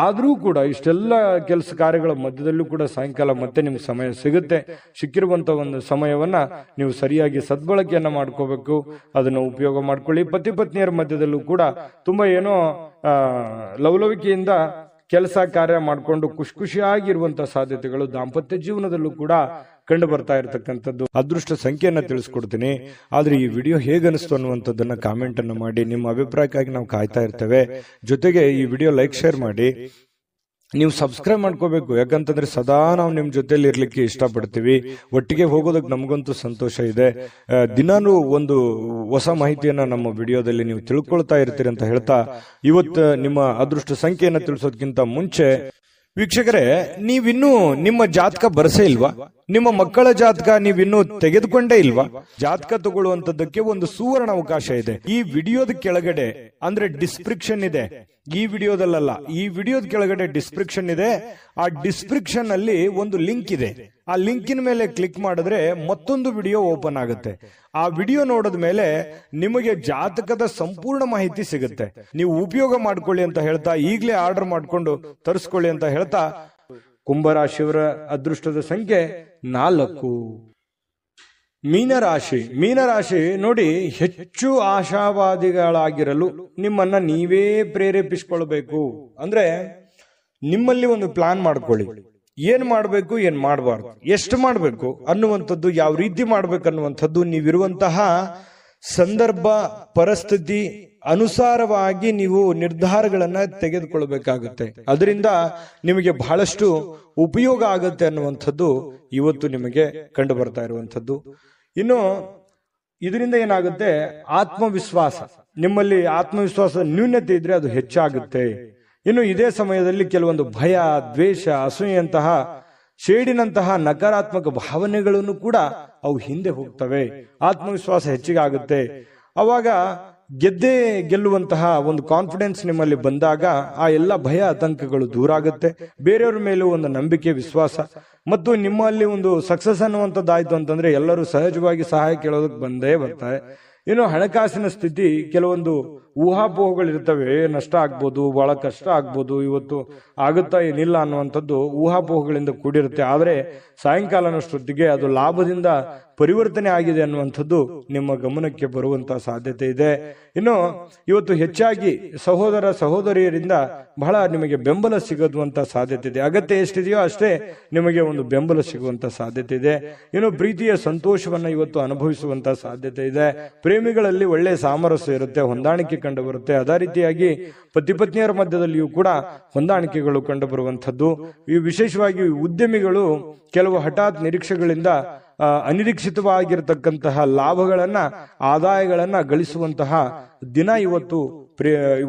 ಆದ್ರೂ ಕೂಡ ಇಷ್ಟೆಲ್ಲ ಕೆಲಸ ಕಾರ್ಯಗಳ ಮಧ್ಯದಲ್ಲೂ ಕೂಡ ಸಾಯಂಕಾಲ ಮತ್ತೆ ನಿಮ್ಗೆ ಸಮಯ ಸಿಗುತ್ತೆ. ಸಿಕ್ಕಿರುವಂತ ಒಂದು ಸಮಯವನ್ನ ನೀವು ಸರಿಯಾಗಿ ಸದ್ಬಳಕೆಯನ್ನ ಮಾಡ್ಕೋಬೇಕು. ಅದನ್ನ ಉಪಯೋಗ ಮಾಡ್ಕೊಳ್ಳಿ. ಪತಿ ಪತ್ನಿಯರ ಮಧ್ಯದಲ್ಲೂ ಕೂಡ ತುಂಬಾ ಏನೋ ಲವಲವಿಕೆಯಿಂದ ಕೆಲಸ ಕಾರ್ಯ ಮಾಡಿಕೊಂಡು ಖುಷಿಯಾಗಿರುವಂತಹ ಸಾಧ್ಯತೆಗಳು, ದಾಂಪತ್ಯ ಜೀವನದಲ್ಲೂ ಕೂಡ ಕಂಡು ಬರ್ತಾ ಇರತಕ್ಕಂಥದ್ದು. ಅದೃಷ್ಟ ಸಂಖ್ಯೆಯನ್ನ ತಿಳಿಸ್ಕೊಡ್ತೀನಿ. ಆದ್ರೆ ಈ ವಿಡಿಯೋ ಹೇಗನಿಸ್ತು ಅನ್ನುವಂಥದ್ದನ್ನ ಕಾಮೆಂಟ್ ಅನ್ನು ಮಾಡಿ. ನಿಮ್ಮ ಅಭಿಪ್ರಾಯಕ್ಕಾಗಿ ನಾವು ಕಾಯ್ತಾ ಇರ್ತೇವೆ. ಜೊತೆಗೆ ಈ ವಿಡಿಯೋ ಲೈಕ್ ಶೇರ್ ಮಾಡಿ. ನೀವು ಸಬ್ಸ್ಕ್ರೈಬ್ ಮಾಡ್ಕೋಬೇಕು, ಯಾಕಂತಂದ್ರೆ ಸದಾ ನಾವು ನಿಮ್ ಜೊತೆಲಿ ಇರ್ಲಿಕ್ಕೆ ಇಷ್ಟಪಡ್ತೀವಿ. ಒಟ್ಟಿಗೆ ಹೋಗೋದಕ್ಕೆ ನಮಗಂತೂ ಸಂತೋಷ ಇದೆ. ದಿನಾನು ಒಂದು ಹೊಸ ಮಾಹಿತಿಯನ್ನ ನಮ್ಮ ವಿಡಿಯೋದಲ್ಲಿ ನೀವು ತಿಳ್ಕೊಳ್ತಾ ಇರ್ತೀರಿ ಅಂತ ಹೇಳ್ತಾ, ಇವತ್ತು ನಿಮ್ಮ ಅದೃಷ್ಟ ಸಂಖ್ಯೆಯನ್ನ ತಿಳಿಸೋದಕ್ಕಿಂತ ಮುಂಚೆ ವೀಕ್ಷಕರೇ, ನೀವಿನ್ನೂ ನಿಮ್ಮ ಜಾತಕ ಬರಸೇ ಇಲ್ವಾ? ನಿಮ್ಮ ಮಕ್ಕಳ ಜಾತಕ ನೀವಿನ್ನೂ ತೆಗೆದುಕೊಂಡೇ ಇಲ್ವಾ? ಜಾತಕ ತಗೊಳ್ಳುವಂತದ್ದಕ್ಕೆ ಒಂದು ಸುವರ್ಣ ಅವಕಾಶ ಇದೆ. ಈ ವಿಡಿಯೋದ ಕೆಳಗಡೆ ಅಂದ್ರೆ ಡಿಸ್ಕ್ರಿಪ್ಷನ್ ಇದೆ. ಈ ವಿಡಿಯೋದಲ್ಲ, ಈ ವಿಡಿಯೋದ ಕೆಳಗಡೆ ಡಿಸ್ಕ್ರಿಪ್ಷನ್ ಇದೆ. ಆ ಡಿಸ್ಕ್ರಿಪ್ಷನ್ ಅಲ್ಲಿ ಒಂದು ಲಿಂಕ್ ಇದೆ. ಆ ಲಿಂಕಿನ ಮೇಲೆ ಕ್ಲಿಕ್ ಮಾಡಿದ್ರೆ ಮತ್ತೊಂದು ವಿಡಿಯೋ ಓಪನ್ ಆಗುತ್ತೆ. ಆ ವಿಡಿಯೋ ನೋಡಿದ ಮೇಲೆ ನಿಮಗೆ ಜಾತಕದ ಸಂಪೂರ್ಣ ಮಾಹಿತಿ ಸಿಗುತ್ತೆ. ನೀವು ಉಪಯೋಗ ಮಾಡ್ಕೊಳ್ಳಿ ಅಂತ ಹೇಳ್ತಾ, ಈಗಲೇ ಆರ್ಡರ್ ಮಾಡ್ಕೊಂಡು ತರಿಸ್ಕೊಳ್ಳಿ ಅಂತ ಹೇಳ್ತಾ, ಕುಂಭರಾಶಿಯವರ ಅದೃಷ್ಟದ ಸಂಖ್ಯೆ 4. ಮೀನರಾಶಿ ನೋಡಿ, ಹೆಚ್ಚು ಆಶಾವಾದಿಗಳಾಗಿರಲು ನಿಮ್ಮನ್ನ ನೀವೇ ಪ್ರೇರೇಪಿಸಿಕೊಳ್ಬೇಕು. ಅಂದ್ರೆ ನಿಮ್ಮಲ್ಲಿ ಒಂದು ಪ್ಲಾನ್ ಮಾಡ್ಕೊಳ್ಳಿ. ಏನ್ ಮಾಡ್ಬೇಕು, ಏನ್ ಮಾಡಬಾರ್ದು, ಎಷ್ಟು ಮಾಡ್ಬೇಕು ಅನ್ನುವಂಥದ್ದು, ಯಾವ ರೀತಿ ಮಾಡ್ಬೇಕು ಅನ್ನುವಂಥದ್ದು ನೀವಿರುವಂತಹ ಸಂದರ್ಭ ಪರಿಸ್ಥಿತಿ ಅನುಸಾರವಾಗಿ ನೀವು ನಿರ್ಧಾರಗಳನ್ನ ತೆಗೆದುಕೊಳ್ಬೇಕಾಗುತ್ತೆ. ಅದರಿಂದ ನಿಮಗೆ ಬಹಳಷ್ಟು ಉಪಯೋಗ ಆಗುತ್ತೆ ಅನ್ನುವಂಥದ್ದು ಇವತ್ತು ನಿಮಗೆ ಕಂಡು ಬರ್ತಾ ಇರುವಂಥದ್ದು. ಇನ್ನು ಇದರಿಂದ ಏನಾಗುತ್ತೆ, ಆತ್ಮವಿಶ್ವಾಸ, ನಿಮ್ಮಲ್ಲಿ ಆತ್ಮವಿಶ್ವಾಸದ ನ್ಯೂನ್ಯತೆ ಇದ್ರೆ ಅದು ಹೆಚ್ಚಾಗುತ್ತೆ. ಇನ್ನು ಇದೇ ಸಮಯದಲ್ಲಿ ಕೆಲವೊಂದು ಭಯ, ದ್ವೇಷ, ಅಸೂಯೆಯಂತಹ ಶೇಡಿನಂತಹ ನಕಾರಾತ್ಮಕ ಭಾವನೆಗಳನ್ನು ಕೂಡ ಅವು ಹಿಂದೆ ಹೋಗ್ತವೆ. ಆತ್ಮವಿಶ್ವಾಸ ಹೆಚ್ಚಿಗೆ ಆಗುತ್ತೆ. ಅವಾಗ ಗೆಲ್ಲುವಂತಹ ಒಂದು ಕಾನ್ಫಿಡೆನ್ಸ್ ನಿಮ್ಮಲ್ಲಿ ಬಂದಾಗ ಆ ಎಲ್ಲ ಭಯ ಆತಂಕಗಳು ದೂರ ಆಗುತ್ತೆ. ಬೇರೆಯವ್ರ ಮೇಲೂ ಒಂದು ನಂಬಿಕೆ, ವಿಶ್ವಾಸ ಮತ್ತು ನಿಮ್ಮಲ್ಲಿ ಒಂದು ಸಕ್ಸಸ್ ಅನ್ನುವಂಥದ್ದಾಯ್ತು ಅಂತಂದ್ರೆ ಎಲ್ಲರೂ ಸಹಜವಾಗಿ ಸಹಾಯ ಕೇಳೋದಕ್ಕೆ ಬಂದೇ ಬರ್ತಾರೆ. ಇನ್ನು ಹಣಕಾಸಿನ ಸ್ಥಿತಿ, ಕೆಲವೊಂದು ಊಹಾಪೋಹಗಳಿರ್ತವೆ. ನಷ್ಟ ಆಗ್ಬೋದು, ಬಹಳ ಕಷ್ಟ ಆಗ್ಬೋದು, ಇವತ್ತು ಆಗುತ್ತಾ ಏನಿಲ್ಲ ಅನ್ನುವಂಥದ್ದು ಊಹಾಪೋಹಗಳಿಂದ ಕೂಡಿರುತ್ತೆ. ಆದರೆ ಸಾಯಂಕಾಲನಷ್ಟೊತ್ತಿಗೆ ಅದು ಲಾಭದಿಂದ ಪರಿವರ್ತನೆ ಆಗಿದೆ ಅನ್ನುವಂಥದ್ದು ನಿಮ್ಮ ಗಮನಕ್ಕೆ ಬರುವಂತಹ ಸಾಧ್ಯತೆ ಇದೆ. ಇನ್ನು ಇವತ್ತು ಹೆಚ್ಚಾಗಿ ಸಹೋದರ ಸಹೋದರಿಯರಿಂದ ಬಹಳ ನಿಮಗೆ ಬೆಂಬಲ ಸಿಗುವಂತ ಸಾಧ್ಯತೆ ಇದೆ. ಅಗತ್ಯ ಎಷ್ಟಿದೆಯೋ ಅಷ್ಟೇ ನಿಮಗೆ ಒಂದು ಬೆಂಬಲ ಸಿಗುವಂತ ಸಾಧ್ಯತೆ ಇದೆ. ಇನ್ನು ಪ್ರೀತಿಯ ಸಂತೋಷವನ್ನ ಇವತ್ತು ಅನುಭವಿಸುವಂತ ಸಾಧ್ಯತೆ ಇದೆ. ಪ್ರೇಮಿಗಳಲ್ಲಿ ಒಳ್ಳೆ ಸಾಮರಸ್ಯ ಇರುತ್ತೆ, ಹೊಂದಾಣಿಕೆ ಕಂಡು ಬರುತ್ತೆ. ಅದೇ ರೀತಿಯಾಗಿ ಪತಿ ಪತ್ನಿಯರ ಮಧ್ಯದಲ್ಲಿಯೂ ಕೂಡ ಹೊಂದಾಣಿಕೆಗಳು ಕಂಡು ಬರುವಂತದ್ದು. ಈ ವಿಶೇಷವಾಗಿ ಉದ್ಯಮಿಗಳು ಕೆಲವು ಹಠಾತ್ ನಿರೀಕ್ಷೆಗಳಿಂದ ಅನಿರೀಕ್ಷಿತವಾಗಿರತಕ್ಕಂತಹ ಲಾಭಗಳನ್ನ, ಆದಾಯಗಳನ್ನ ಗಳಿಸುವಂತಹ ದಿನ ಇವತ್ತು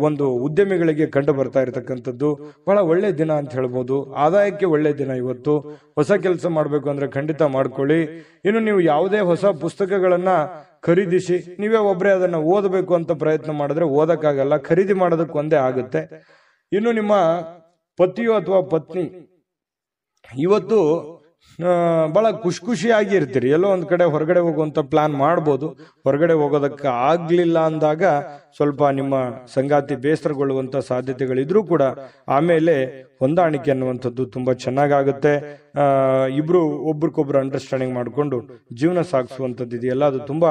ಒಂದು ಉದ್ಯಮಿಗಳಿಗೆ ಕಂಡು ಬರ್ತಾ ಇರತಕ್ಕಂಥದ್ದು. ಬಹಳ ಒಳ್ಳೆ ದಿನ ಅಂತ ಹೇಳ್ಬೋದು. ಆದಾಯಕ್ಕೆ ಒಳ್ಳೆ ದಿನ ಇವತ್ತು. ಹೊಸ ಕೆಲಸ ಮಾಡ್ಬೇಕು ಅಂದ್ರೆ ಖಂಡಿತ ಮಾಡ್ಕೊಳ್ಳಿ. ಇನ್ನು ನೀವು ಯಾವುದೇ ಹೊಸ ಪುಸ್ತಕಗಳನ್ನ ಖರೀದಿಸಿ ನೀವೇ ಒಬ್ಬರೇ ಅದನ್ನ ಓದಬೇಕು ಅಂತ ಪ್ರಯತ್ನ ಮಾಡಿದ್ರೆ ಓದಕ್ಕಾಗಲ್ಲ, ಖರೀದಿ ಮಾಡೋದಕ್ಕೆ ಒಂದೇ ಆಗುತ್ತೆ. ಇನ್ನು ನಿಮ್ಮ ಪತಿಯೋ ಅಥವಾ ಪತ್ನಿ ಇವತ್ತು ಬಹಳ ಖುಷಿಯಾಗಿ ಇರ್ತೀರಿ. ಎಲ್ಲೋ ಒಂದ್ ಕಡೆ ಹೊರಗಡೆ ಹೋಗುವಂತ ಪ್ಲಾನ್ ಮಾಡ್ಬೋದು. ಹೊರಗಡೆ ಹೋಗೋದಕ್ಕೆ ಆಗ್ಲಿಲ್ಲ ಅಂದಾಗ ಸ್ವಲ್ಪ ನಿಮ್ಮ ಸಂಗಾತಿ ಬೇಸರಗೊಳ್ಳುವಂತ ಸಾಧ್ಯತೆಗಳಿದ್ರೂ ಕೂಡ ಆಮೇಲೆ ಹೊಂದಾಣಿಕೆ ಅನ್ನುವಂಥದ್ದು ತುಂಬಾ ಚೆನ್ನಾಗಾಗುತ್ತೆ. ಇಬ್ರು ಒಬ್ರಿಗೊಬ್ರು ಅಂಡರ್ಸ್ಟ್ಯಾಂಡಿಂಗ್ ಮಾಡಿಕೊಂಡು ಜೀವನ ಸಾಗಿಸುವಂಥದ್ದು ಇದೆಯಲ್ಲ, ಅದು ತುಂಬಾ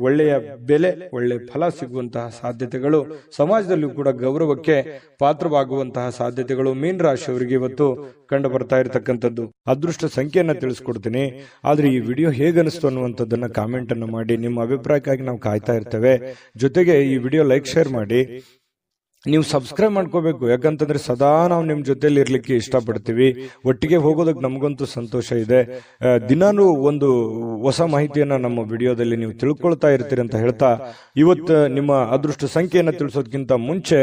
ಒಳ್ಳೆಯ ಬೆಲೆ, ಒಳ್ಳೆ ಫಲ ಸಿಗುವಂತಹ ಸಾಧ್ಯತೆಗಳು, ಸಮಾಜದಲ್ಲೂ ಕೂಡ ಗೌರವಕ್ಕೆ ಪಾತ್ರವಾಗುವಂತಹ ಸಾಧ್ಯತೆಗಳು ಮೀನ ರಾಶಿಯವರಿಗೆ ಇವತ್ತು ಕಂಡು ಬರ್ತಾ ಇರತಕ್ಕಂಥದ್ದು. ಅದೃಷ್ಟ ಸಂಖ್ಯೆಯನ್ನ ತಿಳಿಸ್ಕೊಡ್ತೀನಿ. ಆದ್ರೆ ಈ ವಿಡಿಯೋ ಹೇಗನಿಸ್ತು ಅನ್ನುವಂಥದ್ದನ್ನ ಕಾಮೆಂಟ್ ಅನ್ನು ಮಾಡಿ. ನಿಮ್ಮ ಅಭಿಪ್ರಾಯಕ್ಕಾಗಿ ನಾವು ಕಾಯ್ತಾ ಇರ್ತೇವೆ. ಜೊತೆಗೆ ಈ ವಿಡಿಯೋ ಲೈಕ್ ಶೇರ್ ಮಾಡಿ. ನೀವು ಸಬ್ಸ್ಕ್ರೈಬ್ ಮಾಡ್ಕೋಬೇಕು, ಯಾಕಂತಂದ್ರೆ ಸದಾ ನಾವು ನಿಮ್ ಜೊತೆಲಿ ಇರ್ಲಿಕ್ಕೆ ಇಷ್ಟಪಡ್ತೀವಿ. ಒಟ್ಟಿಗೆ ಹೋಗೋದಕ್ಕೆ ನಮಗಂತೂ ಸಂತೋಷ ಇದೆ. ದಿನಾನು ಒಂದು ಹೊಸ ಮಾಹಿತಿಯನ್ನ ನಮ್ಮ ವಿಡಿಯೋದಲ್ಲಿ ನೀವು ತಿಳ್ಕೊಳ್ತಾ ಇರ್ತೀರಿ ಅಂತ ಹೇಳ್ತಾ, ಇವತ್ತು ನಿಮ್ಮ ಅದೃಷ್ಟ ಸಂಖ್ಯೆಯನ್ನ ತಿಳಿಸೋದಕ್ಕಿಂತ ಮುಂಚೆ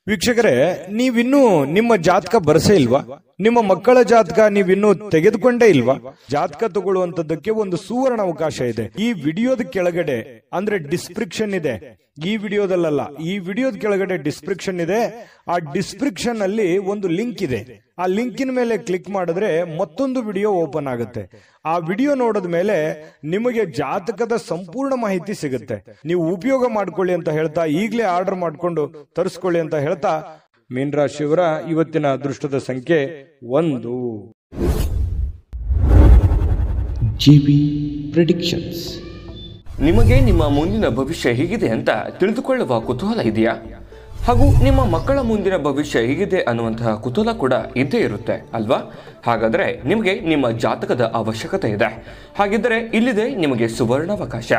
ವೀಕ್ಷಕರೇ, ನೀವಿನ್ನೂ ನಿಮ್ಮ ಜಾತಕ ಬರಸೇ ಇಲ್ವಾ? ನಿಮ್ಮ ಮಕ್ಕಳ ಜಾತಕ ನೀವಿನ್ನೂ ತೆಗೆದುಕೊಂಡೇ ಇಲ್ವಾ? ಜಾತಕ ತಗೊಳ್ಳುವಂತದ್ದಕ್ಕೆ ಒಂದು ಸುವರ್ಣ ಅವಕಾಶ ಇದೆ. ಈ ವಿಡಿಯೋದ ಕೆಳಗಡೆ ಅಂದ್ರೆ ಡಿಸ್ಕ್ರಿಪ್ಷನ್ ಇದೆ. ಈ ವಿಡಿಯೋದಲ್ಲ, ಈ ವಿಡಿಯೋದ ಕೆಳಗಡೆ ಡಿಸ್ಕ್ರಿಪ್ಷನ್ ಇದೆ. ಆ ಡಿಸ್ಕ್ರಿಪ್ಷನ್ ಅಲ್ಲಿ ಒಂದು ಲಿಂಕ್ ಇದೆ. ಆ ಲಿಂಕಿನ ಮೇಲೆ ಕ್ಲಿಕ್ ಮಾಡಿದ್ರೆ ಮತ್ತೊಂದು ವಿಡಿಯೋ ಓಪನ್ ಆಗುತ್ತೆ. ಆ ವಿಡಿಯೋ ನೋಡಿದ ಮೇಲೆ ನಿಮಗೆ ಜಾತಕದ ಸಂಪೂರ್ಣ ಮಾಹಿತಿ ಸಿಗುತ್ತೆ. ನೀವು ಉಪಯೋಗ ಮಾಡ್ಕೊಳ್ಳಿ ಅಂತ ಹೇಳ್ತಾ, ಈಗಲೇ ಆರ್ಡರ್ ಮಾಡ್ಕೊಂಡು ತರಿಸ್ಕೊಳ್ಳಿ ಅಂತ ಹೇಳ್ತಾ, ಮೀನ ರಾಶಿಯವರ ಇವತ್ತಿನ ಅದೃಷ್ಟದ ಸಂಖ್ಯೆ 1. GB predictions. ನಿಮಗೆ ನಿಮ್ಮ ಮುಂದಿನ ಭವಿಷ್ಯ ಹೇಗಿದೆ ಅಂತ ತಿಳಿದುಕೊಳ್ಳುವ ಕುತೂಹಲ ಇದೆಯಾ? ಹಾಗೂ ನಿಮ್ಮ ಮಕ್ಕಳ ಮುಂದಿನ ಭವಿಷ್ಯ ಹೇಗಿದೆ ಅನ್ನುವಂತಹ ಕುತೂಹಲ ಕೂಡ ಇದ್ದೇ ಇರುತ್ತೆ ಅಲ್ವಾ? ಹಾಗಾದರೆ ನಿಮಗೆ ನಿಮ್ಮ ಜಾತಕದ ಅವಶ್ಯಕತೆ ಇದೆ. ಹಾಗಿದ್ದರೆ ಇಲ್ಲಿದೆ ನಿಮಗೆ ಸುವರ್ಣಾವಕಾಶ.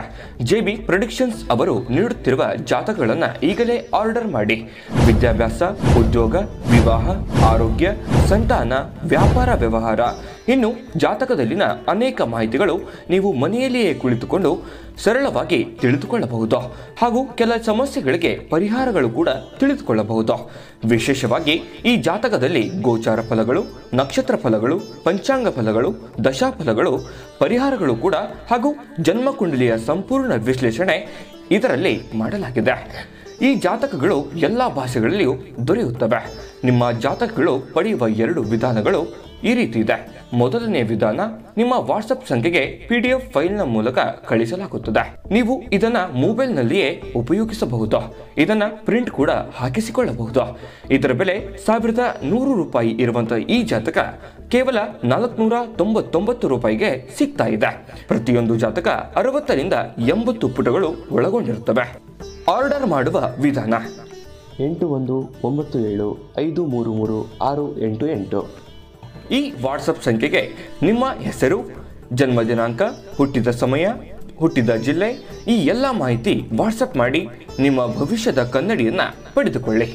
JB ಪ್ರೆಡಿಕ್ಷನ್ಸ್ ಅವರು ನೀಡುತ್ತಿರುವ ಜಾತಕಗಳನ್ನು ಈಗಲೇ ಆರ್ಡರ್ ಮಾಡಿ. ವಿದ್ಯಾಭ್ಯಾಸ, ಉದ್ಯೋಗ, ವಿವಾಹ, ಆರೋಗ್ಯ, ಸಂತಾನ, ವ್ಯಾಪಾರ ವ್ಯವಹಾರ, ಇನ್ನು ಜಾತಕದಲ್ಲಿನ ಅನೇಕ ಮಾಹಿತಿಗಳು ನೀವು ಮನೆಯಲ್ಲಿಯೇ ಕುಳಿತುಕೊಂಡು ಸರಳವಾಗಿ ತಿಳಿದುಕೊಳ್ಳಬಹುದು. ಹಾಗೂ ಕೆಲ ಸಮಸ್ಯೆಗಳಿಗೆ ಪರಿಹಾರಗಳು ಕೂಡ ತಿಳಿದುಕೊಳ್ಳಬಹುದು. ವಿಶೇಷವಾಗಿ ಈ ಜಾತಕದಲ್ಲಿ ಗೋಚಾರ ಫಲಗಳು, ನಕ್ಷತ್ರ ಫಲಗಳು, ಪಂಚಾಂಗ ಫಲಗಳು, ದಶಾಫಲಗಳು, ಪರಿಹಾರಗಳು ಕೂಡ ಹಾಗೂ ಜನ್ಮಕುಂಡಲಿಯ ಸಂಪೂರ್ಣ ವಿಶ್ಲೇಷಣೆ ಇದರಲ್ಲಿ ಮಾಡಲಾಗಿದೆ. ಈ ಜಾತಕಗಳು ಎಲ್ಲ ಭಾಷೆಗಳಲ್ಲಿಯೂ ದೊರೆಯುತ್ತವೆ. ನಿಮ್ಮ ಜಾತಕಗಳು ಪಡೆಯುವ 2 ವಿಧಾನಗಳು ಈ ರೀತಿ ಇದೆ. ಮೊದಲನೇ ವಿಧಾನ, ನಿಮ್ಮ ವಾಟ್ಸಪ್ ಸಂಖ್ಯೆಗೆ PDF ಫೈಲ್ನ ಮೂಲಕ ಕಳಿಸಲಾಗುತ್ತದೆ. ನೀವು ಇದನ್ನ ಮೊಬೈಲ್ನಲ್ಲಿಯೇ ಉಪಯೋಗಿಸಬಹುದು. ಇದನ್ನ ಪ್ರಿಂಟ್ ಕೂಡ ಹಾಕಿಸಿಕೊಳ್ಳಬಹುದು. ಇದರ ಬೆಲೆ 1100 ರೂಪಾಯಿ ಇರುವಂತಹ ಈ ಜಾತಕ ಕೇವಲ 499 ರೂಪಾಯಿಗೆ ಸಿಗ್ತಾ ಇದೆ. ಪ್ರತಿಯೊಂದು ಜಾತಕ 60 ರಿಂದ 80 ಪುಟಗಳು ಒಳಗೊಂಡಿರುತ್ತವೆ. ಆರ್ಡರ್ ಮಾಡುವ ವಿಧಾನ 8197533688. ಈ ವಾಟ್ಸಪ್ ಸಂಖ್ಯೆಗೆ ನಿಮ್ಮ ಹೆಸರು, ಜನ್ಮ ದಿನಾಂಕ, ಹುಟ್ಟಿದ ಸಮಯ, ಹುಟ್ಟಿದ ಜಿಲ್ಲೆ, ಈ ಎಲ್ಲ ಮಾಹಿತಿ ವಾಟ್ಸಪ್ ಮಾಡಿ ನಿಮ್ಮ ಭವಿಷ್ಯದ ಕನ್ನಡಿಯನ್ನ ಪಡೆದುಕೊಳ್ಳಿ.